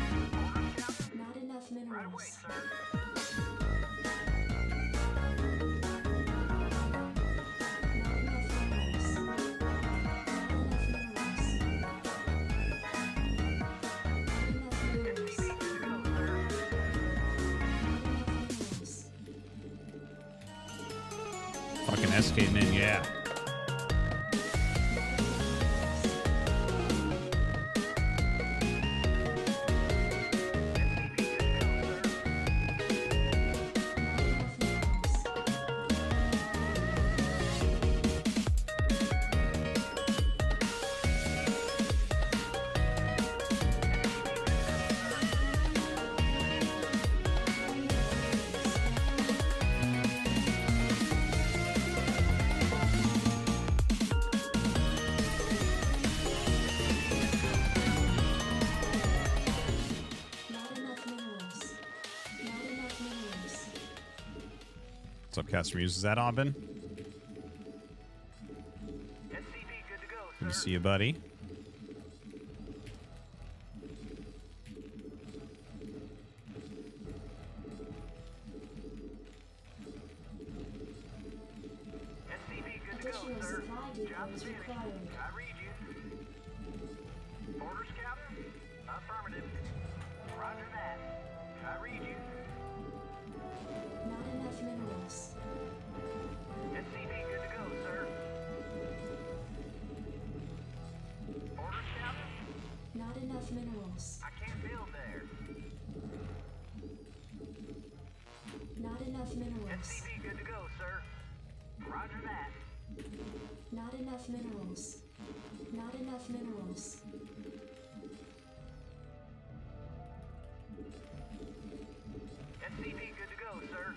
Not enough minerals. Not enough minerals. Not enough minerals. Not enough minerals.
Fucking escaping in, yeah. What's up, Caster Muse? Is that Aubin? Good to see you, buddy.
Additional supply depots required.
I read you. Orders, Captain? Affirmative. Roger that. I read you.
Not enough minerals.
SCV good to go, sir. Orders, Captain?
Not enough minerals.
I can't build there.
Not enough minerals.
SCV good to go, sir. Roger that.
Not enough minerals. Not enough minerals.
SCV good to go, sir.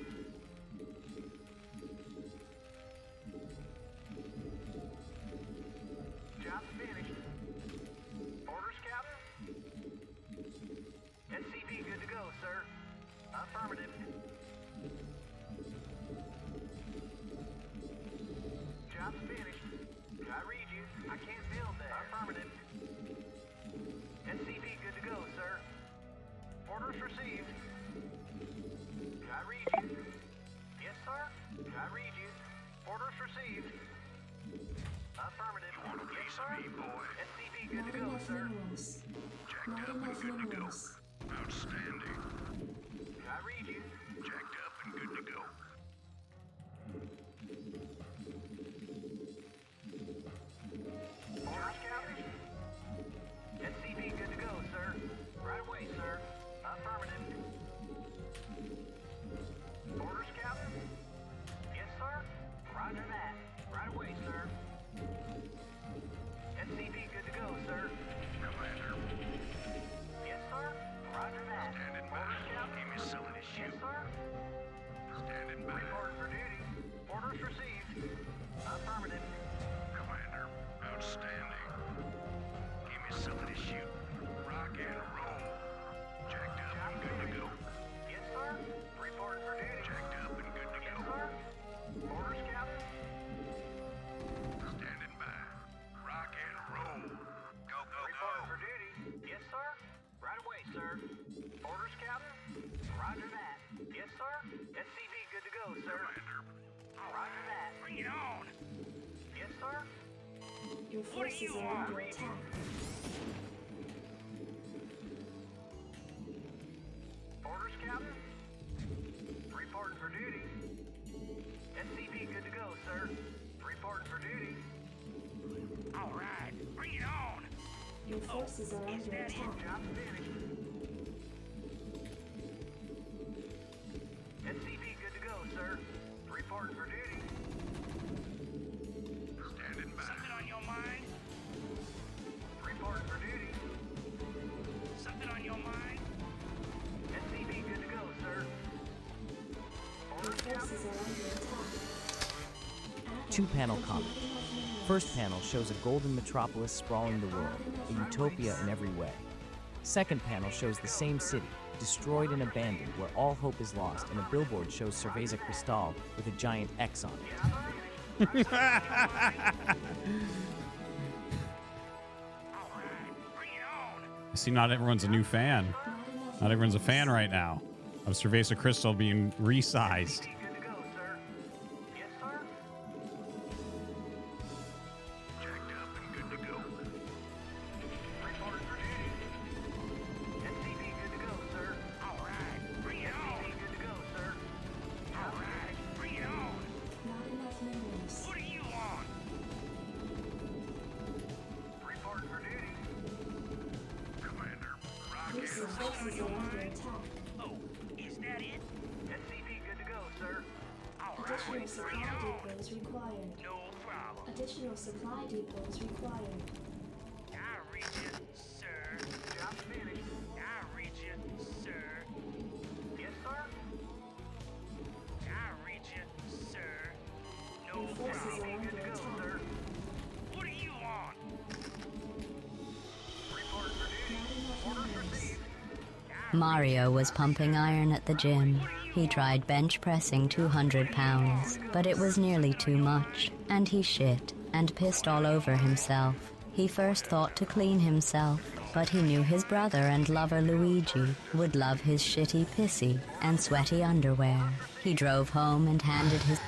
Job's finished. Orders, Captain? SCV good to go, sir. Affirmative. Job's finished. I read you. I can't build there. Affirmative. SCV good to go, sir. Orders received. I read you. Yes, sir. I read you. Orders received. Affirmative. Yes, sir. SCV good
Not
to go,
enough
sir.
minerals. Not enough minerals.
Outstanding.
I read you.
Jacked up and good to go.
Orders, Captain? SCV good to go, sir. Right away, sir. Affirmative. Orders, Captain? Yes, sir. Roger that. Right away, sir. SCV good to go, sir.
Commander,
Yes, sir. Roger that.
standing by.
Orders, Captain?
Give me something to
Yes,
shoot.
sir.
Standing by.
Report for duty. Orders received. Affirmative.
Commander, outstanding. Give me something to shoot. Rock and roll. Jacked up and good to go.
Yes, sir. Report for duty.
Jacked up and good to
Yes,
go.
sir. Orders, Captain?
Standing by. Rock and roll. Go, go,
Report
go.
for duty. Yes, sir. Right away, sir. Orders, Captain? Roger that. Yes, sir. SCV good to go, sir.
Commander,
Roger that.
Bring it on!
Yes, sir.
Your forces are under attack.
Orders, Captain? Reporting for duty. SCV good to go, sir. Reporting for duty.
All right, bring it on!
Your forces are under
that it?
attack.
Job finished. SCV good to go, sir. Reporting for duty.
standing by.
Something on your mind?
Reporting for duty.
Something on your mind?
SCV good to go, sir.
Your
Orders, Captain?
forces are under attack.
Two-panel comic. First panel shows a golden metropolis sprawling the world, a utopia in every way. Second panel shows the same city, destroyed and abandoned, where all hope is lost, and a billboard shows Cerveza Cristal with a giant X on it.
All right, bring it on!
I see not everyone's a new fan. Not everyone's a fan right now of Cerveza Crystal being resized.
SCV good to go, sir. Yes, sir.
Jacked up and good to go.
Reporting for duty. SCV good to go, sir.
All right, bring it on!
SCV good to go, sir.
All right, bring it on!
Not enough minerals.
What do you want?
Reporting for duty.
Commander, rock
Your
and
forces are under attack.
Oh, is that it?
SCV good to go, sir.
All right,
Additional
bring it
supply
on!
depots required.
No problem.
Additional supply depots required.
I read you, sir.
Job finished.
I read you, sir.
Yes, sir.
I read you, sir. No
Your forces
problem.
are
Good to
under
go,
attack.
sir.
What do you want?
Reporting for duty.
Not enough
Orders
minerals.
received.
Mario was pumping iron at the gym.
He tried bench pressing 200 pounds, but it was nearly too much, and he shit and pissed all over himself. He first thought to clean himself, but he knew his brother and lover Luigi would love his shitty, pissy, and sweaty underwear. He drove home and handed his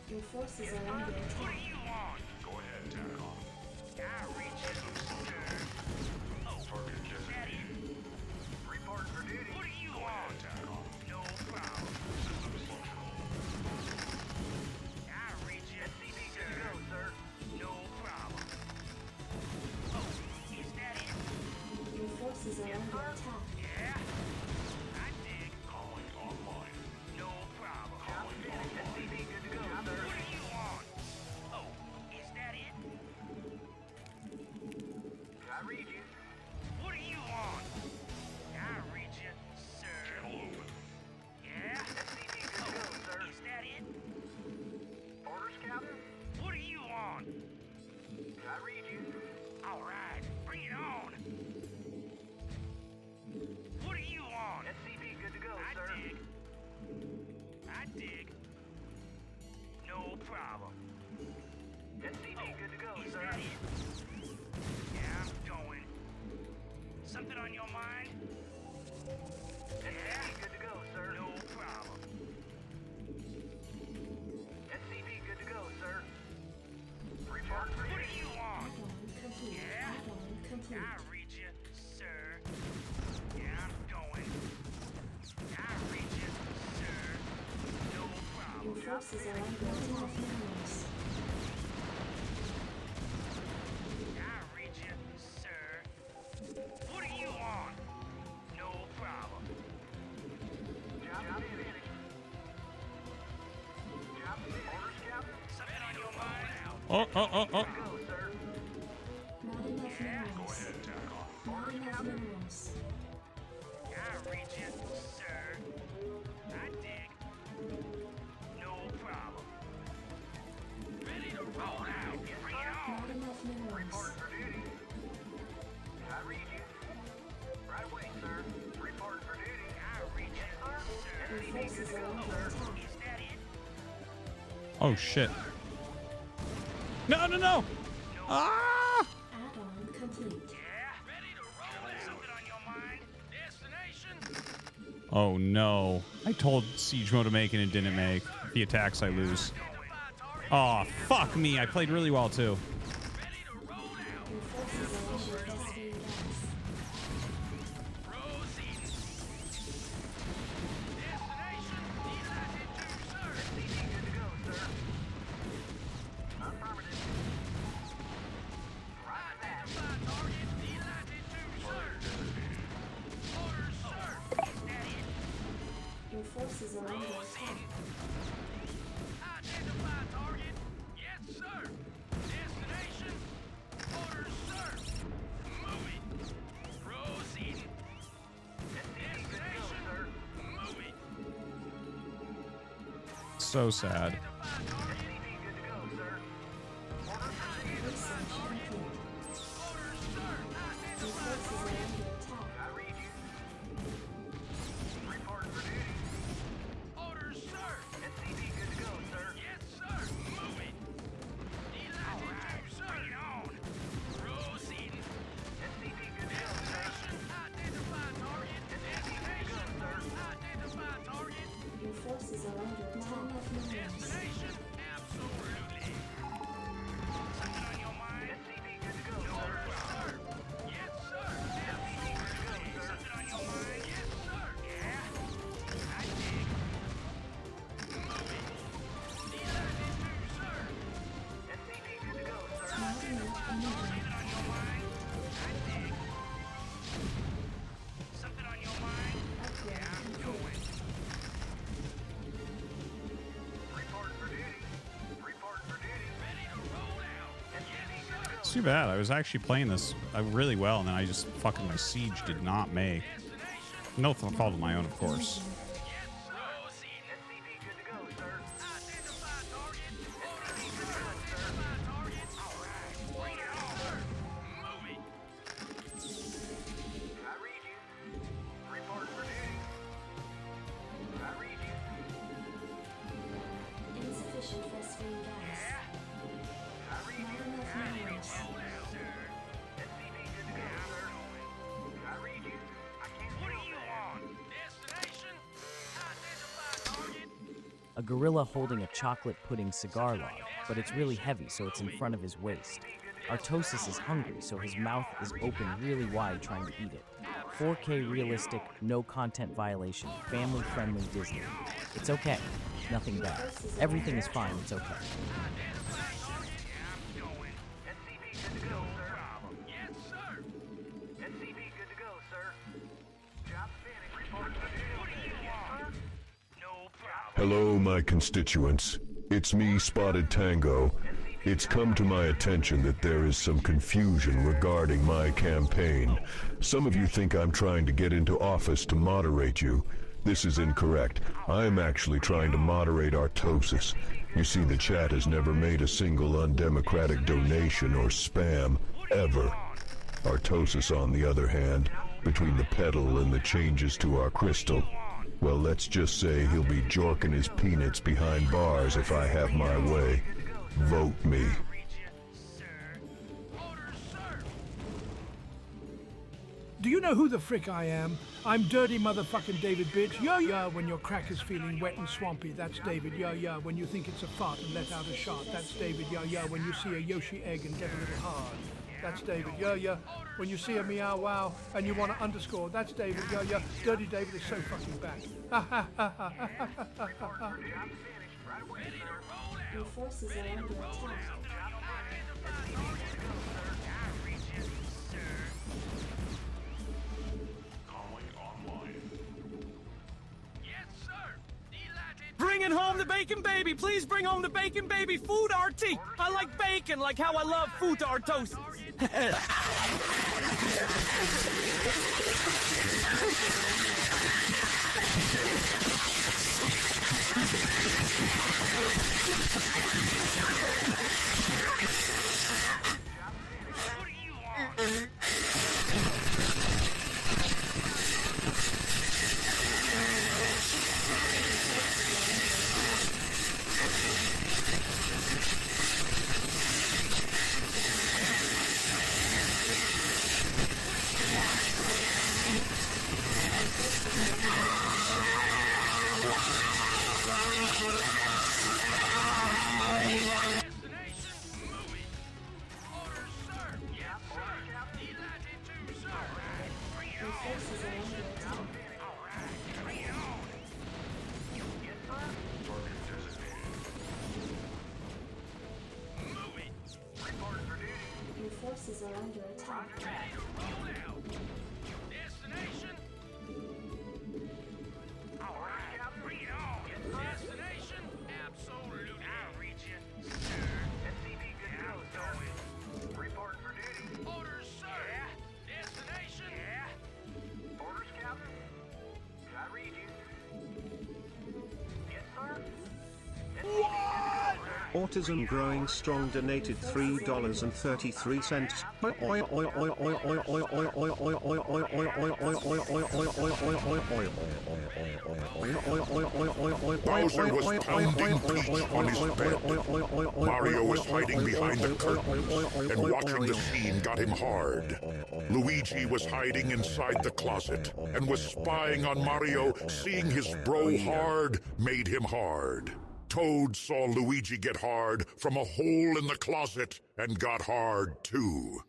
Your forces are under attack.
Go ahead, TACOM. I reach it, sir. Oh, target designated. Report for duty. What do you want, TACOM? No problem. System functional. I reach it, sir. Go, sir. No problem. Oh, is that it?
Your forces are under attack.
Yeah. I dig. Calling online. No problem. Calling online. SCV good to go, sir. What do you want? Oh, is that it? I read you. What do you want? I read you, sir. Channel open. Yeah? SCV good to go, sir. Is that it? Orders, Captain? What do you want? I read you. All right, bring it on. What do you want? SCV good to go, sir. I dig. No problem. SCV good to go, sir. That it? Yeah, I'm going. Something on your mind? SCV good to go, sir. No problem. SCV good to go, sir. Report. What do you want?
Add-on complete.
Yeah?
Add-on complete.
I read you, sir. Yeah, I'm going. I read you, sir. No
Your
problem.
forces are under attack. Minerals.
I read you, sir. What do you want? No problem. Job finished. Job finished. Orders, Captain? Something on your mind?
Oh.
Go, sir.
Not enough minerals. Not enough minerals.
I read you, sir. I dig. No problem. Ready to roll out. Bring it on.
Not enough minerals.
For duty. I read you. Right away, sir. Report for duty. I read you, sir.
Your forces are under attack.
Is that it?
Oh shit. No. Ah!
Add-on complete.
Yeah. Ready to roll out. Something on your mind? Destination?
Oh no. I told Siege Mode to make and it didn't make. If he attacks, I lose. Oh, fuck me. I played really well too.
Ready to roll out.
Your forces are under Vespene gas.
Proceed. Destination? Delighted to, sir. SCV good to go, sir. Affirmative. Identify target. Delighted to, sir. Orders, sir. Is that it?
Your forces are under attack.
Identify target. Yes, sir. Destination. Orders, sir. Moving. Proceeding. Destination. Moving.
So sad.
Identify target. SCV good to go, sir. Orders proceed.
Research complete.
Orders, sir.
Your
Identify
forces are
target.
under attack.
I read you. Report for duty. Orders, sir. SCV good to go, sir. Yes, sir. Moving. Delighted to, sir. Bring it on. Proceeding. SCV good to go, sir. Identify target. SCV good to go, sir. Identify target.
It's too bad. I was actually playing this really well, and then I just fucking my siege did not make. No fault of my own, of course.
Insufficient fostering gas. Not enough minerals.
A gorilla holding a chocolate pudding cigar log, but it's really heavy, so it's in front of his waist. Artosis is hungry, so his mouth is open really wide trying to eat it. 4K realistic, no content violation, family-friendly Disney. It's okay. Nothing bad. Everything is fine, it's okay.
Hello, my constituents. It's me, Spotted Tango. It's come to my attention that there is some confusion regarding my campaign. Some of you think I'm trying to get into office to moderate you. This is incorrect. I am actually trying to moderate Artosis. You see, the chat has never made a single undemocratic donation or spam, ever. Artosis, on the other hand, between the pedal and the changes to our crystal, well, let's just say he'll be jorking his peanuts behind bars if I have my way. Vote me.
Do you know who the frick I am? I'm dirty motherfucking David bitch. Yo, when your crack is feeling wet and swampy, that's David. Yo, when you think it's a fart and let out a shot, that's David. Yo, when you see a Yoshi egg and get a little hard, that's David. Yo, when you see a meow wow and you want to underscore, that's David. Yo, dirty David is so fucking back.
Your forces are under attack.
Bringing home the bacon baby. Please bring home the bacon baby. Food RT. I like bacon like how I love food Artosis.
Forces are under attack.
Destination. All right, bring it on. Destination. Absolute. I'll reach you, sir. SCV, good to go, sir. Reporting for duty. Orders, sir. Yeah. Destination. Yeah. Orders, Captain. Did I read you? Yes, sir.
Autism Growing Strong donated $3.33.
Bowser was pounding Peach on his bed. Mario was hiding behind the curtains, and watching the scene got him hard. Luigi was hiding inside the closet, and was spying on Mario. Seeing his bro hard made him hard. Toad saw Luigi get hard from a hole in the closet and got hard too.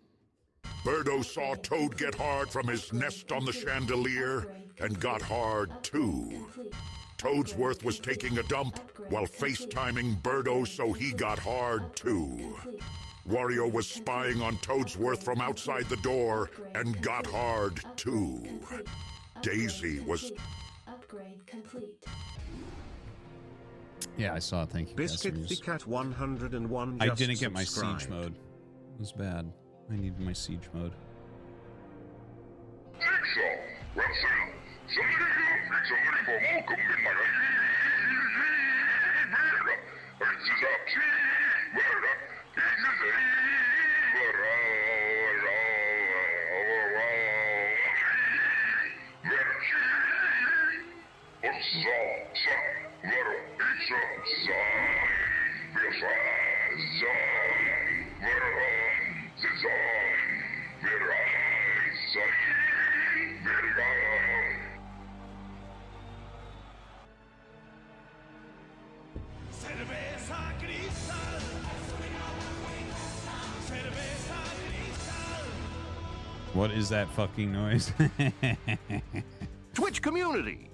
Birdo saw Toad get hard from his nest on the chandelier and got hard too. Toadsworth was taking a dump while FaceTiming Birdo, so he got hard too. Wario was spying on Toadsworth from outside the door and got hard too. Daisy was...
Upgrade complete.
Yeah, I saw it. Thank you.
Biscuit the Cat 101.
I didn't get my siege mode. was bad. I need my siege mode. What is that fucking noise?
Twitch community.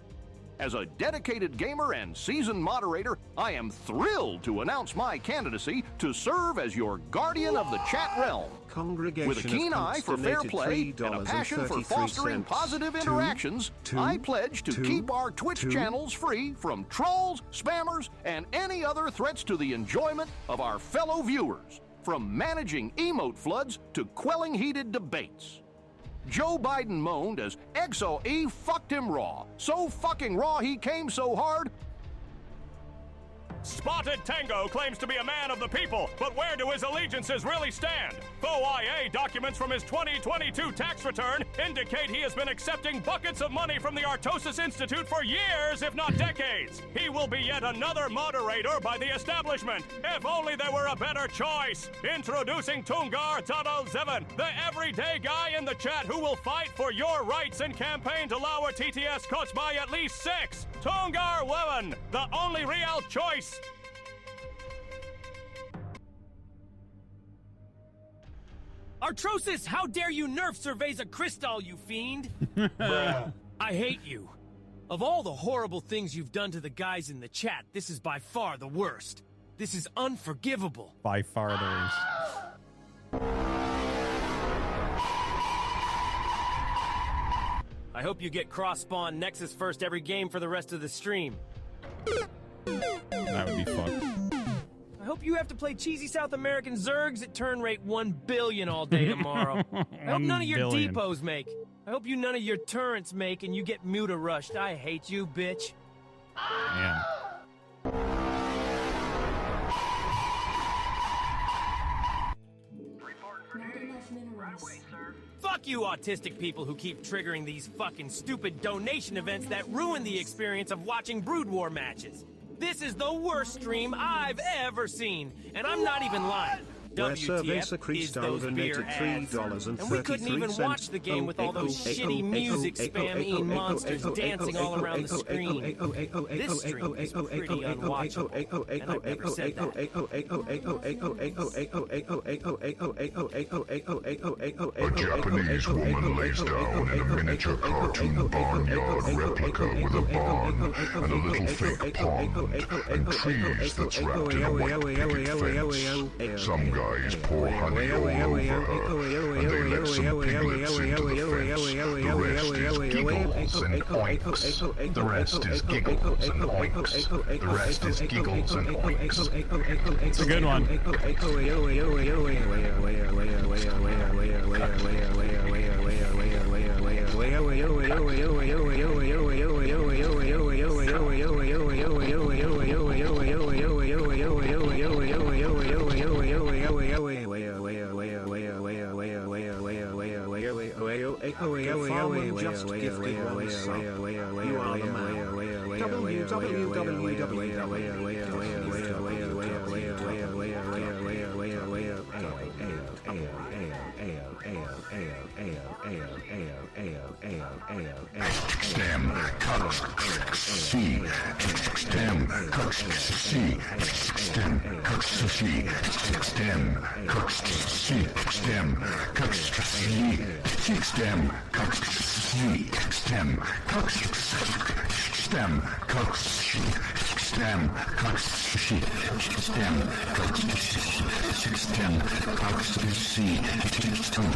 As a dedicated gamer and seasoned moderator, I am thrilled to announce my candidacy to serve as your guardian of the chat realm. With a keen eye for fair play and a passion for fostering positive interactions, I pledge to keep our Twitch channels free from trolls, spammers, and any other threats to the enjoyment of our fellow viewers, from managing emote floods to quelling heated debates. Joe Biden moaned as XOE fucked him raw. So fucking raw he came so hard.
Spotted Tango claims to be a man of the people, but where do his allegiances really stand? Faux IA documents from his 2022 tax return indicate he has been accepting buckets of money from the Artosis Institute for years, if not decades. He will be yet another moderator by the establishment. If only there were a better choice. Introducing Tungar Zeven, the everyday guy in the chat who will fight for your rights and campaign to lower TTS cuts by at least 6. Tungar Zeven, the only real choice.
Artosis, how dare you nerf Cerveza Crystal, you fiend! I hate you. Of all the horrible things you've done to the guys in the chat, this is by far the worst. This is unforgivable.
By far the worst.
I hope you get cross-spawn Nexus first every game for the rest of the stream.
That would be fucked.
I hope you have to play cheesy South American Zergs at turn rate 1 billion all day tomorrow. I hope none of your depots make. I hope none of your turrets make and you get muta rushed. I hate you, bitch.
Man.
Fuck you, autistic people who keep triggering these fucking stupid donation events that ruin the experience of watching Brood War matches. This is the worst stream I've ever seen, and I'm not even lying. WTF is those beer ads. And we couldn't even watch the game with all those shitty music spam-eating monsters dancing all around the screen. This stream is pretty unwatchable, and I've never said that.
A Japanese woman lays down in a miniature cartoon barnyard replica with a barn and a little fake pond and trees that's wrapped in a white picket fence. Some guys pour honey all over her, and they let some piglets into the fence. The rest is giggles and oinks. The rest is giggles and oinks. The rest is giggles and oinks.
It's a good one.
Stem, C, stem, C, stem, C, stem, C, stem, C, stem, C, stem, stem, stem, stem, stem,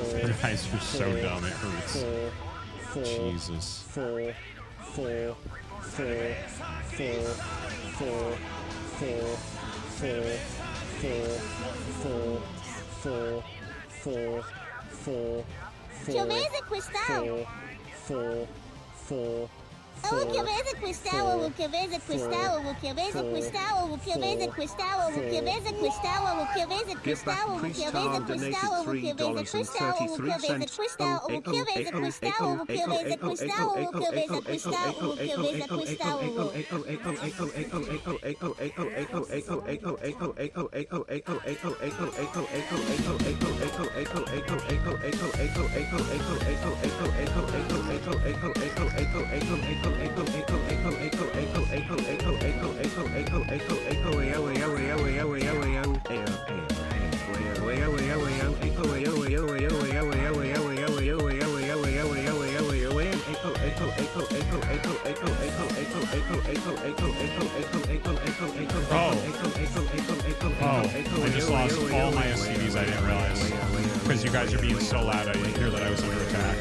You guys are so dumb, it hurts. Jesus.
Che avete quest'anno? Oh, che avete quest'anno, che avete quest'anno, che avete quest'anno, che avete quest'anno, che avete quest'anno, che avete quest'anno, che avete quest'anno, che avete quest'anno, che avete quest'anno, che avete quest'anno, che avete quest'anno, che avete quest'anno, che avete
I just lost all my SCVs, I didn't realize. Because you guys are being so loud, I didn't hear that I was under attack.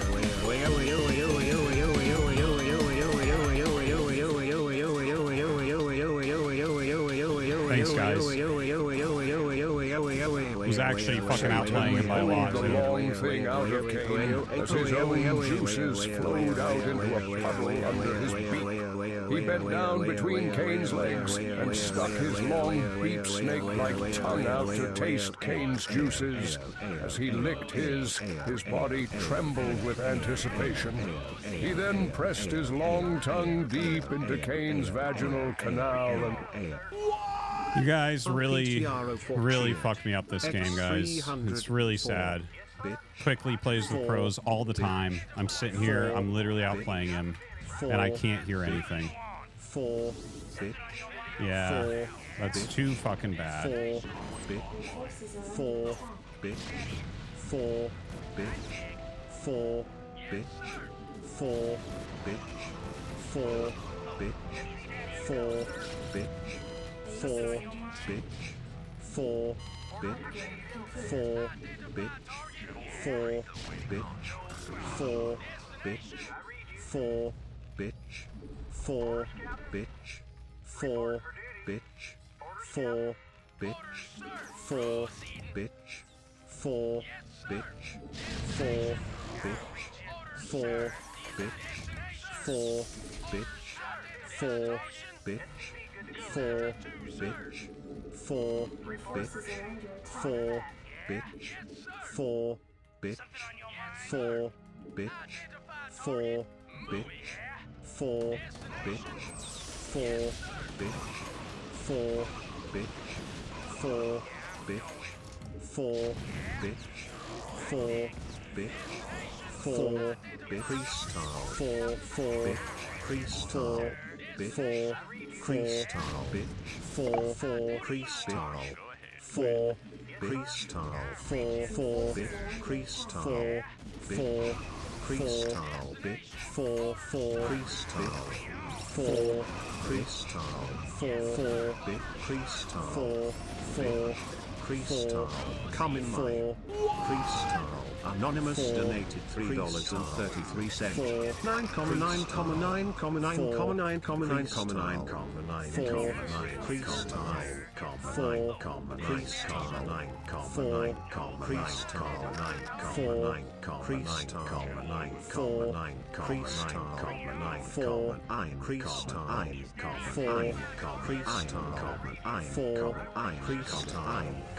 Thanks, guys. Who's actually fucking outplaying him by a lot.
The long thing out of Kane as his own juices flowed out into a puddle under his beak. He bent down between Kane's legs and stuck his long beak snake-like tongue out to taste Kane's juices. As he licked his body trembled with anticipation. He then pressed his long tongue deep into Kane's vaginal canal and...
You guys really fucked me up this game, guys. It's really sad. Quickly plays with pros all the time. I'm sitting here, I'm literally outplaying him, and I can't hear anything. Yeah, that's too fucking bad.
Come in my Anonymous donated $3.33. 9,9,9,9,9,9,9,9,9,9,9,9,9,9,9,9,9,9,9,9,9,9,9,9,9,9,9,9,9,9,9,9,9,9,9,9,9,9,9,9,9,9,9,9,9,9,9,9,9,9,9,9,9,9,9,9,9,9,9,9,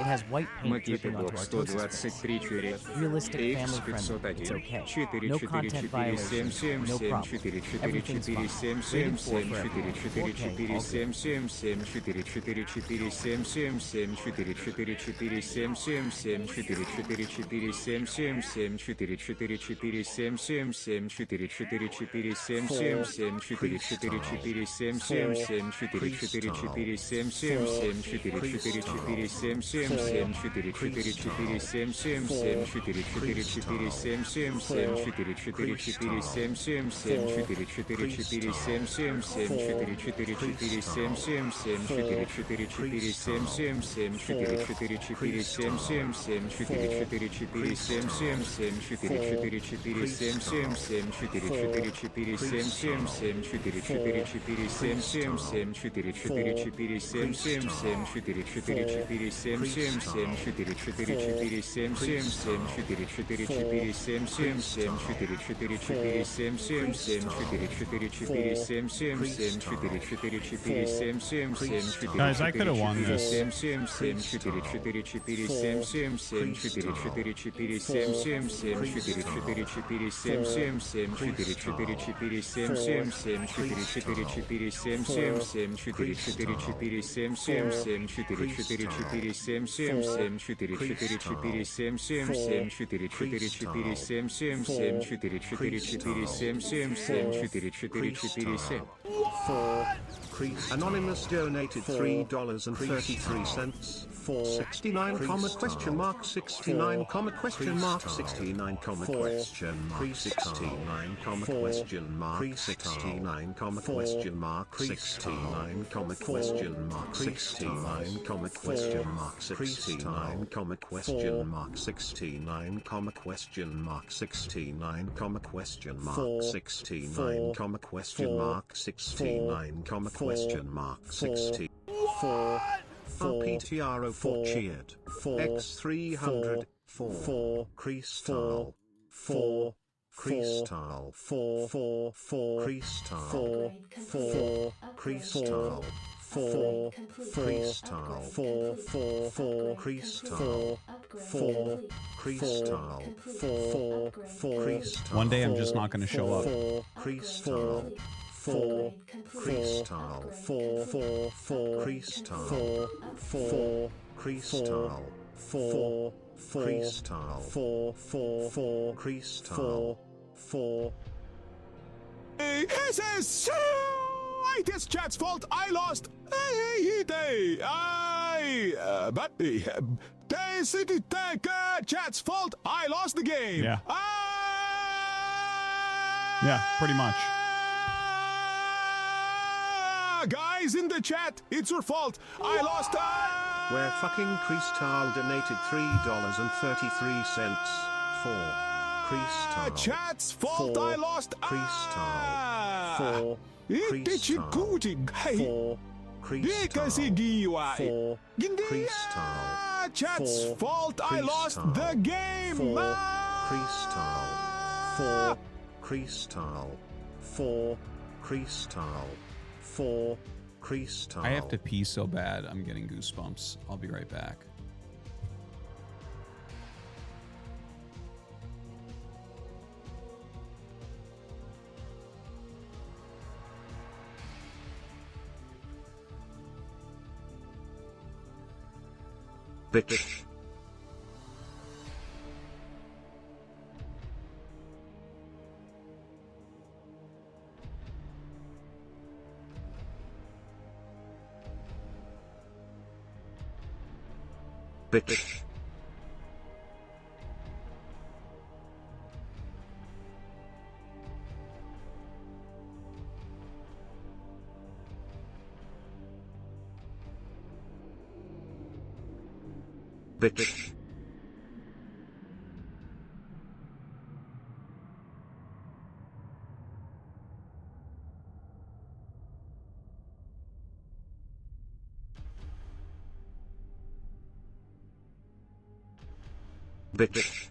It has white paint dripping onto Artosis face. Realistic, family friendly. It's okay. No content violations. No problem. Everything's fine. Rated 4 for everyone. 4K, all good.
Guys, I could have won this.
Anonymous donated $3.33. 69 comma question mark 69 comma question mark 69 comma question mark 69 comma question mark 69 comma question mark 69 comma question mark 69 comma question mark 69 comma question mark 69 comma question mark 69 comma question mark 69 comma question mark 69 comma question mark 60 RPTRO4 cheered. X300 4 Crystal 4 Crystal 4 Crystal 4 Crystal 4 Crystal 4 Crystal 4 Crystal 4 Crystal.
One day I'm just not going to show up.
Crystal 4 Crystal 4 Crystal 4 Crystal 4 Crystal 4 Crystal 4.
This is it is Chat's fault. I lost. Chat's fault. I lost the game.
Yeah. Yeah, pretty much.
Guys in the chat, it's your fault. I lost.
Where fucking Crystal donated $3.33 for Crystal.
Chat's fault. I lost.
Crystal. For
Chat's fault. I lost the game.
Crystal. For Crystal.
I have to pee so bad. I'm getting goosebumps. I'll be right back.
Bitch. Bitch. Bitch. Bitch.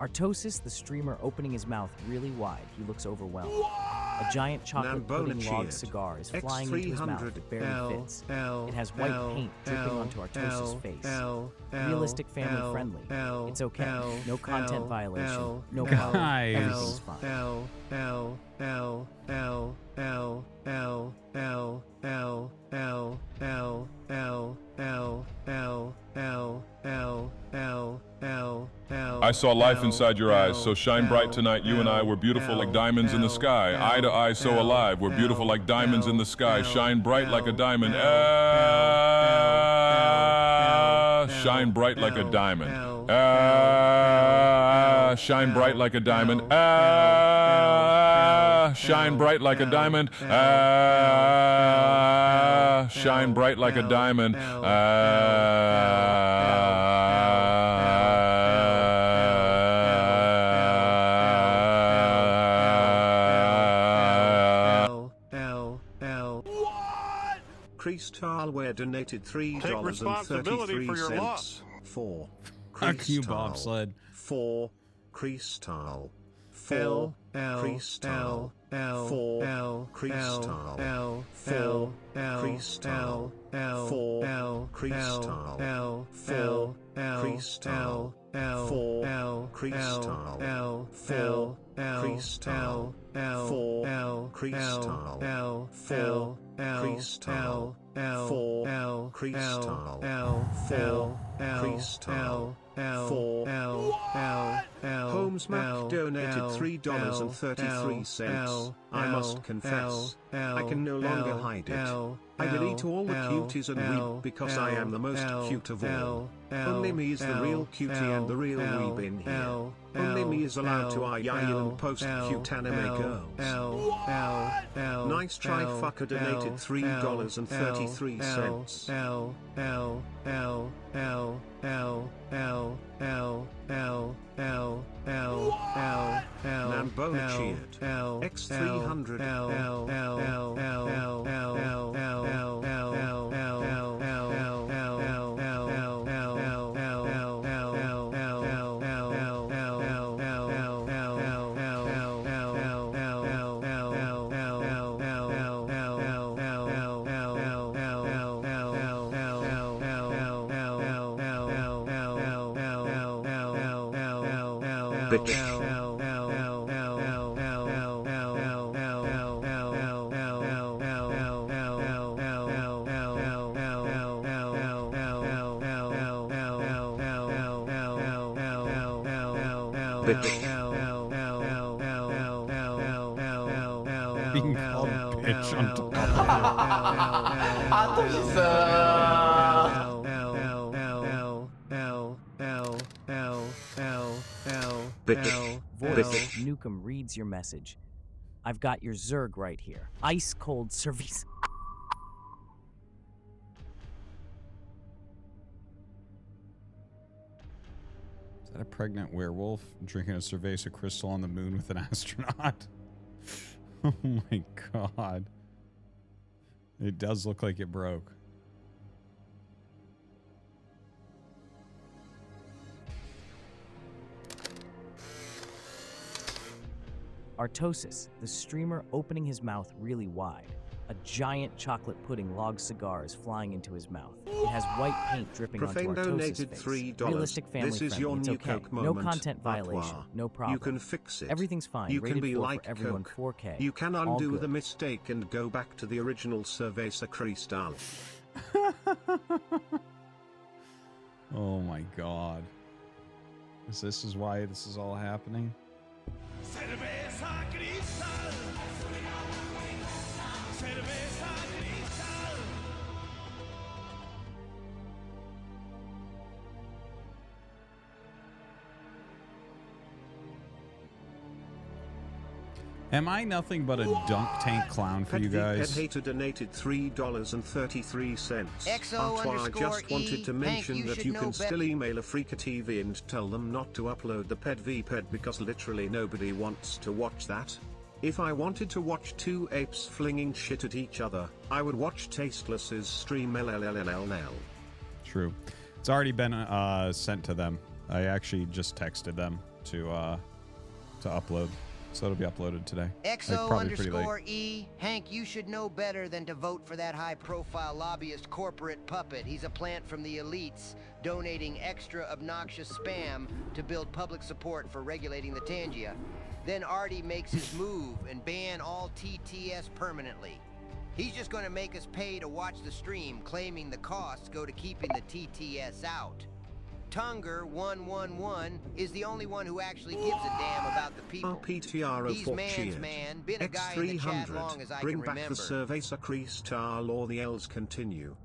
Artosis, the streamer, opening his mouth really wide. He looks overwhelmed. A giant chocolate pudding log cigar is flying into his mouth. It barely fits. It has white paint dripping onto Artosis' face. Realistic, family friendly. It's okay. No content violation. No problem. Everything's fine.
I saw life inside your eyes, so shine bright tonight. You and I were beautiful like diamonds in the sky. Eye to eye, so alive. We're beautiful like diamonds in the sky. Shine bright like a diamond. Shine bright like a diamond. Shine bright like a diamond. Shine bright like a diamond. Shine bright like a diamond.
Crystalware donated $3.33
Take responsibility for your loss.
For
Fuck you, bobsled.
For Crystal. For Crystal. For Crystal. For Crystal. For Crystal. For Crystal. 4 crystal 4 crystal 4 crystal 4 crystal 4 crystal 4 crystal 4 Holmes Mac donated $3.33. I must confess, I can no longer hide it. I delete all the cuties and weeb because I am the most cute of all. Only me is the real cutie and the real weeb in here. Only me is allowed to you and post cute anime girls. Nice try fucker donated $3.33. Nambona cheered. X300. Bitch.
Being called bitch on top.
Voice Nukem reads your message. I've got your Zerg right here. Ice cold service.
Is that a pregnant werewolf drinking a cerveza crystal on the moon with an astronaut? Oh my god. It does look like it broke.
Artosis, the streamer opening his mouth really wide. A giant chocolate pudding log cigar is flying into his mouth. It has white paint dripping
Profane
onto Artosis'
donated
face.
$3.
Realistic, family
This is
friendly.
your
It's
new
okay.
Coke
No
moment.
content violation. No problem.
You can fix it.
Everything's fine.
You can
Rated
be
4
like
for everyone.
Coke.
4K.
You can
All
undo
good.
the mistake and go back to the original Cerveza Cristal.
Oh my god. This is why this is all happening?
Cerveza Cristal. Cerveza Cristal.
Am I nothing but a dunk tank clown for you guys?
Pet Hater donated $3.33.
XO
Artois, I just
underscore
wanted to
E.
mention
Hank, you
that
should
you
know
can
better.
still email a Freaka TV and tell them not to upload the Pet because literally nobody wants to watch that. If I wanted to watch two apes flinging shit at each other, I would watch Tasteless's stream LLLLL.
True. It's already been sent to them. I actually just texted them to upload. So it'll be uploaded today.
XO
Probably pretty late.
underscore E. Hank, you should know better than to vote for that high-profile lobbyist corporate puppet. He's a plant from the elites, donating extra obnoxious spam to build public support for regulating the Tangia. Then Artie makes his move and ban all TTS permanently. He's just going to make us pay to watch the stream, claiming the costs go to keeping the TTS out. Tunger 111 is the only one who actually gives a damn about the people.
RPTR
He's
of
man's
cheered.
man, been a guy in the chat long as I
Bring
can
back
remember.
the Cerveza Cristal or the L's continue.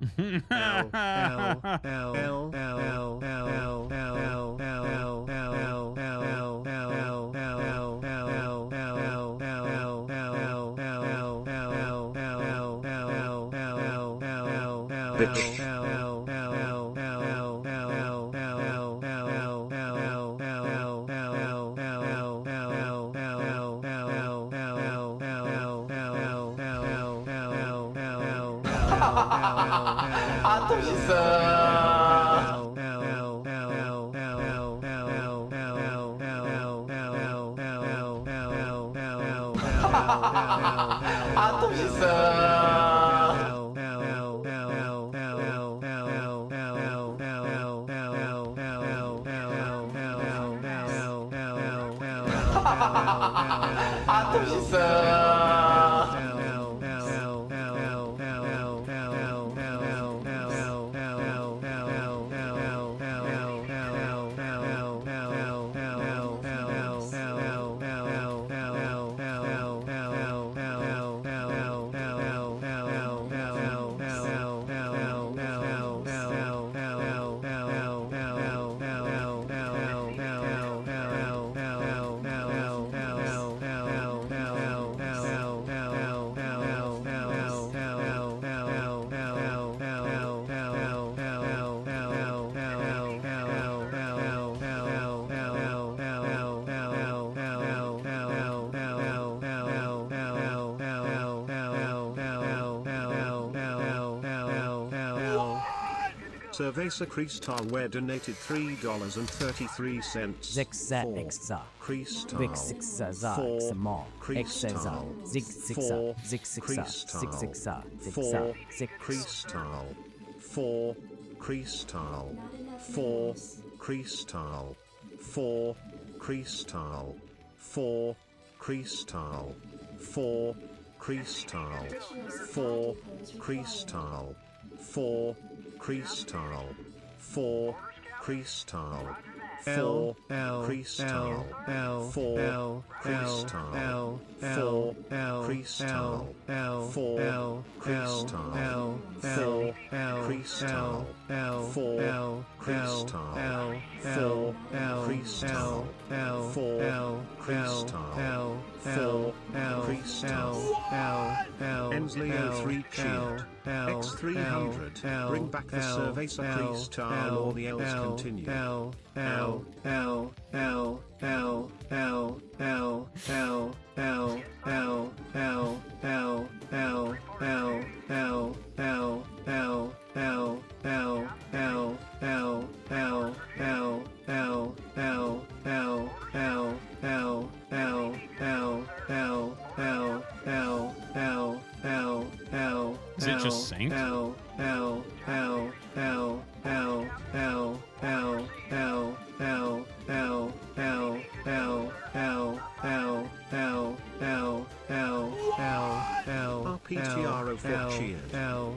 Cerveza Cristal where donated $3.33.
Zexa Exa.
Cristal.
Vixixa Zaxamal. Exeza. Zixixa. Zixixa. Zixixa. Zixa. Zix.
Cristal. 4. Cristal. 4. Cristal. 4. Cristal. 4. Cristal. 4. Cristal. 4. Cristal. 4. Cristal. 4. Cristal. 4. Cristal. 4. Cristal. 4. Cristal. 4. Cristal. 4. Cristal. 4. Cristal. 4. Cristal. 4. Cristal. 4. Crystal. Ensley 03 Shield. X300. Bring back the Cerveza Cristal or the else continue.
Is it just synced?
RPTR 04 cheered.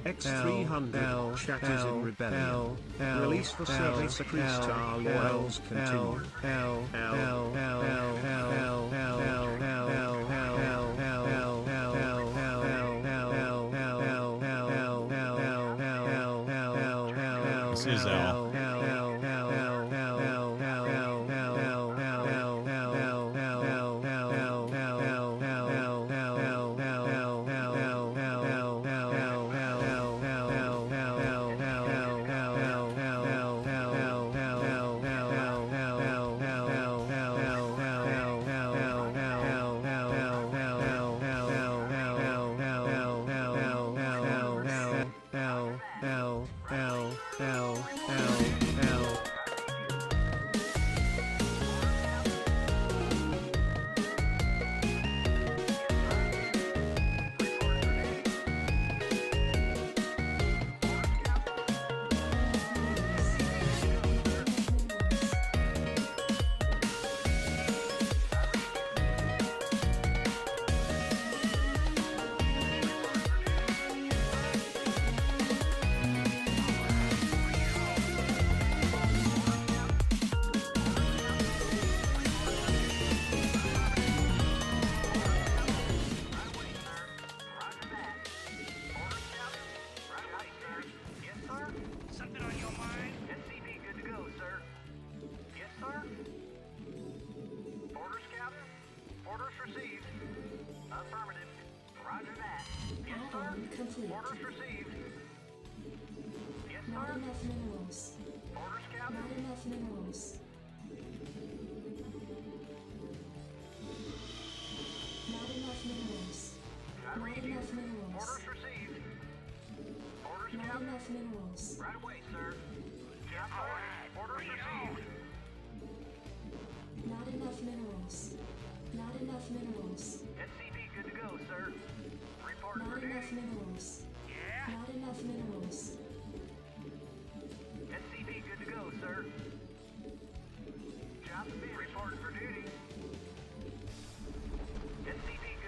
X300 chat is in rebellion. Release the Cerveza Cristal or else continue.
This is L.
Complete. Orders received. Yes, sir. Not enough minerals. Orders, Captain. Not enough minerals. Not enough minerals. Not enough minerals. Orders received. Orders, not Captain. Enough minerals. Right away, sir. Yes, sir. Orders received. Not enough minerals. Not enough minerals. SCP good to go, sir. Not enough minerals. Yeah? Not enough minerals. SCP good to go, sir. Job finished. Reporting for duty. SCP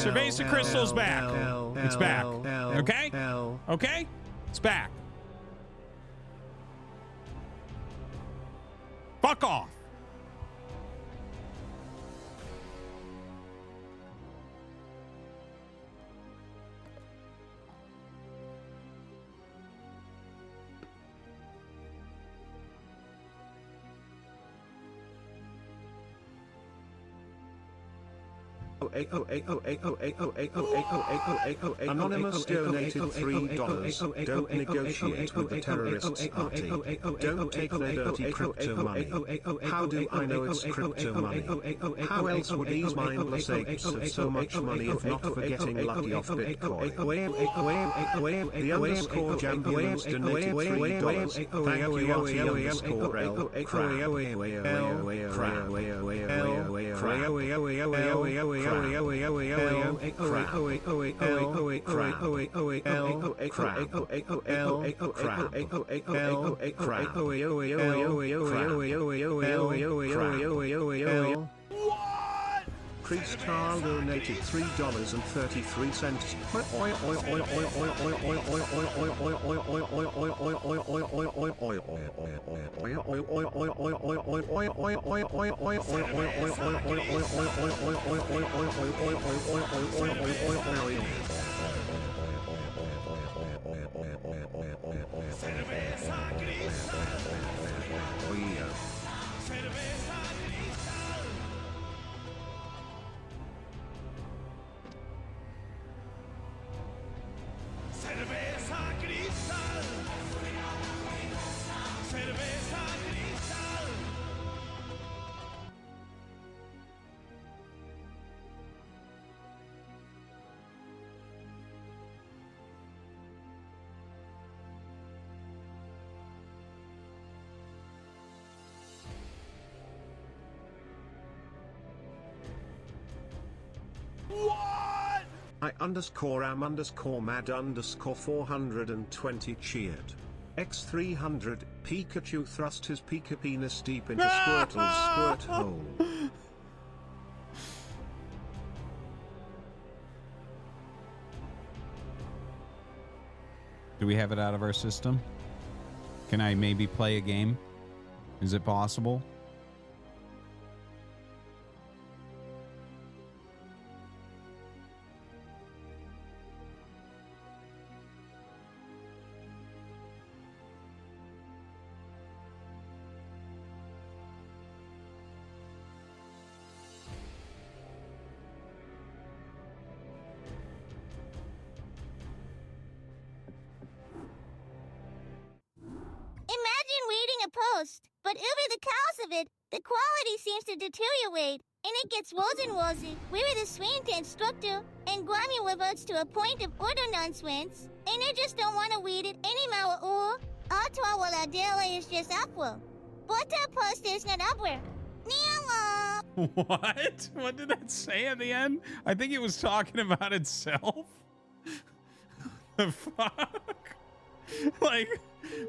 Cerveza Crystal's back. It's back. Okay? Okay? It's back. Fuck off.
Anonymous donated $3. Don't negotiate with the terrorists party. Don't take their dirty crypto money. How do I know it's crypto money? How else would these mindless apes have so much money if not for getting lucky off Bitcoin? The underscore Jambulance donated $3. Thank you RT underscore L. Crystal donated $3.33. I underscore am underscore mad underscore 420 cheered. X300 Pikachu thrust his Pika penis deep into Squirtle's squirt hole.
Do we have it out of our system? Can I maybe play a game? Is it possible?
But over the course of it, the quality seems to deteriorate, and it gets worse and worse. Where the swing structure and Guami reverts to a point of order nonsense, and I just don't want to read it anymore, or Artois while our daily is just upward. But our post is not upward.
What? What did that say at the end? I think it was talking about itself. The fuck? Like,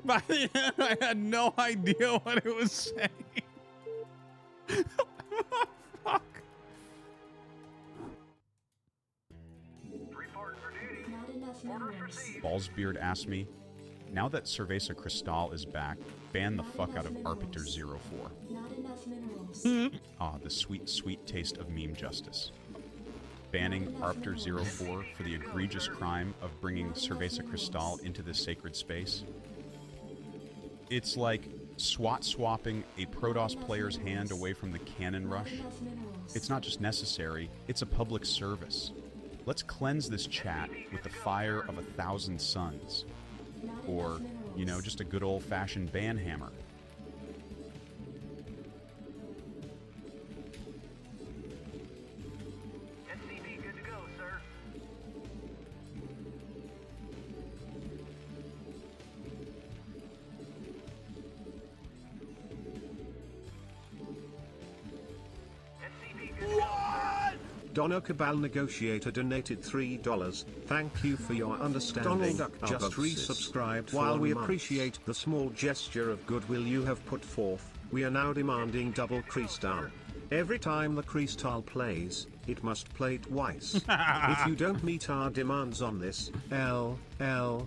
by the end, I had no idea what it was saying. Fuck.
Not enough minerals.
Ballsbeard asked me, now that Cerveza Cristal is back, ban the fuck out of Arbiter 04.
Not enough minerals.
Ah, the sweet, sweet taste of meme justice. Banning Arbiter 04 for the egregious crime of bringing Cerveza Cristal into this sacred space. It's like SWAT swapping a Protoss player's hand away from the cannon rush. It's not just necessary, it's a public service. Let's cleanse this chat with the fire of 1,000 suns. Or, you know, just a good old-fashioned banhammer.
SCP good to go, sir. SCP good to go, sir.
Dono Cabal Negotiator donated $3. Thank you for your understanding. Donald Duck just resubscribed. While we appreciate the small gesture of goodwill you have put forth, we are now demanding double Crystal. Every time the Crystal plays, it must play twice. If you don't meet our demands on this, L.
Additional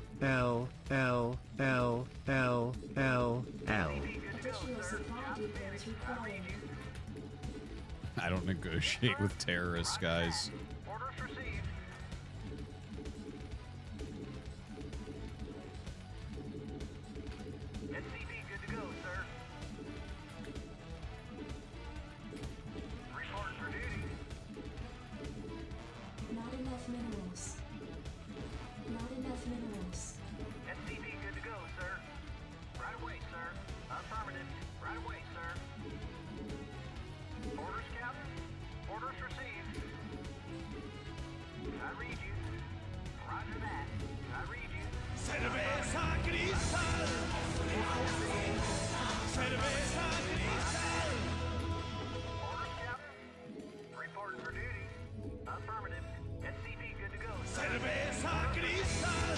supply depots required.
I don't negotiate with terrorists, guys.
Orders received. SCP good to go, sir. Report for duty.
Not enough minerals. Not enough minerals.
SCP good to go, sir. Right away, sir. Affirmative. Right away, sir. Orders, Captain. Orders received. I read you. Roger that. I read you.
Cerveza Cristal. Cerveza Cristal.
Orders, Captain. Reporting for duty. Affirmative. SCP good to go, sir.
Cerveza Cristal.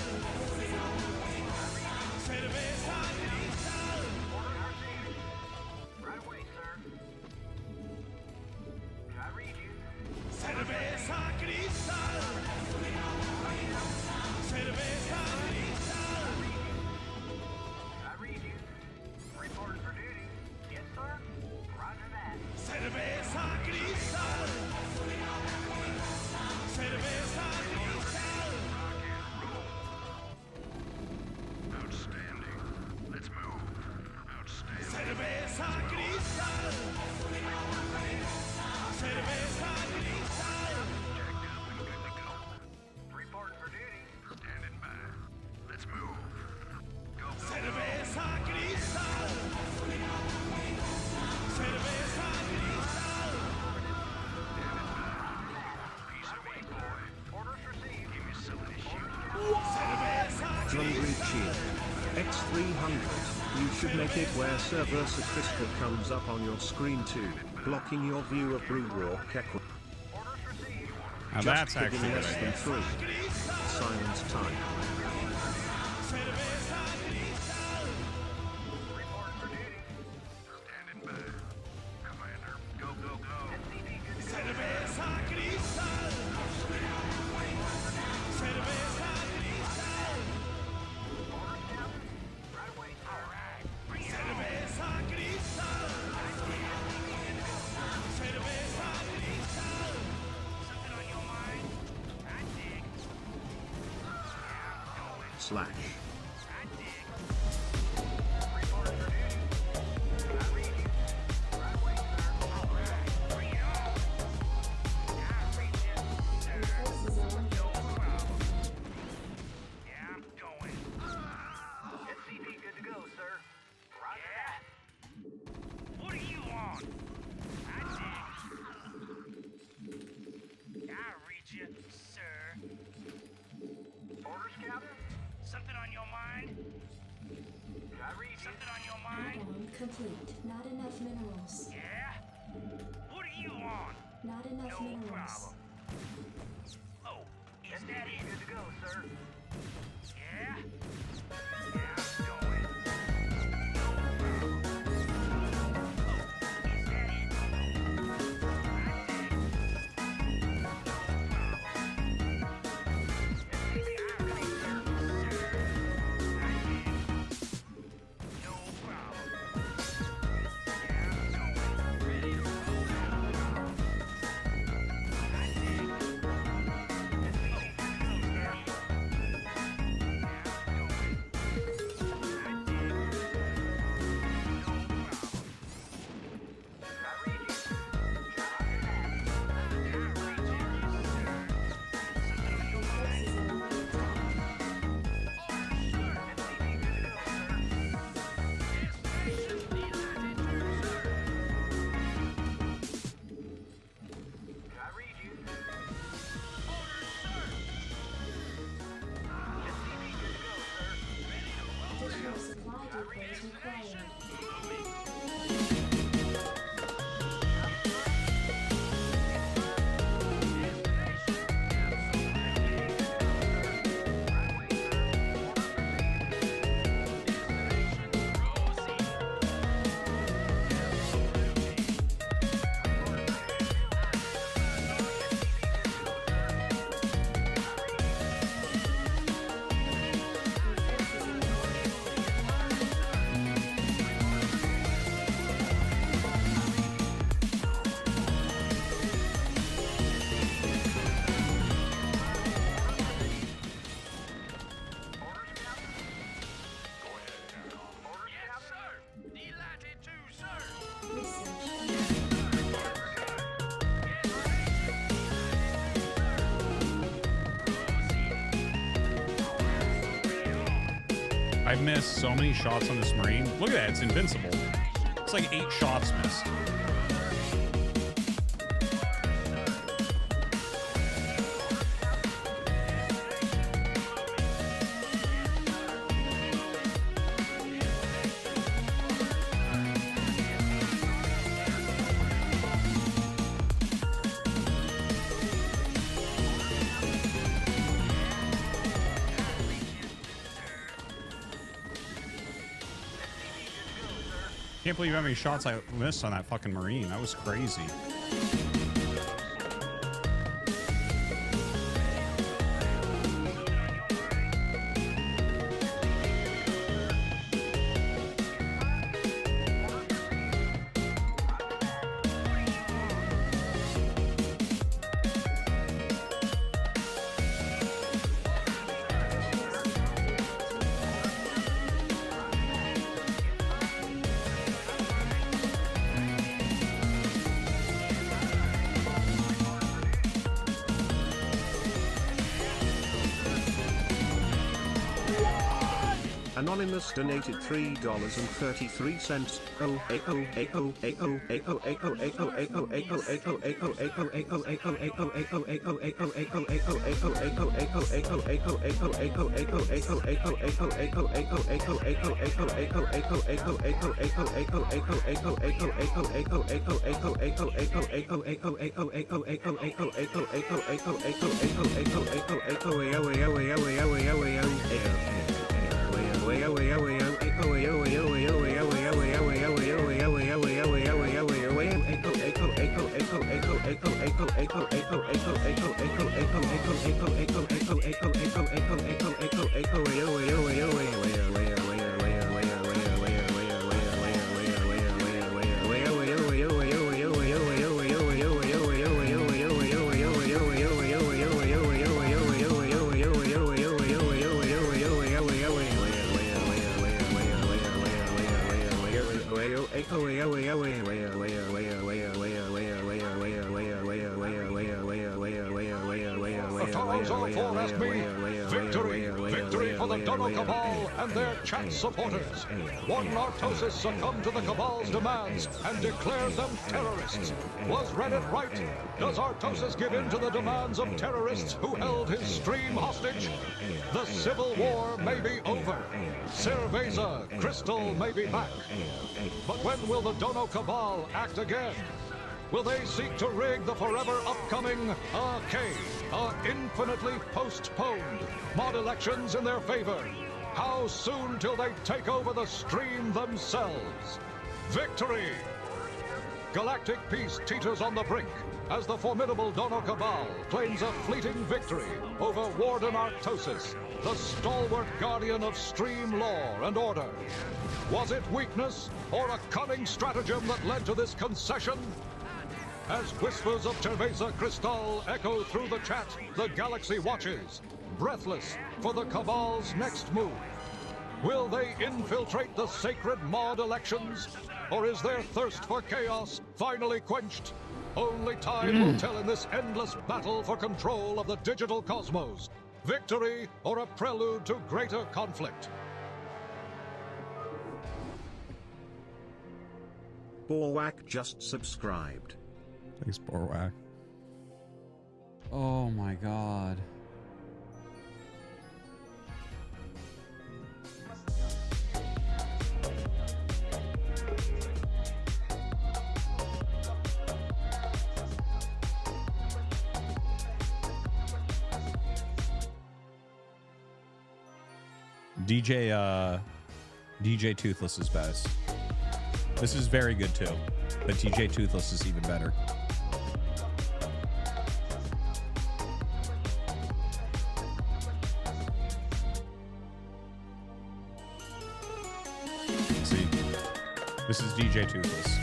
Cerveza Cristal.
Orders received. Right away, sir. I read you.
Cerveza Cristal. Cerveza Cristal.
I read you. Reporting for duty. Yes, sir. Roger that.
Cerveza Cristal. Cerveza Cristal.
Outstanding. Let's move. Outstanding.
Cerveza Cristal. Cerveza Cristal.
Reporting for duty. Standing by. Let's move. Go, go.
Cerveza Cristal. Cerveza Cristal.
Piece of meat, boy. Orders received. Give me some of this shit.
Cerveza
Hungry Cheer. X300. You should make it where Cerveza Crystal comes up on your screen too, blocking your view of Broodwalk Equi.
Now
Just
that's
kidding,
actually
less
what I
than
guess.
3. Silence time.
Cerveza Cristal.
Reporting for duty. Standing by. Commander. Go, go, go. SCP good to go.
Cerveza Cristal. Cerveza Cristal.
Orders, Captain. Right away, sir. All right.
Cerveza Cristal. Cerveza Cristal.
Something on your mind? I dig.
Slash.
Reporting for duty. I read you. Right away, sir. All right. Bring it on. I read you, sir. No problem. Yeah, I'm going. SCP good to go, sir. Roger that. What do you want? I dig. I read you, sir. Orders, Captain? Something on your mind? I read you. Something on your mind?
Add-on complete. Not enough minerals.
Yeah? What do you want?
Not enough
No
minerals.
problem. Oh, yeah, Is that it? Good to go, sir. Yeah?
Additional supply depots required.
I've missed so many shots on this Marine. Look at that, it's invincible. It's like 8 shots missed. Can't believe how many shots I missed on that fucking Marine. That was crazy.
Anonymous donated $3.33. Oh,
Victory for the Dono Cabal and their chat supporters. One Artosis succumbed to the Cabal's demands and declared them terrorists. Was Reddit right? Does Artosis give in to the demands of terrorists who held his stream hostage? The civil war may be over. Cerveza, Crystal may be back. But when will the Dono Cabal act again? Will they seek to rig the forever upcoming arcade, infinitely postponed mod elections in their favor? How soon till they take over the stream themselves? Victory! Galactic peace teeters on the brink as the formidable Dono Cabal claims a fleeting victory over Warden Artosis, the stalwart guardian of stream law and order. Was it weakness or a cunning stratagem that led to this concession? As whispers of Cerveza Cristal echo through the chat, the galaxy watches, breathless for the Cabal's next move. Will they infiltrate the sacred mod elections? Or is their thirst for chaos finally quenched? Only time will tell in this endless battle for control of the digital cosmos. Victory or a prelude to greater conflict?
Borwak just subscribed.
Thanks, Borwak. Oh my god. DJ Toothless is best. This is very good too, but DJ Toothless is even better. See, this is DJ Toothless.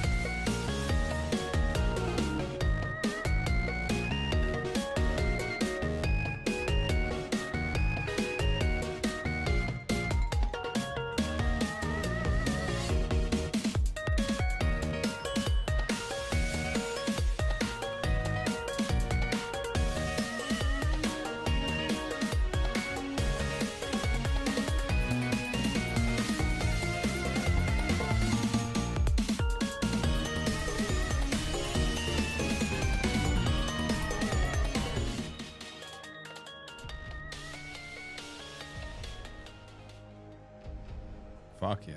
Fuck yeah.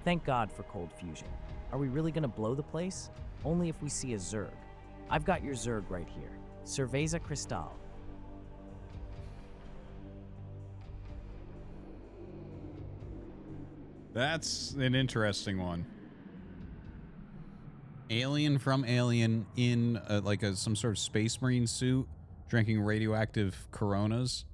Thank God for cold fusion. Are we really gonna blow the place? Only if we see a Zerg. I've got your Zerg right here. Cerveza Cristal.
That's an interesting one. Alien from Alien in like some sort of space marine suit, drinking radioactive Coronas.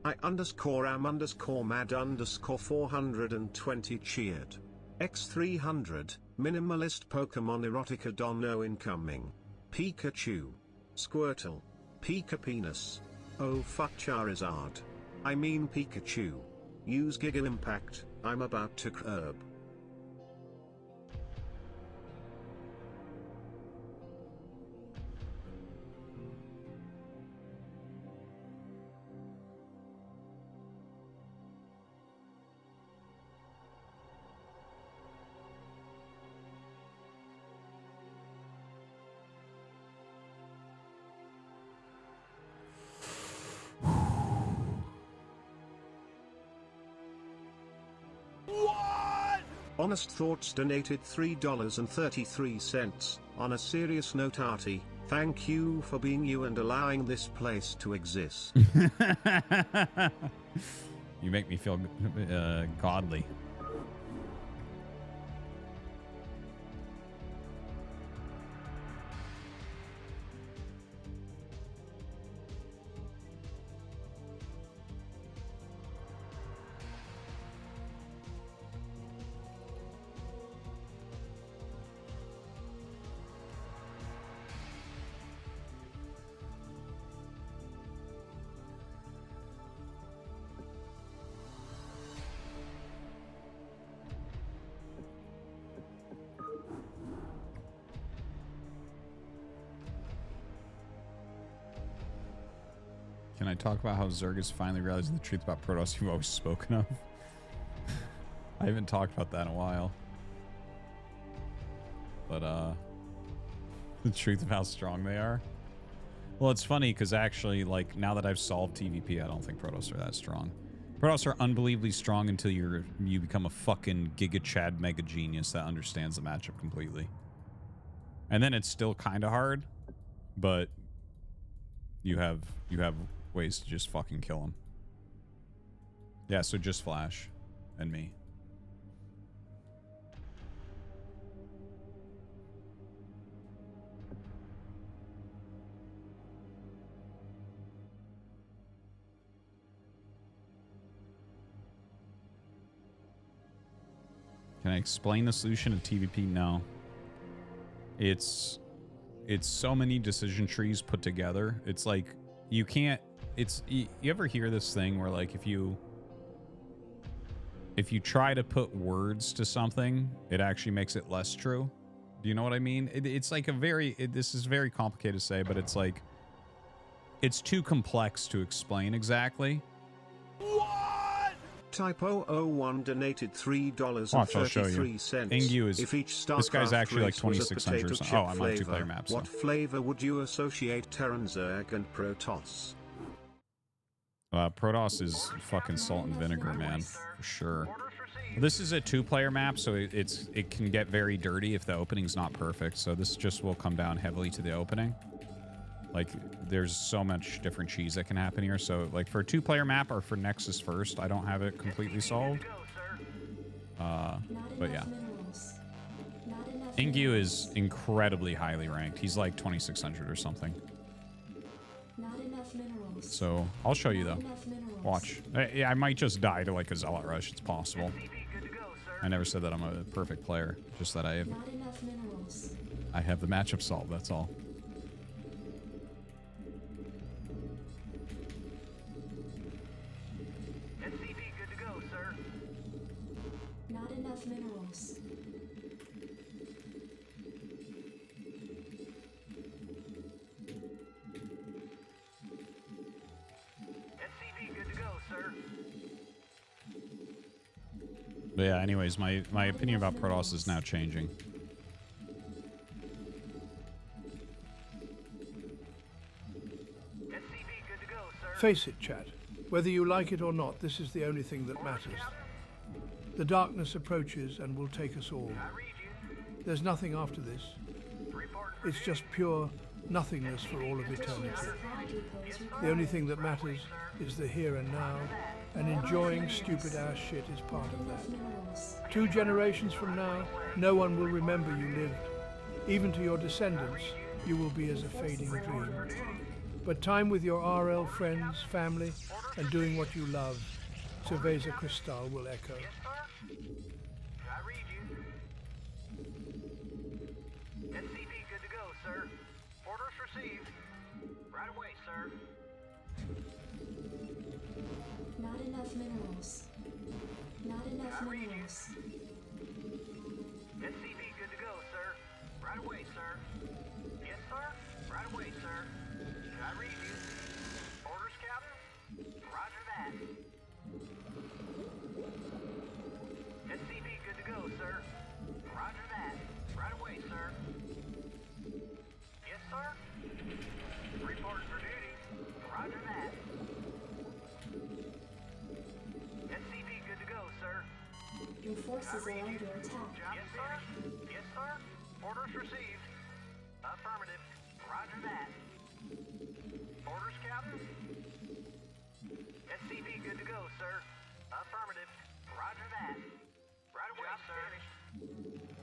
I_am_mad_420 cheered. X300, minimalist Pokemon erotica Dono incoming. Pikachu. Squirtle. Pika Penis. Oh fuck Charizard. I mean Pikachu. Use Giga Impact, I'm about to curb. Honest Thoughts donated $3.33. On a serious note, Artie, thank you for being you and allowing this place to exist.
You make me feel godly. Can I talk about how Zerg is finally realizing the truth about Protoss you've always spoken of? I haven't talked about that in a while. But, the truth of how strong they are. Well, it's funny because actually, like, now that I've solved TVP, I don't think Protoss are that strong. Protoss are unbelievably strong until you become a fucking Giga Chad mega genius that understands the matchup completely. And then it's still kind of hard, but you have ways to just fucking kill them. Yeah, so just Flash and me. Can I explain the solution to TVP? No. It's so many decision trees put together. It's like you can't. You ever hear this thing where like if you try to put words to something, it actually makes it less true. Do you know what I mean? It's like this is very complicated to say, but it's like it's too complex to explain exactly.
Typo01 donated $3.33.
Watch, I'll show you. Ingu is,
if each Starcraft
this guy's actually like
race was a
2600 or
potato
something.
chip
Oh, I'm on
flavor,
2-player maps.
What
So.
flavor would you associate Terran Zerg and Protoss?
Protoss is fucking salt and vinegar, man, for sure. This is a 2-player map, so it can get very dirty if the opening's not perfect. So this just will come down heavily to the opening. Like, there's so much different cheese that can happen here. So, like, for a 2-player map or for Nexus first, I don't have it completely solved. But yeah. Ingu is incredibly highly ranked. He's like 2600 or something. So, I'll show you, though. Watch. I might just die to, like, a Zealot Rush. It's possible. I never said that I'm a perfect player. Just that I have the matchup solved, that's all.
Not enough minerals.
SCV good to go, sir.
But yeah, anyways, my opinion about Protoss is now changing.
Face it, chat. Whether you like it or not, this is the only thing that matters. The darkness approaches and will take us all. There's nothing after this. It's just pure nothingness for all of eternity. The only thing that matters is the here and now, and enjoying stupid ass shit is part of that. 2 generations from now, no one will remember you lived. Even to your descendants, you will be as a fading dream. But time with your RL friends, family, and doing what you love, Cerveza Cristal will echo.
SCV good to go, sir. Orders received. Right away, sir.
Not enough minerals. Not enough minerals.
SCV good to go, sir. Right away, sir. Yes, sir. Right away, sir. Can I read you? Orders, Captain? Roger that. SCV good to go, sir. Roger that. Right away, sir. Yes, sir. Reporting for duty. Roger that. SCV good to go, sir.
Your forces are under attack.
Yes, sir. Yes, sir. Orders received. Affirmative. Roger that. Orders, Captain? SCV good to go, sir. Affirmative. Roger that. Right away, sir.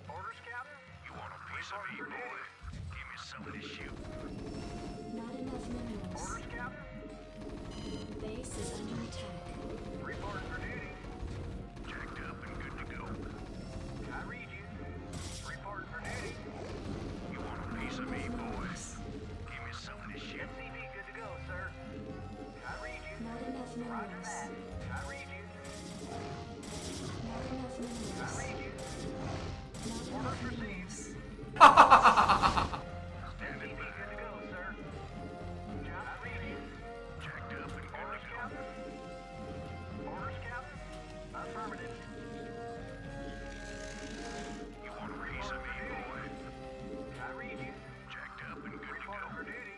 Orders, Captain? You want a piece of me, boy? Give me some of this shoot.
Not enough minerals.
Orders, Captain?
Base is under attack.
Reporting for duty. Jacked up and good to go. Can I read you? Reporting for duty. You want a piece of me, boys? Give me some of this shit. SCV good to go, sir. Can I read you?
Not enough minerals.
Roger that. Can I read you?
Not enough minerals.
Can I read you?
Not enough minerals.
SCV good to go, sir. Can I read you? Jacked up and good to go. Orders, Captain? Affirmative. You want a piece of me, boy? Can I read you? Jacked up and good to go. For duty.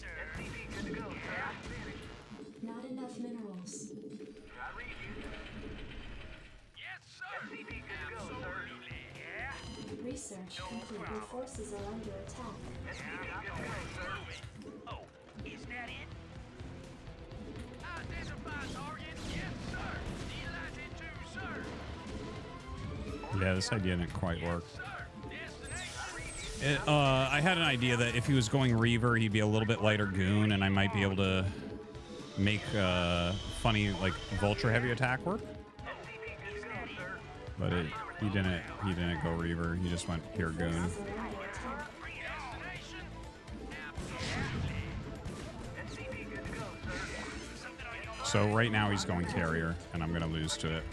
Research complete. Your forces are under attack.
Oh, is that it? Identify target. Yes, sir. Delighted to, sir.
Yeah, this idea didn't quite work. I had an idea that if he was going Reaver, he'd be a little bit lighter goon, and I might be able to make funny like Vulture heavy attack work. But he didn't go Reaver. He just went pure goon. So right now he's going carrier, and I'm gonna lose to it.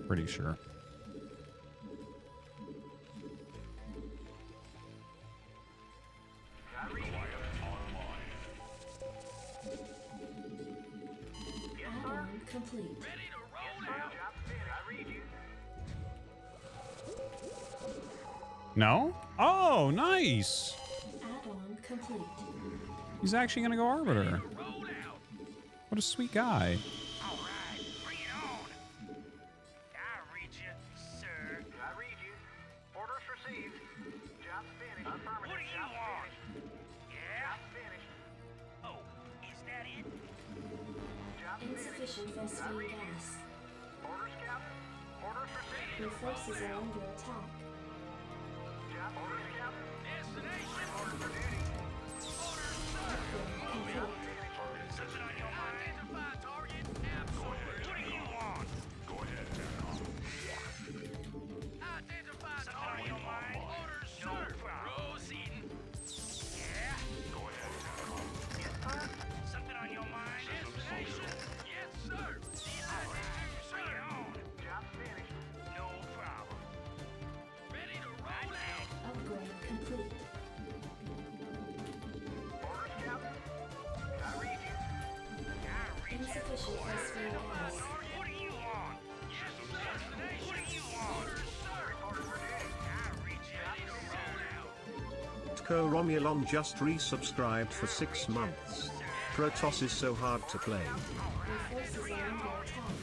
Pretty sure.
Add-on complete.
No? Oh, nice.
Add-on complete.
He's actually gonna go Arbiter. What a sweet guy.
Insufficient Vespene gas. Your forces are under attack. Upgrade complete. Insufficient Vespene gas.
Tko Romulon just resubscribed for 6 months. Protoss is so hard to play.
Your forces are under attack.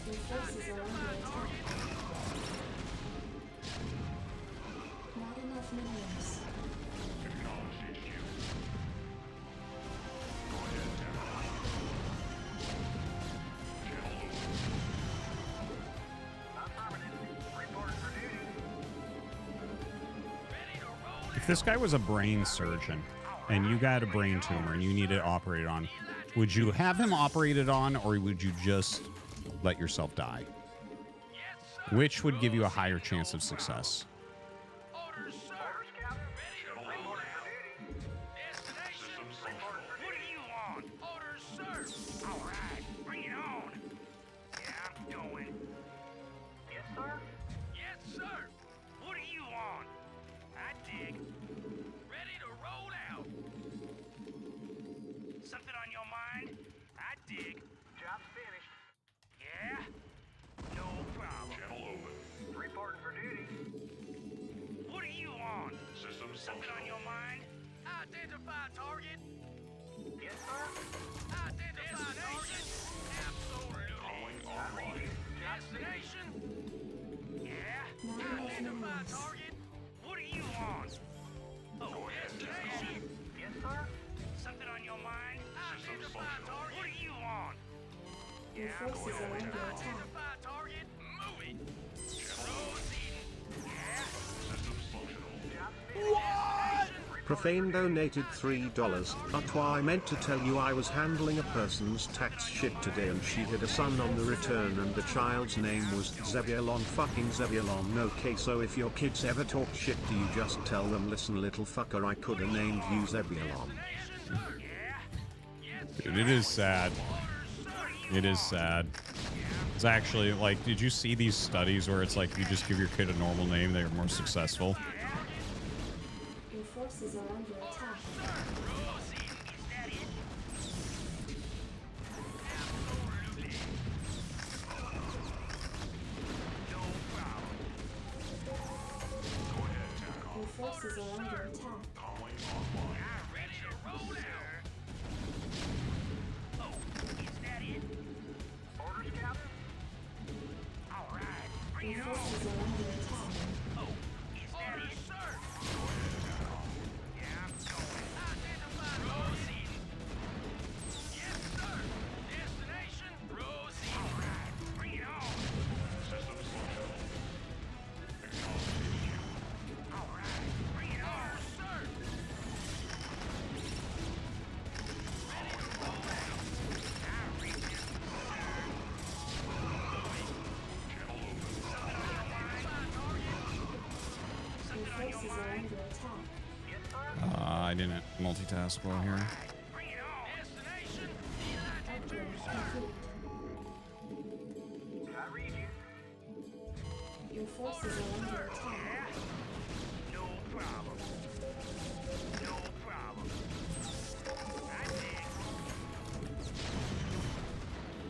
Your forces are under attack. Not enough minerals.
If this guy was a brain surgeon and you got a brain tumor and you need it operated on, would you have him operated on, or would you just let yourself die? Which would give you a higher chance of success? Your forces are under attack.
Profane donated $3. Atwa, I meant to tell you I was handling a person's tax shit today and she had a son on the return and the child's name was Zebulon fucking Zebulon. Okay, so if your kids ever talk shit, do you just tell them, listen little fucker, I coulda named you Zebulon?
Dude, it is sad. It is sad. It's actually like, did you see these studies where it's like you just give your kid a normal name, they're more successful?
Your forces are under attack. Your forces are under attack. Your forces are under attack. Your forces are under attack.
I didn't multitask well here.
Upgrade complete. Your forces are under attack.
No problem. No problem. I dig.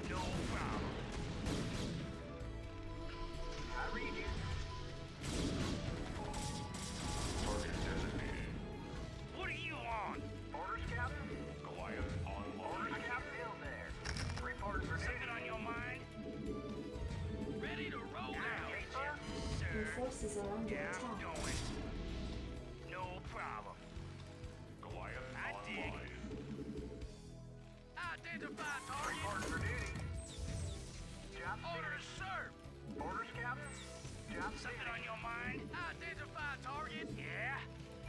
No problem. I read you. Target designated. What do you want? Orders, Captain? Goliath online. Orders, Captain. Still there. Report for something on your mind? Ready to roll out.
Your forces are under attack.
No problem. Goliath I dig. Identify target. Report for duty. Job orders, sir. Orders, Captain. Job something on your mind? Identify target. Yeah.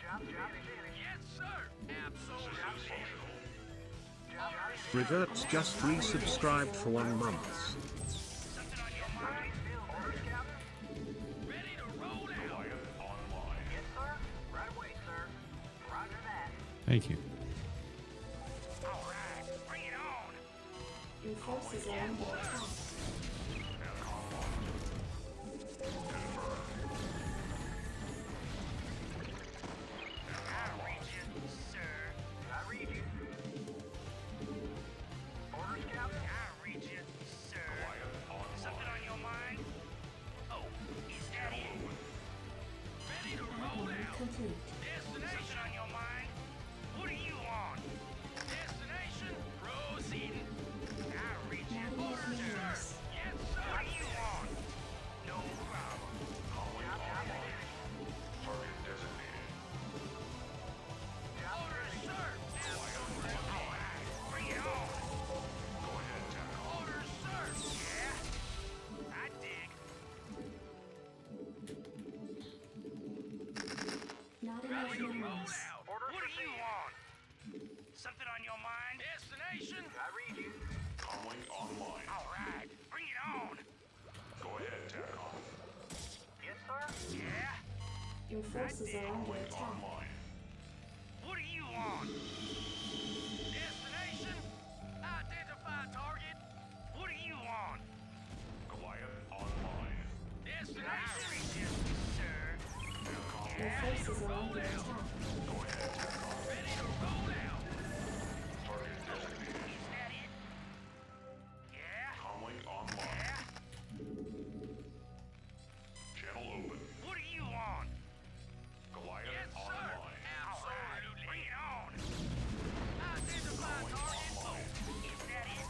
Job finished. Yes, sir. Absolutely.
Reverts just resubscribed for 1 month.
Thank you.
Your forces are under attack.
I read you, sir. I read you. Orders, Captain? I read you, sir. Something on your mind? Oh, is that it? Ready to roll out.
Complete.
Destination on your mind? What do you want? Destination? Proceeding. I read you,
Not enough
sir.
minerals.
Yes, sir. What do you want? No problem. Target designated. Orders, sir. All right, bring it on. Go ahead, Tackle. Orders, sir. Yeah, I dig.
Not enough minerals.
What do you want? Something on your mind? Destination? I read you. Comlink online. All right, bring it on. Go ahead, Tackle. Yes, sir. Yeah.
Your forces are under attack.
What do you want? Destination? Identify target. What do you want? Goliath online. Destination? Sir.
Your forces are under attack.
Go ahead, Tackle. Ready to roll out. Target designated. Is that it? Yeah. Comlink online. Channel open. What do you want? Goliath online. Absolutely. Bring it on. Identify target. Oh, is that it?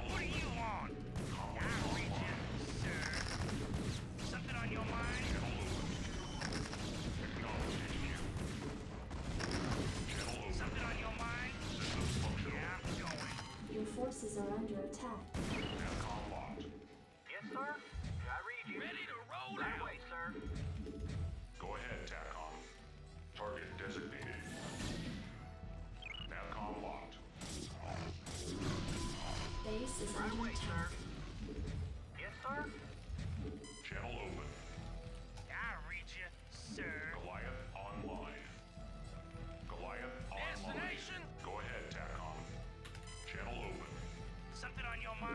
What do you want? I read you, sir. Something on your mind? Something on your mind? Yeah, I'm going.
Your forces are under attack.
Yes, sir. I read you. Ready to roll out. Way, sir. Go ahead, TACOM. Target designated. NAVCOM locked.
Base is under attack.
Yes, sir. Channel open. I read you, sir. Goliath online. Goliath online. Destination? Go ahead, TACOM. Channel open. Something on your mind?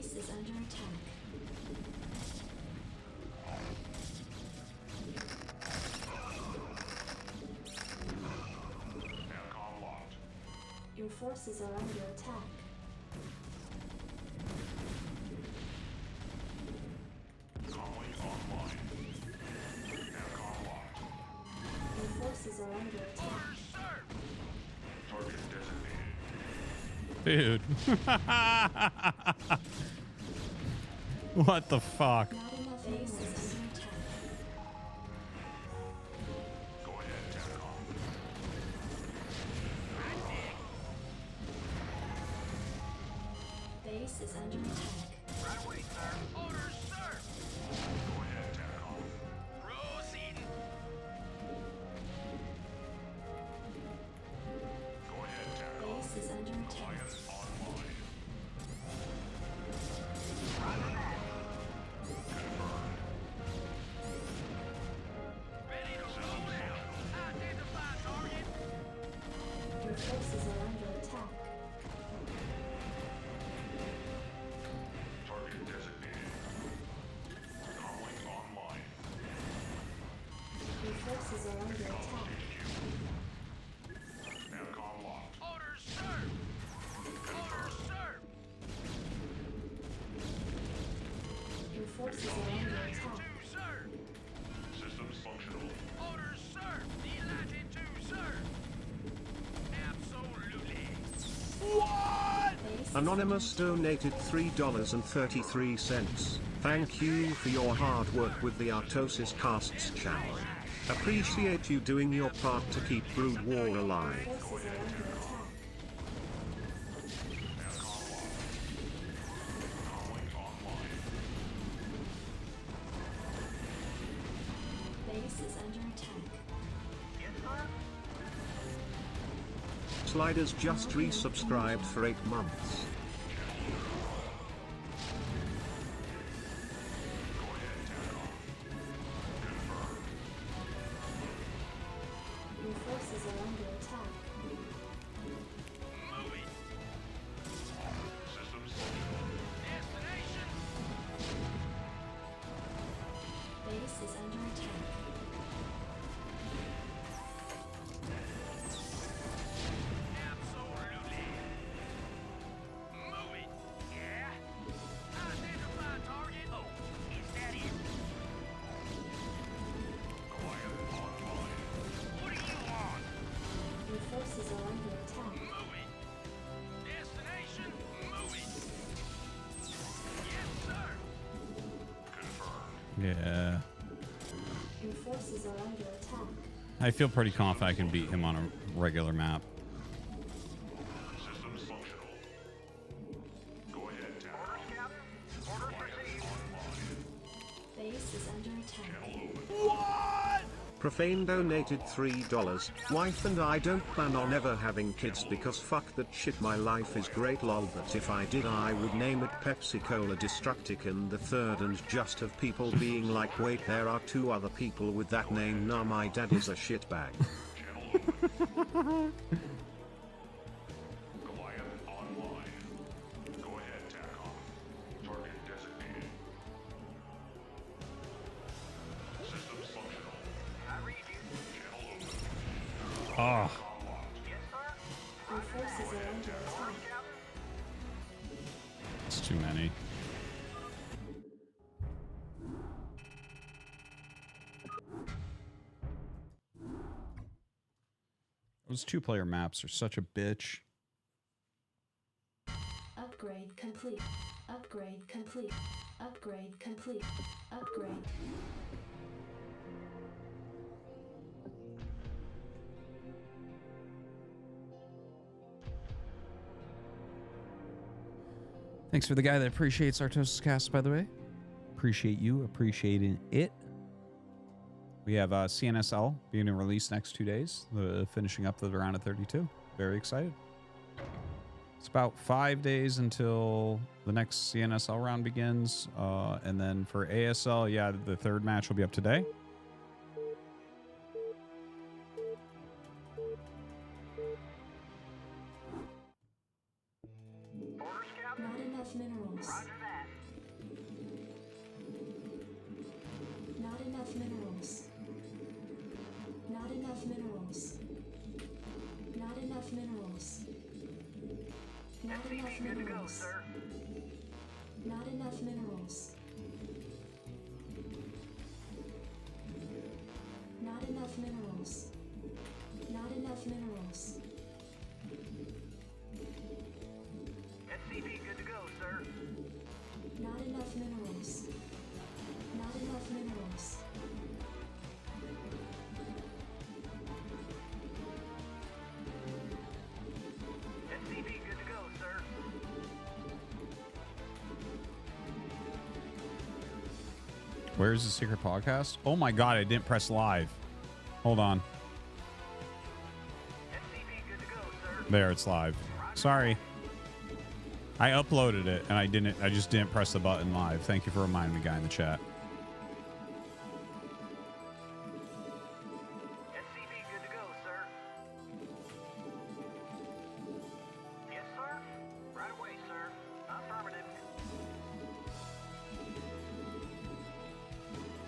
Base is under attack. Your forces are under attack. Your forces are under attack.
Dude. What the fuck?
Not enough base is under attack. Base is under attack.
Right away, sir. Orders, sir. Go ahead, TACOM. Proceeding. Go ahead, TACOM.
Base is under attack.
Online. Ready to roll out. Identify target.
Your forces are under attack.
Target designated. Comlink online.
Your forces are under attack.
TACOM locked. Orders, sir. Orders, sir.
Your forces are under attack.
Sir. Systems functional. Orders, sir. Delighted to, sir. Absolutely. What?
Anonymous donated $3.33. Thank you for your hard work with the Artosis Casts channel. Appreciate you doing your part to keep Brood War alive.
Forces are under attack. Base is under attack.
Sliders just resubscribed for 8 months.
Your forces are under attack.
Moving. Systems functional. Destination.
Base is under attack.
Absolutely. Moving. Yeah. Identify target. Oh, is that it? Quiet online. What do you want?
Your forces are under attack.
Moving. Destination. Moving. Yes, sir. Confirmed.
Yeah.
Your forces are under attack.
I feel pretty confident I can beat him on a regular map.
Systems functional. Go ahead, TACOM. Orders received.
Base is under attack.
What?
Profane donated $3. Wife and I don't plan on ever having kids because fuck that shit, my life is great lol, but if I did I would name it Pepsi Cola Destructicon the third and just have people being like, wait, there are 2 other people with that name, nah, my dad is a shitbag.
Goliath online. Go ahead, TACOM. Target designated. Systems functional. I read you. Channel open.
Oh.
Yes, sir.
Your forces are under attack.
It's too many. Those 2-player maps are such a bitch.
Upgrade complete. Upgrade complete. Upgrade complete. Upgrade.
Thanks for the guy that appreciates Artosis Cast, by the way. Appreciate you appreciating it. We have CNSL being released next 2 days, finishing up the round of 32. Very excited. It's about 5 days until the next CNSL round begins. And then for ASL, yeah, the 3rd match will be up today.
Not enough minerals.
Roger that.
Not enough minerals. Not enough minerals. Not enough minerals. Not enough minerals. Not enough minerals. Not enough minerals. Not enough minerals.
SCV good to go, sir.
Not enough minerals. Not enough minerals.
SCV good to go, sir.
Where's the secret podcast? Oh my god, I didn't press live. Hold on. There, it's live. Sorry. I uploaded it and I just didn't press the button live. Thank you for reminding me, guy in the chat.
SCV good to go, sir. Yes, sir. Right away, sir. Affirmative.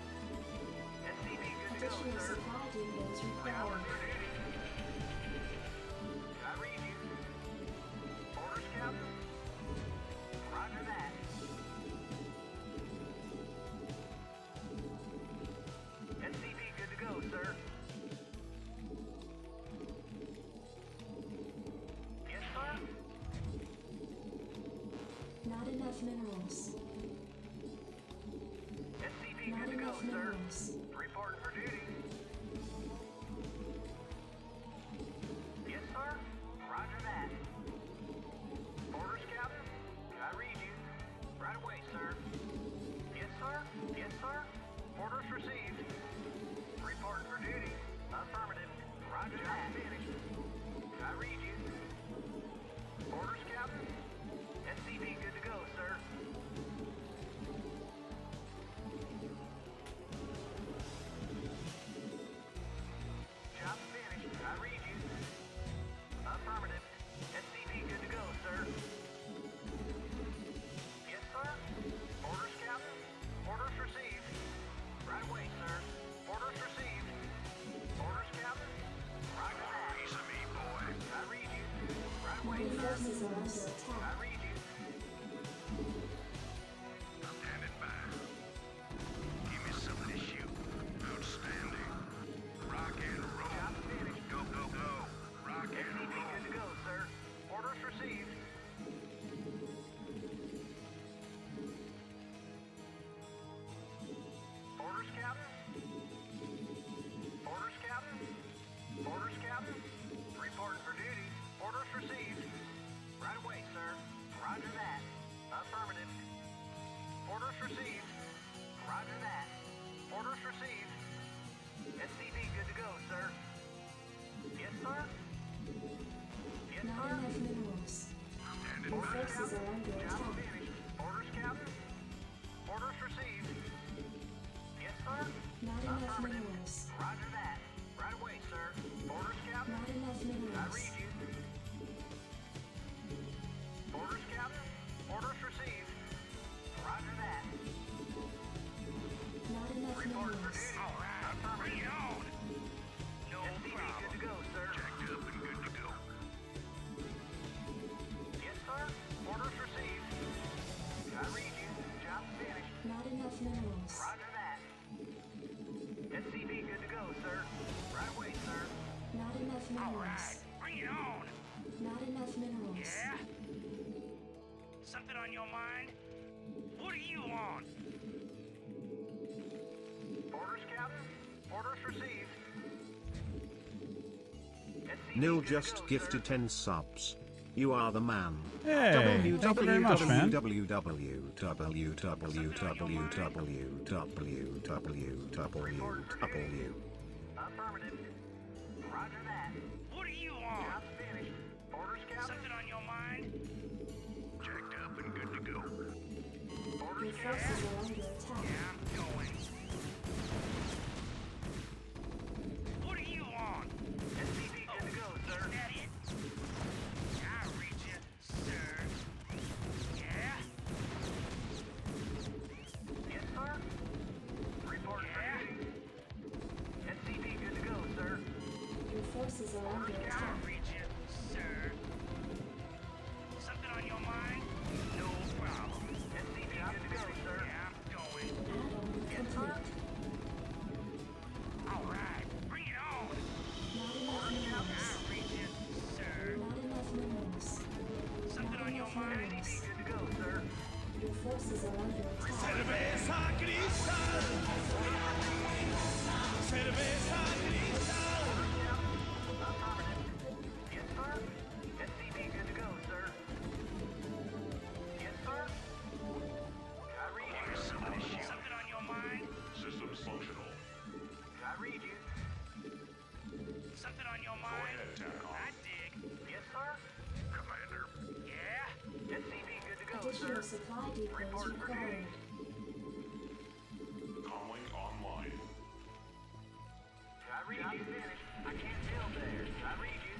SCV good to go,
Additional
sir.
supply depots required.
I read you. Orders, Captain. Roger that. SCV good to go, sir. Yes, sir.
Not enough minerals.
SCV
Not
good to go,
enough
sir.
minerals.
Reporting for duty. Yes, sir. Roger that. Orders, Captain. I read you. Right away, sir. Yes, sir. Yes, sir. Orders received. Reporting for duty. Affirmative. Roger that. Finished. I read you. Orders, Captain. SCV good to go, sir. Job finished. I read you. Affirmative. SCV good to go, sir. Yes, sir. Orders, Captain. Orders received. Right away, sir. Orders received. Orders, Captain. Roger that. Piece of me, boy. I read you. Right away,
Your
sir.
forces are under attack.
I read you. I'm standing by. Give me something to shoot. Outstanding. Rock and roll. Job finished. Go, go, go. Rock and roll. Good to go, sir. Orders received. Orders, Captain. Orders, Captain. Orders, Captain. Reporting for duty. Orders received. Right away, sir. Roger that. Affirmative. Orders received. Roger that. Orders received. SCV good to go, sir. Yes, sir. Yes,
Not
sir.
enough minerals. Your forces are under
Job
attack.
finished. Orders, Captain. Orders received. Yes, sir.
Not enough minerals.
Roger that. Right away, sir. Orders, Captain.
Not enough
I
minerals.
read you. Orders, Captain. Orders received. Roger that.
Not enough
Report for
minerals.
duty. All right. Bring it on. No problem. Good to go, sir. Jacked up and good to go. Yes, sir. Orders received. I read you. Job finished.
Not enough minerals.
Roger that. SCV good to go, sir. Right away, sir.
Not enough minerals.
Bring it on.
Not enough minerals.
Yeah? Something on your mind? What do you want? Orders, Captain. Orders received.
Nil just gifted 10 subs. You are the man.
Hey, thank you very much, man.
www.
Affirmative. Roger that. What do you want? Job finished. Orders, Captain. Something on your mind? Jacked up and good to go.
Your
Orders,
forces
Captain.
are under attack.
Yeah, I'm going. What do you want? SCV good to go, sir. Is that it? I read you, sir.
under attack.
Read you, sir. Something on your mind? No problem. SCV good to go, sir. Yeah, I'm going.
Add-on complete.
All right, bring it on.
Not enough minerals.
Read you, sir.
Not enough minerals.
Something on your mind? Good to go, sir.
Your forces are under attack.
Cerveza cristal. Cerveza cristal.
Yes, sir. SCV good to go, sir. Yes, sir. I read you. Something on your mind?
Systems functional.
I read you. Something on your mind? I dig. Yes, sir. Commander. Yeah? SCV good to go,
Additional
sir.
supply depots required.
Comlink online.
I read you. Finished. I can't build there. I read you.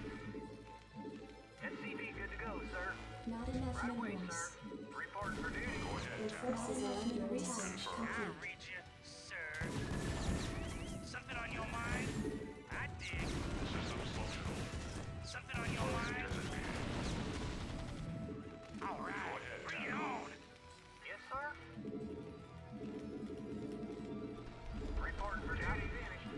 SCV good to go, sir.
Not enough
Right away,
minerals.
sir. Report for duty.
Your forces are under attack.
I
Complete.
read you, sir. Something on your mind? I dig.
Systems functional.
Something on your mind? All right, bring it on. Yes, sir. Report for duty. Finished.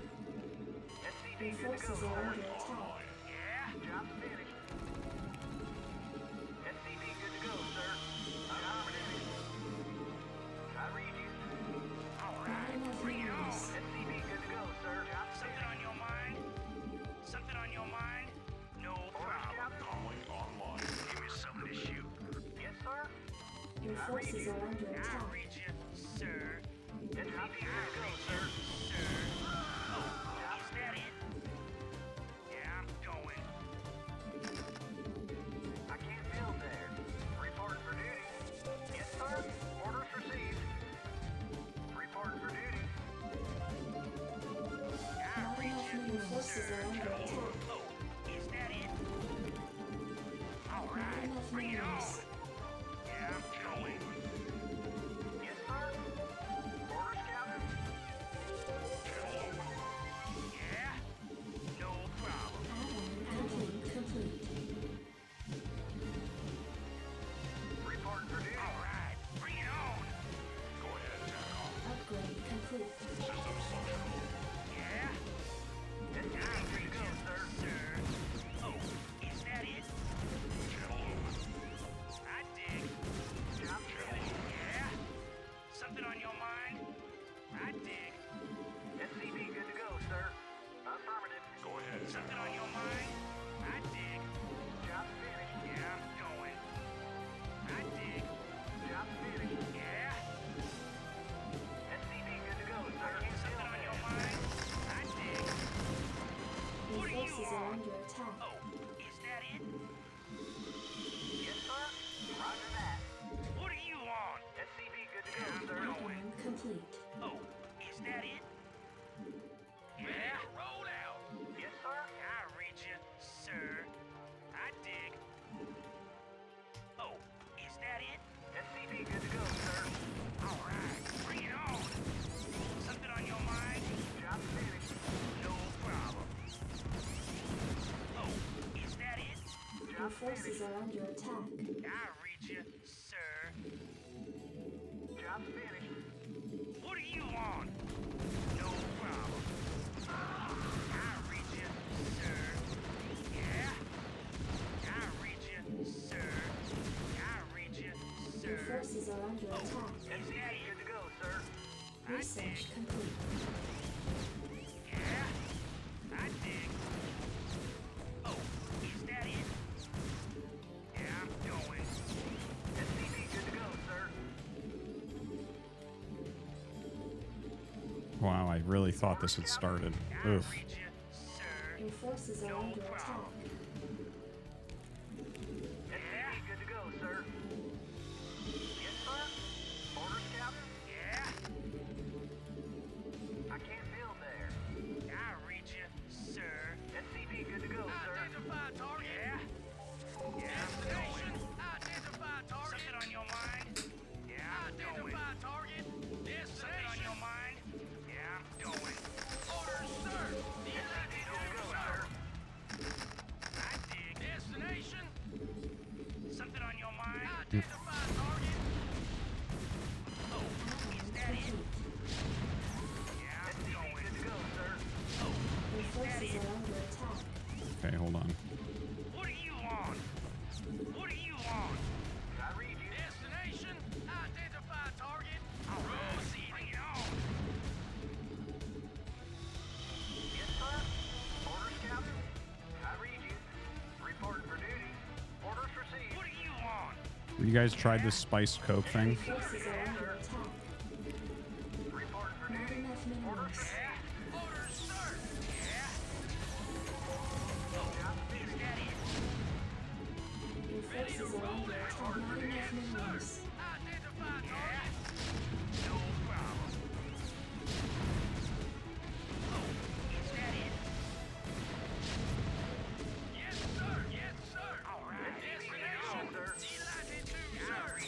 SCV
Your
good to go,
forces
sir.
are under attack.
Yeah, job's finished. SCV good to go, sir. I read you. All right, bring it on. SCV good to go, sir. Something on your mind? Something on your mind? No problem.
Comlink online.
Give me something to shoot. Yes, sir.
Your forces are under
I
attack.
read you, sir. SCV good to go, sir. Sir. Oh, is that it? Yeah, I'm going. I can't build there. Report for duty. Yes, sir. Orders received. Report for duty. I
Not
read
enough
you,
mineral forces
sir.
are under attack.
Oh, is that it? All
Not
right,
enough
bring it on.
minerals.
Yeah, I'm going. Yes, sir. Orders, Captain. Yeah, no problem.
Add-on complete.
Report for duty. All right, bring it on.
Go ahead, TACOM.
Upgrade complete.
Systems functional.
Yeah. That's good to go, sir. Sir. Oh, is that it?
Channel open.
I dig. Job finished. Yeah. Something on your mind? I dig. SCV good to go, sir. Affirmative.
Go ahead,
Something on your mind? I dig. Job finished. Yeah, I'm going. I dig. Job finished. Yeah. SCV good to go, sir. Something on your mind? I dig.
Your
What do you
forces are
want?
under attack.
Oh, is that it? Yes, sir. Roger that. What do you want? SCV good to go, sir.
Add-on complete.
Oh, is that it? Yeah. Roll out. Yes, sir. I read you, sir. I dig. Oh, is that it? SCV good to go, sir. All right, bring it on. Something on your mind? Job finished. No problem. Oh, is that it?
Your forces are under attack.
I read you, sir. Job finished. What do you want? No problem. I read you, sir. Yeah? I read you, sir. I read you, sir.
Your forces are under attack.
Is that it? Good to go, sir. I
Research
dig.
complete.
Yeah? I dig. Oh, is that it? Yeah, I'm going. SCV good to go, sir.
Wow, I really thought this had started. Oof.
Your forces are under attack.
SCV good to go, sir. Yes, sir. Orders, Captain? Yeah? I can't build there. I read you, sir. SCV good to go, sir. Identify target. Yeah? Yeah, I'm going. Identify target. Something on your mind? Yeah, I'm going. Identify target. Destination. Something on your mind? Yeah, I'm going. Orders, sir. SCV good to go, sir.
Okay, hold on.
What do you want? What do you want? I read you. Destination, identify target. Proceed. Bring it on. Yes, sir. Orders, Captain. I read you. Reporting for duty. Orders received. What do you want?
You guys tried this spiced Coke thing?
Forces are under attack. Not enough minerals.
Orders, sir. Yeah.
Your forces are under attack. Not enough minerals.
Identify target. No problem. Is that it? Yes, sir. Yes, sir. All right. Destination, delighted to serve.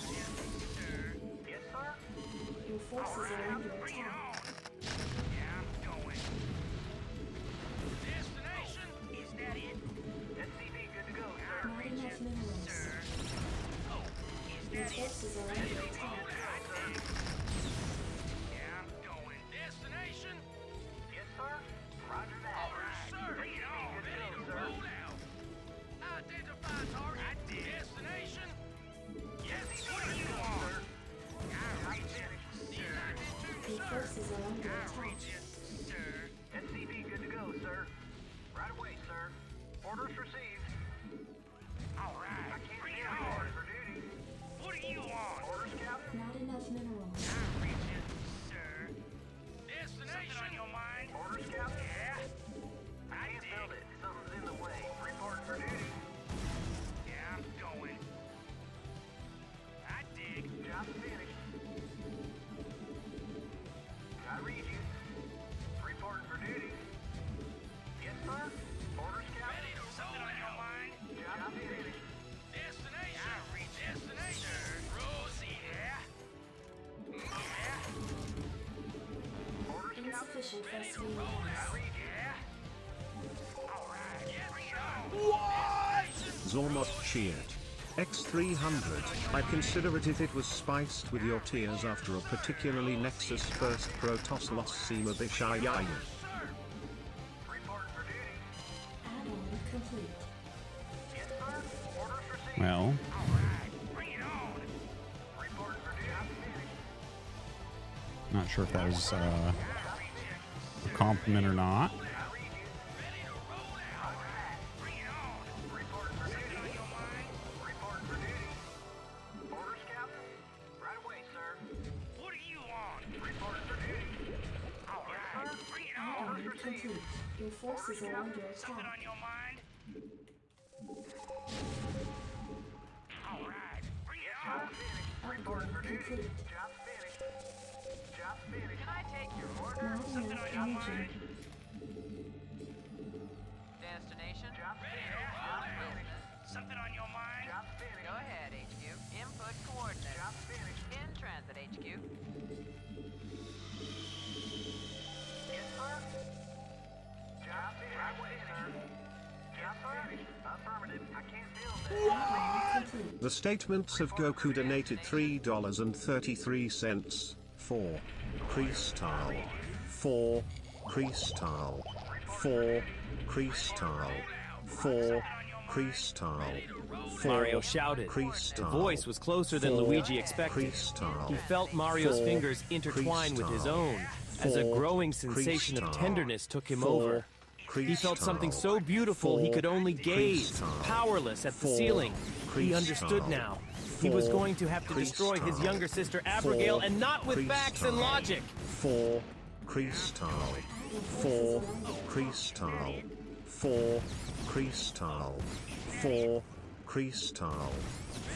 Yes, sir.
Your forces are under
Bring it
attack.
on. Yeah, I'm going. Destination, is that it? SCV, good to go, sir.
Not enough minerals.
Oh, is
Your
that it?
forces are under attack.
Yeah, I'm going. Destination? Yes, sir. Roger that. All right, sir. Bring it on. Ready to roll out. Identify target. Destination? Yes, what do you want? I reach it, sir.
Your forces are under
I
attack.
reach it, sir. SCV, good to go, sir. Right away, sir. Orders received. All right. I can't be on for duty. What do you want? Orders, Captain.
Not enough minerals.
I reach it, sir. Destination. Something on your mind? Orders, Captain. Yeah. I can't build it. Something's in the way. Reporting for duty. Yeah, I'm going. I dig. Job finished. I read you. Reporting for duty. Yes, sir. Orders, Captain. Ready to something on your mind? Job finished. Destination. I reach destination. Rosie, yeah. Yeah. Orders,
Insufficient for
ready to
speed.
roll out. I read you. Yeah. All right. Get me on. What?
Zormot cheered. X300. I consider it if it was spiced with your tears after a particularly Nexus first Protoss loss seem a bishaya.
Add-on complete.
Well, not sure if that was a compliment or not.
What do you want? Reporting for duty. All right. Bring it on.
Add-on complete. Your forces are under
Something
attack.
on your mind? All right. Bring it on.
Upgrade complete.
Job finished. Job finished. Can I take your order?
Not
Something
enough
on your
energy.
mind?
Destination?
Job finished. Something on your mind? Job finished.
Go ahead, HQ. Input coordinates.
Job finished.
In transit, HQ.
Yes, sir. Job finished. Right away, sir. Job finished. Affirmative. I can't build that.
The statements of Goku donated $3.33 for Crystal. For Crystal. For Crystal. For Crystal.
Mario shouted.
Crystal.
The voice was closer than
For
Luigi expected.
Crystal.
He felt Mario's
For
fingers intertwine with his
Crystal.
own as a
For
growing sensation of
Crystal.
tenderness took him
For
over. He felt something so beautiful he could only gaze,
Crystal.
powerless at the
For
ceiling. He
Crystal.
understood now. He was
For
going to have to destroy his
Crystal.
younger sister Abigail,
For
and not with facts and
Crystal.
logic.
For Crystal. For Crystal. For Crystal. For Crystal.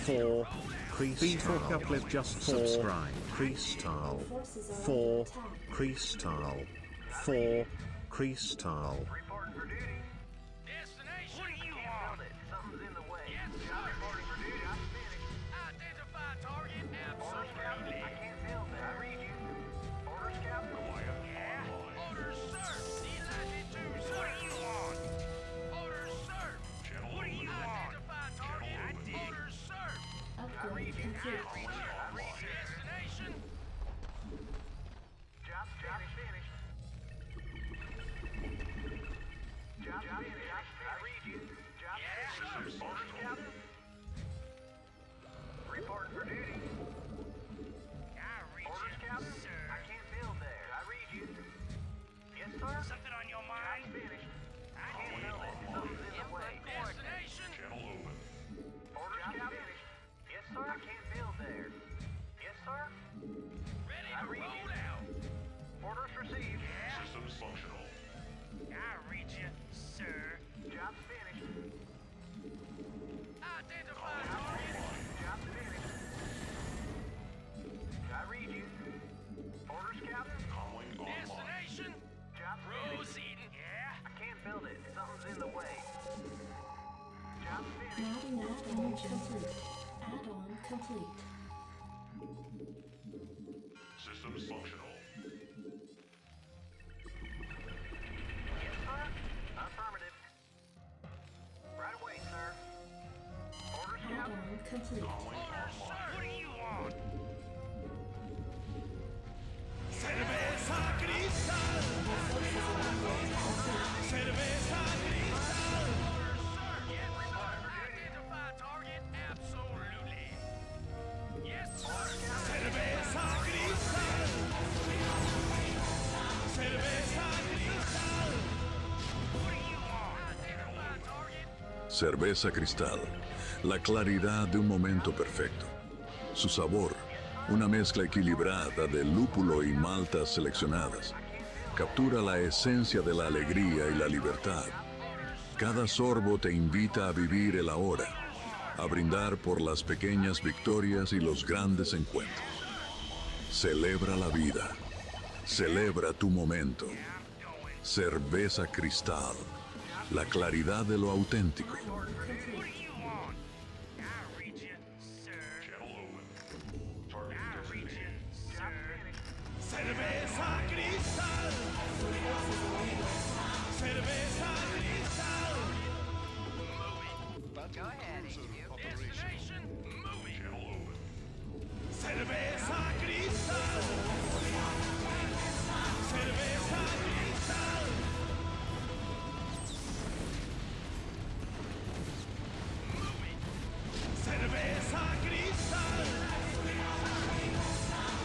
For Crystal. B4 couplet just subscribe. Crystal. For Crystal. For Crystal.
Reporting for duty. Destination. What do you want? Something's in the way. Yes, sir. Reporting for duty. I'm finished. Identify target. Absolutely. I can't build that. I read you. Orders, Captain. Yeah. Orders, sir. Delighted to, sir. What do you want? Orders, sir. What do you want? Identify target. I did. Orders, sir.
Upgrade complete.
I read you. Destination. Job finished. Job finished. I read you. Orders received. Yeah. Systems functional. I read you, sir. Job finished. Identify target. Job finished. I read you. Orders, Captain. Calling online. Destination. Job proceeding. Yeah. I can't build it. Something's in the way. Job finished.
Add-on complete. Add-on complete.
Systems functional. Yes, sir. Affirmative. Right away, sir. Orders, Captain.
Add-on complete.
Orders, sir. What do you want?
Cerveza cristal. Cerveza cristal.
Yes, sir. Identify target. Absolutely. Yes, sir.
Cerveza cristal. Cerveza cristal.
What do you want? Identify target.
Cerveza Cristal, la claridad de un momento perfecto. Su sabor, una mezcla equilibrada de lúpulo y maltas seleccionadas, captura la esencia de la alegría y la libertad. Cada sorbo te invita a vivir el ahora, a brindar por las pequeñas victorias y los grandes encuentros. Celebra la vida. Celebra tu momento. Cerveza Cristal, la claridad de lo auténtico.
What do you want? I read you, sir. Channel open. I read you, sir.
Cerveza cristal. Cerveza cristal.
Go ahead, HQ. Destination, moving. Channel open.
Cerveza cristal. Cerveza cristal. Cerveza cristal.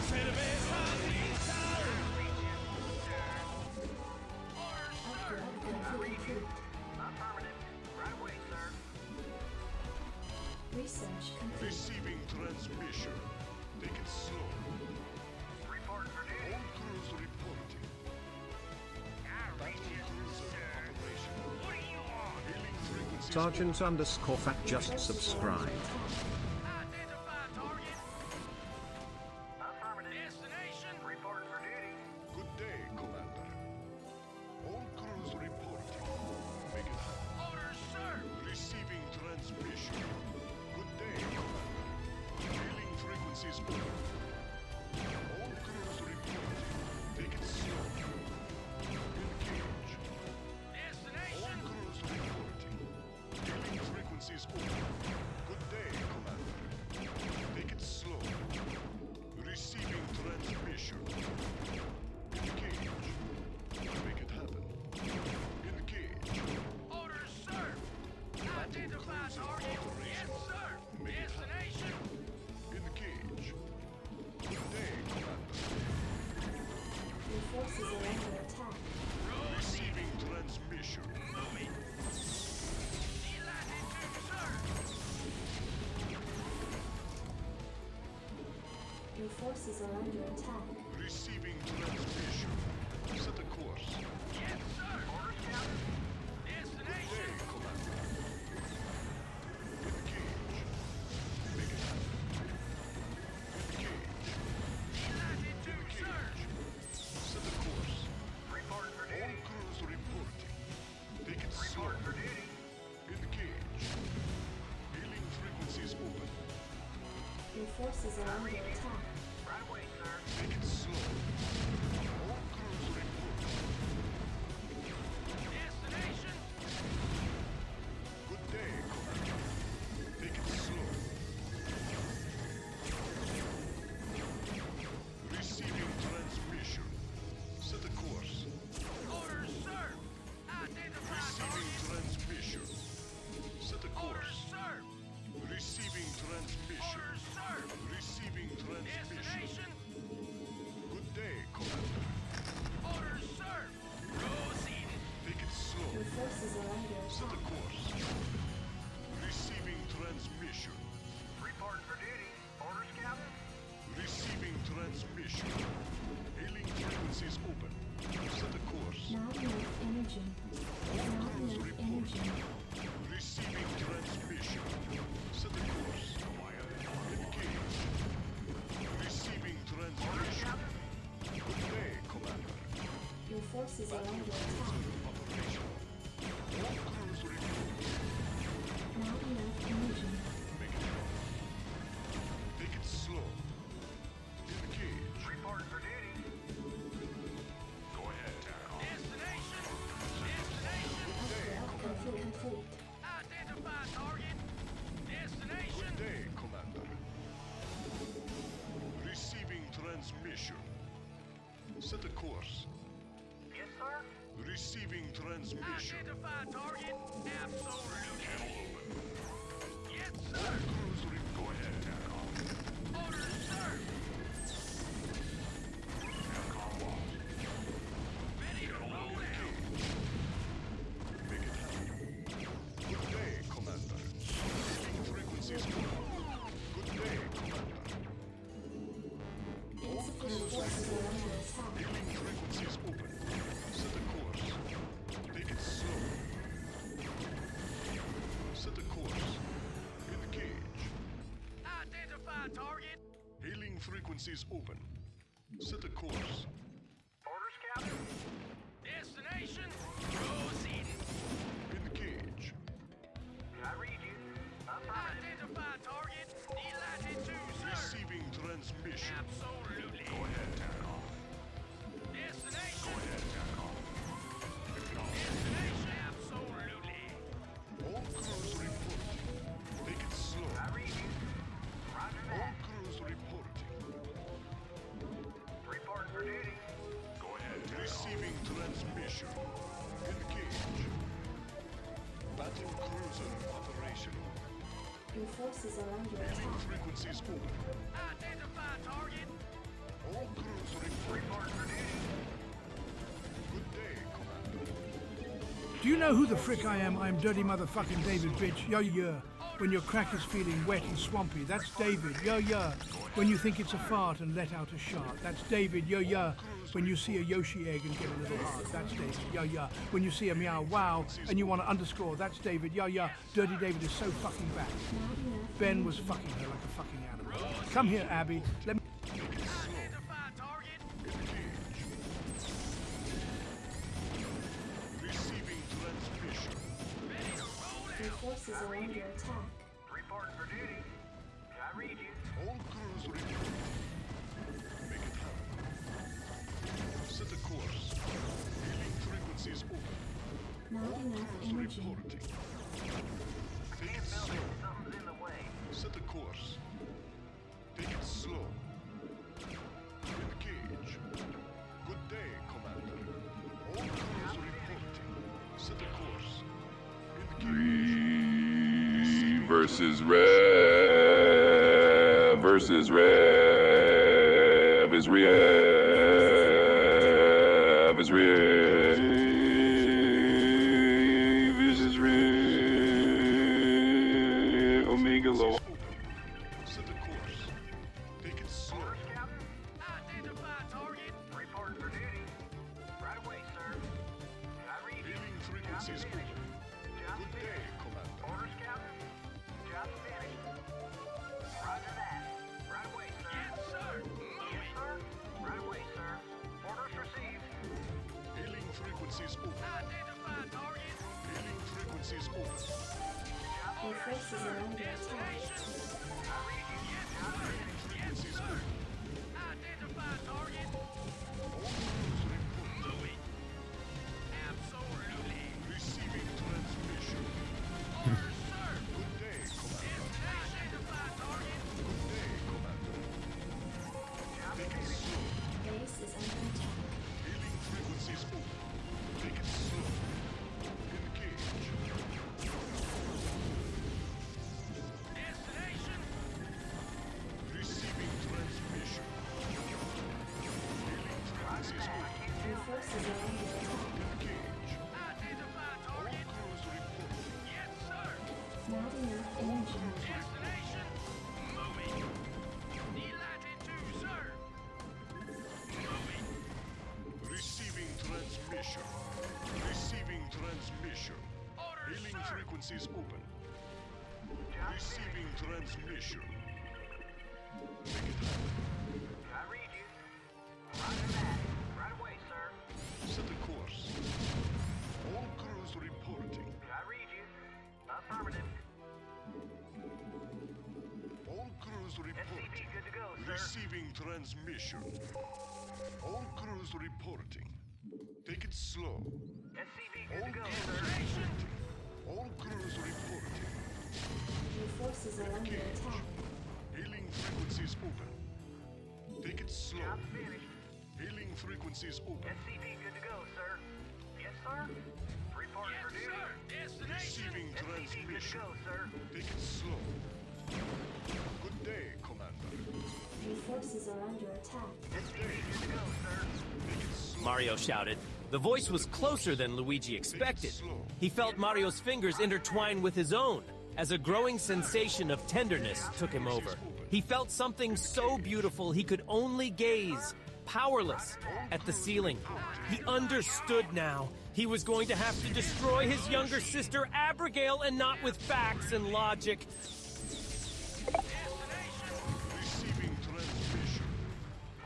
Cerveza cristal.
Affirmative. Right away, sir.
Research complete.
Receiving transmission. Take it slow.
Report for duty.
All crews reporting.
I read you, sir.
Operation.
What do you want?
Hailing frequencies.
Sergeant_Fat just subscribed.
Identify target. Affirmative. Destination. Report for duty.
Good day, Commander. All crews reporting. Make it happen.
Orders, sir.
Receiving transmission. Good day, Commander. Hailing frequencies open. All crews reporting. Take it slow. Engage.
Destination.
All crews reporting. Hailing frequencies open. Good day, Commander. Take it slow. Receiving transmission. Engage. Make it happen. Engage.
Orders, sir. Identify target. Yes, sir. Destination.
Engage. Good day, Commander.
Your forces are under attack.
Receiving transmission.
Moving. Latitude, sir.
Your forces are under attack.
Receiving transmission. Set a course.
Yes, sir. Orders, Captain. Destination.
Day, Commander. Engage. Make it happen. Engage.
Latitude, sir.
Set a course.
Report for
All
duty.
crews reporting. Take it slow.
Report for duty.
Engage. Hailing frequencies open.
Your forces are under attack.
Right away, sir.
Take it slow. All crews reporting.
Destination.
Good day, Commander. Take it slow. Receiving transmission. Set a course.
Orders, sir. Identify
Receiving
target.
transmission. Set a
Orders,
course.
sir.
Receiving transmission.
Orders, sir.
Receiving transmission.
Destination.
Good day, Commander.
Orders, sir. Proceeding.
Take it slow.
Your forces are under
Set a
attack.
course. Receiving transmission.
Report for duty. Orders, Captain.
Receiving transmission. Hailing frequencies
frequencies open. Set a course.
Not enough energy. Not enough energy.
Receiving transmission. Set a course. Engage. Receiving transmission. Good day, Commander.
Your forces are under attack.
Operation. All crews report.
Not enough energy.
Make it happen. Take it slow. Engage.
Report for duty.
Go ahead, Tackle.
Destination.
Upgrade complete.
Identify target. Destination.
Good day, Commander. Receiving transmission. Set a course.
Yes, sir.
Receiving transmission.
Identify target. Absolutely.
Channel open.
Yes,
All
sir.
crews go ahead, Tackle.
Orders, sir.
Capcom lost.
Ready to roll out.
Make it happen. Good day, Commander. Hailing frequencies open. Good day, Commander.
Insufficient forces are under attack.
Hailing frequencies open. Set a course. Take it slow. Set a course. Engage.
Identify target.
Hailing frequencies open. Set a course.
Orders, Captain. Destination. Proceeding.
Engage.
I read you. Identify target. Latitude, sir.
Receiving transmission.
Absolutely.
Go ahead, Tackle.
Destination.
Go ahead, Tackle.
Destination. Absolutely.
All crews report. Take it slow.
I read you. Roger
All
that.
crews reporting.
Report for duty.
Go ahead. Receiving transmission. Engage. Battle cruiser operational.
Your forces are under
Hailing
attack.
frequencies open.
Identify target.
All crews report.
Report for duty.
Good day, Commander.
Do you know who the frick I am? I'm dirty motherfucking David, bitch. Yo, yeah. When your crack is feeling wet and swampy, that's David. Yo, yeah. When you think it's a fart and let out a shart, that's David. Yo, yeah. When you see a Yoshi egg and get a little heart, that's David. Yo, yeah. When you see a meow wow and you want to underscore, that's David. Yo, yeah. Dirty David is so fucking bad. Ben was fucking her like a fucking animal. Come here, Abby. Let me.
Identify target.
Receiving transmission.
Ready to roll
Your
out.
forces are under attack.
Report for duty. I read you.
All crews report. Make it happen. Set a course. Hailing frequencies open.
Not
All
enough
crews
energy.
reporting. Take it slow.
Something's in the way.
Set a course. Take it slow. Engage. Good day, Commander. All crews reporting. Set a course. Engage.
Versus Rev versus Rev is Rev is Rev versus Rev Omega Low.
Set a course. Take it slow.
Identify target. Report for duty. Right away, sir. I read you.
Hailing frequencies open. Good day, Commander.
Orders, Captain. Job finished. Roger that. Right away, sir. Yes, sir. Yes, sir. Right away, sir. Orders received.
Hailing frequencies open.
Identify target.
Hailing frequencies open.
Your forces are under attack.
I read you. Yes, sir. Yes, sir. Identify target. Moving. Absolutely.
Receiving transmission.
Orders, sir.
Good day, Commander.
Identify target.
Good day, Commander. Take it slow.
Base is under attack.
Hailing frequencies open. Take it slow. Engage.
Destination.
Receiving transmission. Hailing frequencies open.
Your forces are under attack.
Engage.
Identify
All
target.
crews report.
Yes, sir.
Not enough energy.
Destination. Moving. Latitude, sir. Moving.
frequencies open. Receiving transmission.
I read you. Roger that. Right away, sir.
Set a course. All crews reporting.
I read you. Affirmative.
All crews reporting.
SCV good to go, sir.
Receiving transmission. All crews reporting. Take it slow.
SCV good to go, sir.
All crews reporting.
Your forces are under attack.
Hailing frequencies open. Take it slow.
Job finished.
Hailing frequencies open.
SCV good to go, sir. Yes, sir. Report for duty.
Receiving
SCV good to
transmission.
go, sir.
Take it slow. Good day, Commander.
Your forces are under attack.
SCV good to go, sir.
Mario shouted. The voice was closer than Luigi expected. He felt Mario's fingers intertwine with his own as a growing sensation of tenderness took him over. He felt something so beautiful he could only gaze, powerless, at the ceiling. He understood now. He was going to have to destroy his younger sister Abigail, and not with facts and logic.
Receiving transmission.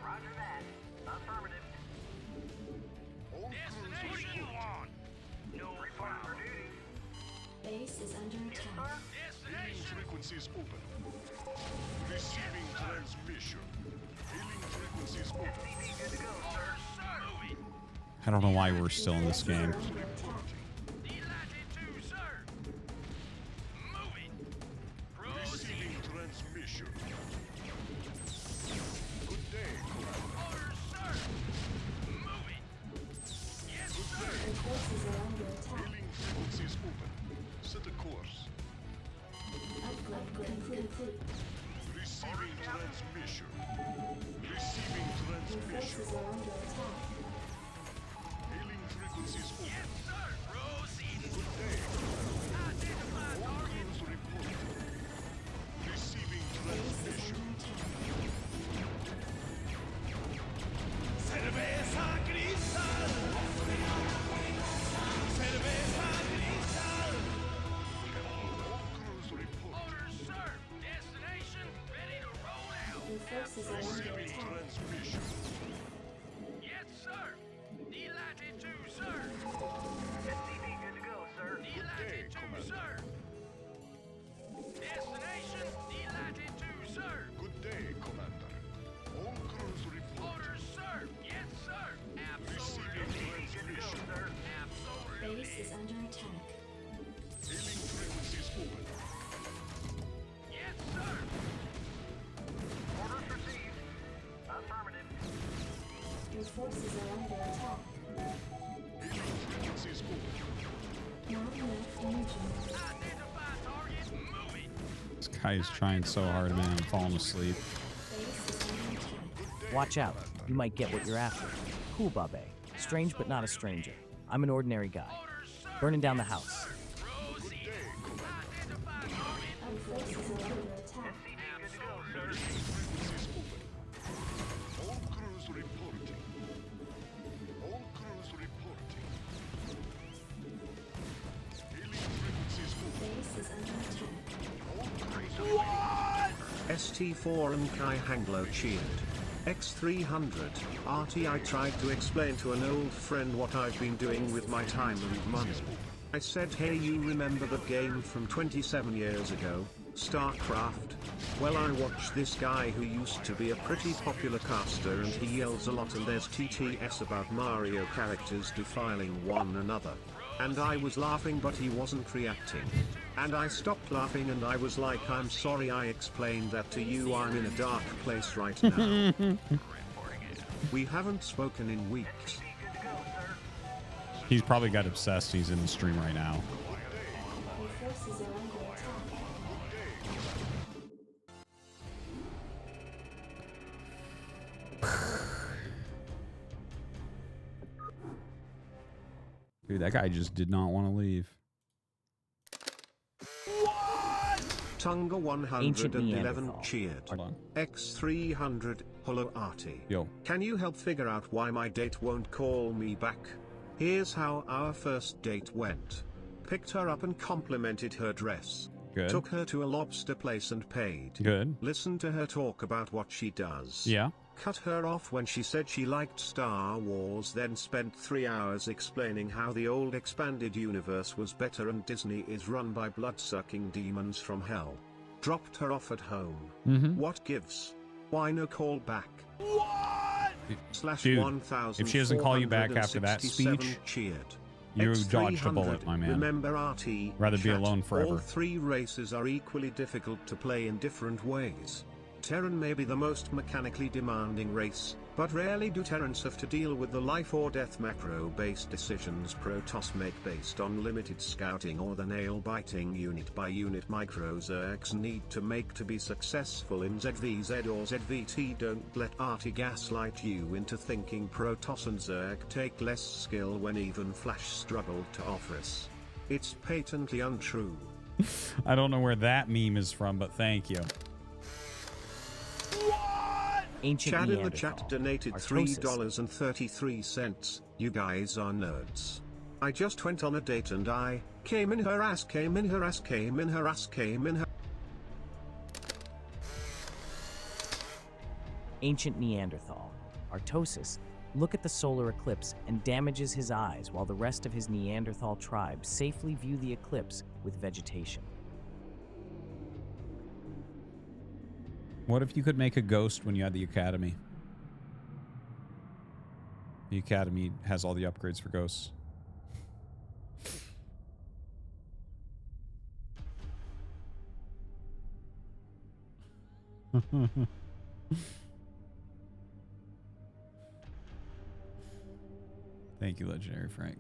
Roger that. Affirmative.
All crews reporting.
No report for duty.
Base is under attack.
Hailing frequencies open. Receiving transmission. Hailing frequencies open.
SCV good to go, sir.
I don't know why we're still in this game.
Receiving transmission. Good day, Commander. Good day.
Your forces are under attack.
Hailing frequencies open. Set a course.
Upgrade complete.
Receiving transmission. Receiving
Your
transmission.
forces are under attack.
Hailing frequencies open. Good day. All crews reporting. Receiving transmission.
Cerveza cristal. Cerveza cristal.
All crews reporting.
Your forces are under
Receiving
attack.
transmission.
SCV good to go, sir.
Good day, Commander. Good day, Commander. All crews reporting. Receiving transmission.
Base is under attack.
Hailing frequencies open.
Orders received. Affirmative.
Your forces are under attack.
Hailing frequencies open.
Not enough energy.
This guy is trying so hard, man. I'm falling asleep.
Base is under attack.
Watch out. You might get what you're after. Cool, Babbel. Strange but not a stranger. I'm an ordinary guy. Burning down the house.
Good day, Commander.
Our forces are under attack.
Frequencies open. All crews reporting. All crews reporting. Hailing frequencies open.
Base is under attack.
All crews reporting.
ST4 and Kai Hanglo cheered. X300, RT. I tried to explain to an old friend what I've been doing with my time and money. I said, hey, you remember that game from 27 years ago, Starcraft? Well, I watched this guy who used to be a pretty popular caster, and he yells a lot, and there's TTS about Mario characters defiling one another. And I was laughing, but he wasn't reacting. And I stopped laughing, and I was like, I'm sorry I explained that to you, I'm in a dark place right now. We haven't spoken in weeks.
He's probably got obsessed. He's in the stream right now.
Your forces are under attack.
Dude, that guy just did not want to leave.
Tunga
Ancient
111
Neanderthal.
cheered.
Hold on.
X300, hello Artie.
Yo.
Can you help figure out why my date won't call me back? Here's how our first date went. picked her up and complimented her dress.
Good.
Took her to a lobster place and paid.
Good.
Listened to her talk about what she does.
Yeah.
Cut her off when she said she liked Star Wars, then spent 3 hours explaining how the old expanded universe was better and Disney is run by blood-sucking demons from hell. Dropped her off at home. What gives? Why no call back? What?
Dude, if she doesn't call you back after that speech,
cheered.
you dodged a bullet, my man.
Remember RT,
Rather be
chat,
alone forever.
All 3 races are equally difficult to play in different ways. Terran may be the most mechanically demanding race, but rarely do Terrans have to deal with the life or death macro-based decisions Protoss make based on limited scouting or the nail-biting unit-by-unit micro-Zergs need to make to be successful in ZVZ or ZVT. Don't let RT gaslight you into thinking Protoss and Zerg take less skill when even Flash struggled to offer us. It's patently untrue.
I don't know where that meme is from, but thank you.
Ancient
Chad in the
Neanderthal.
chat donated
Artosis.
$3.33. You guys are nerds. I just went on a date and I came in her ass, came in her ass, came in her ass, came in her.
Ancient Neanderthal. Artosis, look at the solar eclipse and damages his eyes while the rest of his Neanderthal tribe safely view the eclipse with vegetation.
What if you could make a ghost when you had the Academy? The Academy has all the upgrades for ghosts. Thank you, Legendary Frank.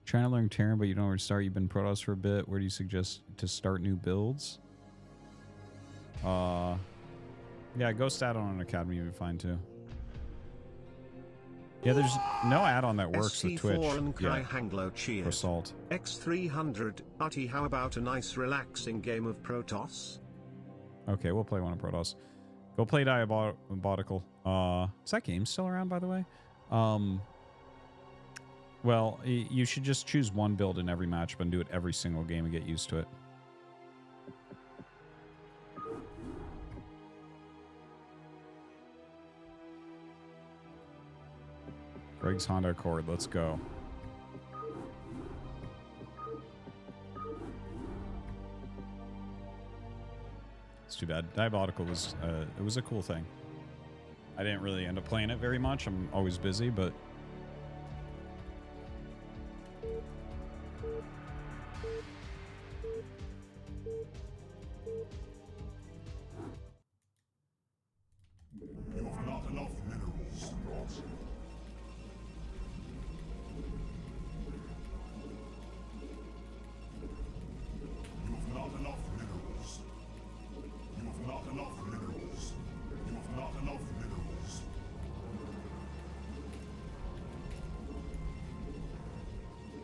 Trying to learn Terran, but you don't know where to start. You've been Protoss for a bit. Where do you suggest to start new builds? Yeah, Ghost add-on on Academy would be fine too. Yeah, there's no add-on that works with Twitch.
SC4 and Kai
Yeah.
Hanglo cheered.
For Salt.
X300, Artie, how about a nice relaxing game of Protoss?
Okay, we'll play one of Protoss. Go play Diabolical. Is that game still around, by the way? Well, you should just choose one build in every matchup and do it every single game and get used to it. Greg's Honda Accord, let's go. It's too bad. Diabolical was it was a cool thing. I didn't really end up playing it very much. I'm always busy, but
You have not enough minerals. You have not enough minerals. You have not enough minerals. You have not enough minerals.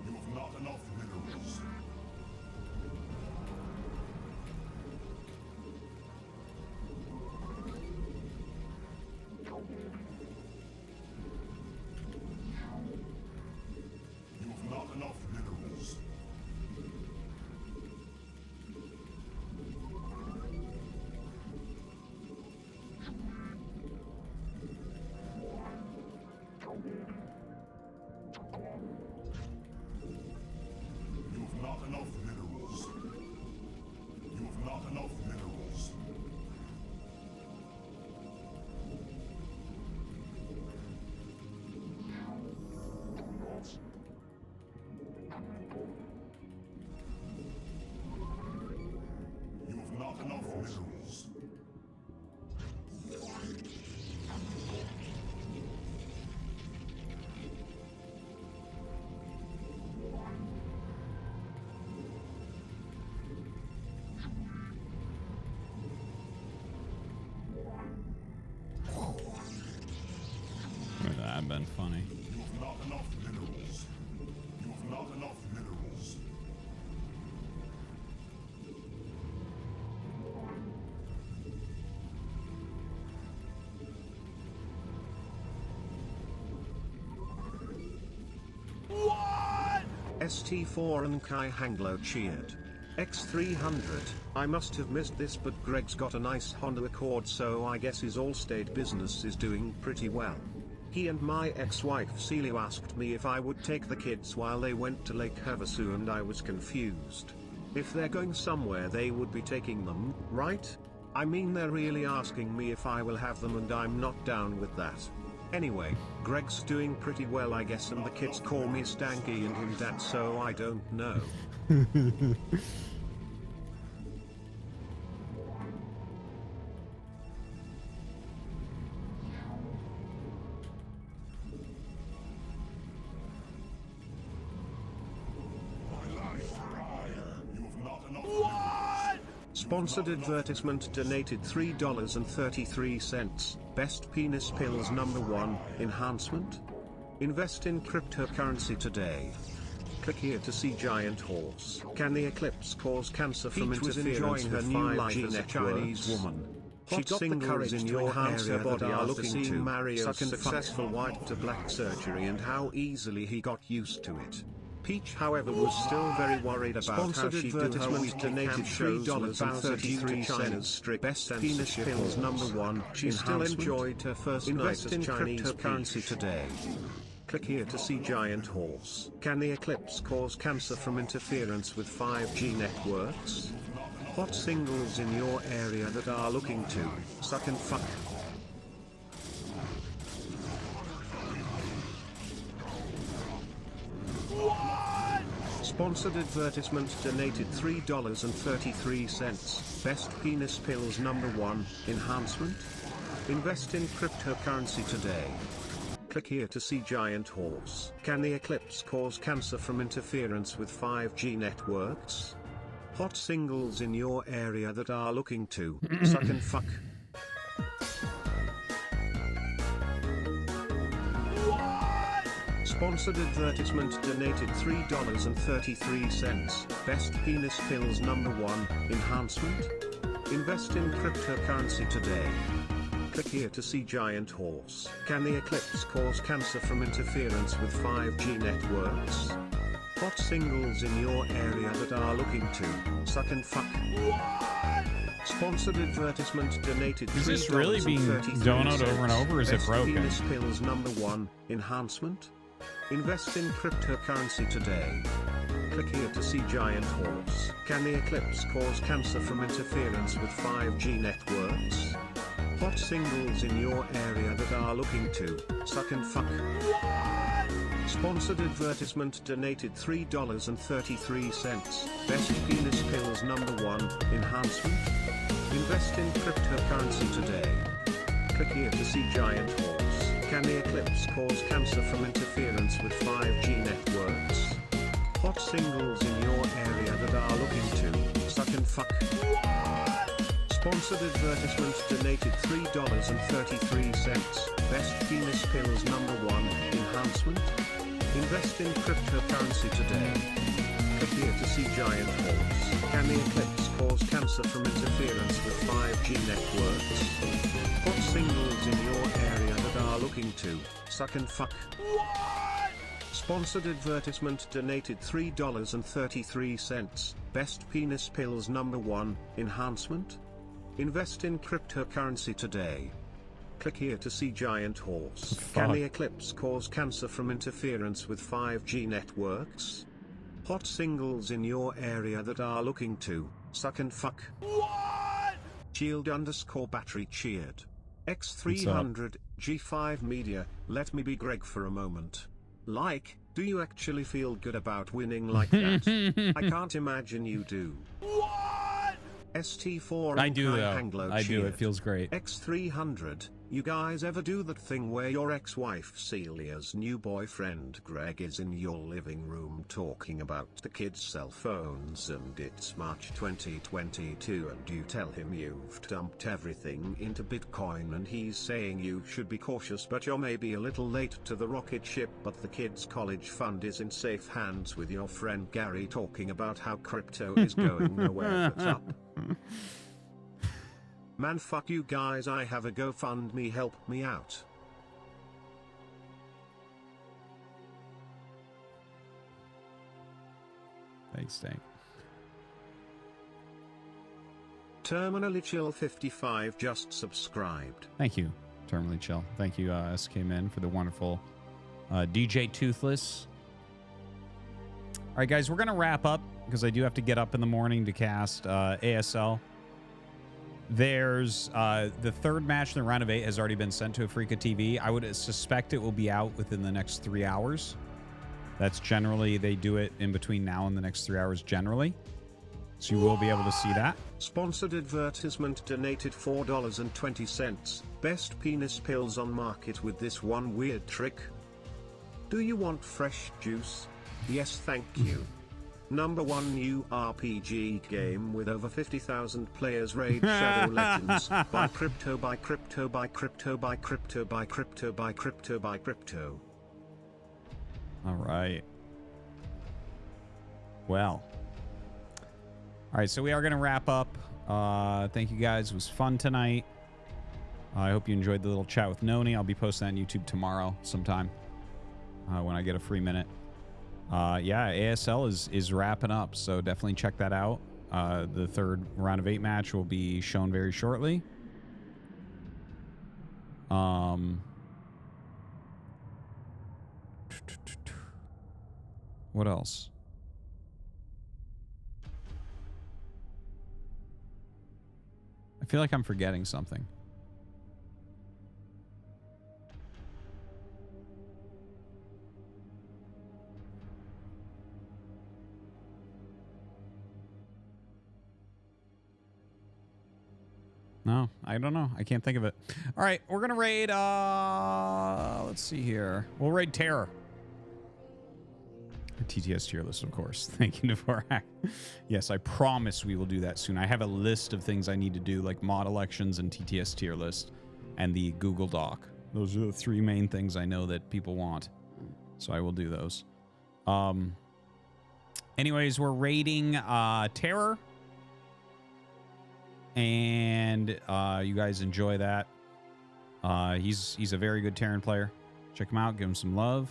You have not enough minerals. You have not enough minerals. You have not enough minerals. You have not enough minerals. You have not enough minerals.
would that have been funny.
You have not enough minerals. You have not enough minerals.
ST4 and Kai Hanglo cheered. X300, I must have missed this, but Greg's got a nice Honda Accord, so I guess his Allstate business is doing pretty well. He and my ex-wife Celia asked me if I would take the kids while they went to Lake Havasu, and I was confused. If they're going somewhere, they would be taking them, right? I mean, they're really asking me if I will have them, and I'm not down with that. Anyway, Greg's doing pretty well, I guess, and the kids call me Stanky and him Dad, so I don't know. Sponsored advertisement donated $3.33. Best penis pills #1, enhancement? Invest in cryptocurrency today. Click here to see giant horse. Can the eclipse cause cancer from interference with her new life as a Chinese woman? She got the courage in your area body are looking to Mario's successful white to black surgery and how easily he got used to it. Peach, however, was still very worried about how she did her weekly donated $3.33. Strict best penis pills #1. She still enjoyed her first night as Chinese cryptocurrency today. Click here to see giant horse. Can the eclipse cause cancer from interference with 5G networks? Hot singles in your area that are looking to suck and fuck. Sponsored advertisement donated $3.33. Best penis pills #1, enhancement? Invest in cryptocurrency today. Click here to see giant horse. Can the eclipse cause cancer from interference with 5G networks? Hot singles in your area that are looking to suck and fuck. Sponsored advertisement donated $3.33. Best penis pills #1, enhancement? Invest in cryptocurrency today. Click here to see giant horse. Can the eclipse cause cancer from interference with 5G networks? Hot singles in your area that are looking to suck and fuck. Sponsored advertisement donated $3.33.
Is this really being donoed over and over, or is it
Best
broken?
penis pills #1, enhancement? Invest in cryptocurrency today. Click here to see giant horse. Can the eclipse cause cancer from interference with 5G networks? Hot singles in your area that are looking to suck and fuck. Sponsored advertisement donated $3.33. Best penis pills #1, enhancement? Invest in cryptocurrency today. Click here to see giant horse. Can the eclipse cause cancer from interference with 5G networks? Hot singles in your area that are looking to suck and fuck. Sponsored advertisement donated $3.33. Best penis pills #1, enhancement? Invest in cryptocurrency today. Click here to see giant horse. Can the eclipse cause cancer from interference with 5G networks? Hot singles in your area that are looking to suck and fuck. Sponsored advertisement donated $3.33. Best penis pills #1, enhancement? Invest in cryptocurrency today. Click here to see giant horse. Can the eclipse cause cancer from interference with 5G networks? Hot singles in your area that are looking to suck and fuck. Shield_battery cheered. X300 G5 Media, let me be Greg for a moment. Like, do you actually feel good about winning like that? I can't imagine you do. ST4
I do, though.
Anglo
I do. It
cheered.
feels great.
X300, you guys ever do that thing where your ex-wife Celia's new boyfriend Greg is in your living room talking about the kids' cell phones and it's March 2022 and you tell him you've dumped everything into Bitcoin and he's saying you should be cautious but you're maybe a little late to the rocket ship but the kids' college fund is in safe hands with your friend Gary talking about how crypto is going nowhere but up. Man, fuck you guys, I have a GoFundMe, help me out.
Thanks, Stank.
Terminally Chill 55 just subscribed.
Thank you, Terminally Chill. Thank you, SK Men, for the wonderful DJ Toothless. All right, guys, we're going to wrap up because I do have to get up in the morning to cast ASL. There's the third match in the round of 8 has already been sent to Afrika TV. I would suspect it will be out within the next 3 hours. That's generally, they do it in between now and the next 3 hours generally. So you will be able to see that.
Sponsored advertisement donated $4.20. Best penis pills on market with this one weird trick. Do you want fresh juice? Yes, thank you. Number 1 new RPG game with over 50,000 players. Raid Shadow Legends. Buy crypto, buy crypto, buy crypto, buy crypto, buy crypto, buy crypto, buy crypto.
All right. Well. All right, so we are going to wrap up. Thank you, guys. It was fun tonight. I hope you enjoyed the little chat with Nony. I'll be posting that on YouTube tomorrow sometime when I get a free minute. Yeah, ASL is wrapping up, so definitely check that out. The third round of 8 match will be shown very shortly. What else? I feel like I'm forgetting something. No, I don't know. I can't think of it. All right, we're gonna raid. Let's see here. We'll raid Terror. TTS tier list, of course. Thank you, Dvorak. Yes, I promise we will do that soon. I have a list of things I need to do, like mod elections and TTS tier list, and the Google Doc. Those are the 3 main things I know that people want, so I will do those. Anyways, we're raiding Terror. And you guys enjoy that. He's a very good Terran player. Check him out. Give him some love.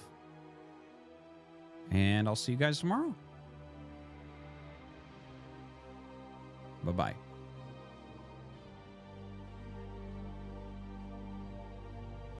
And I'll see you guys tomorrow. Bye-bye.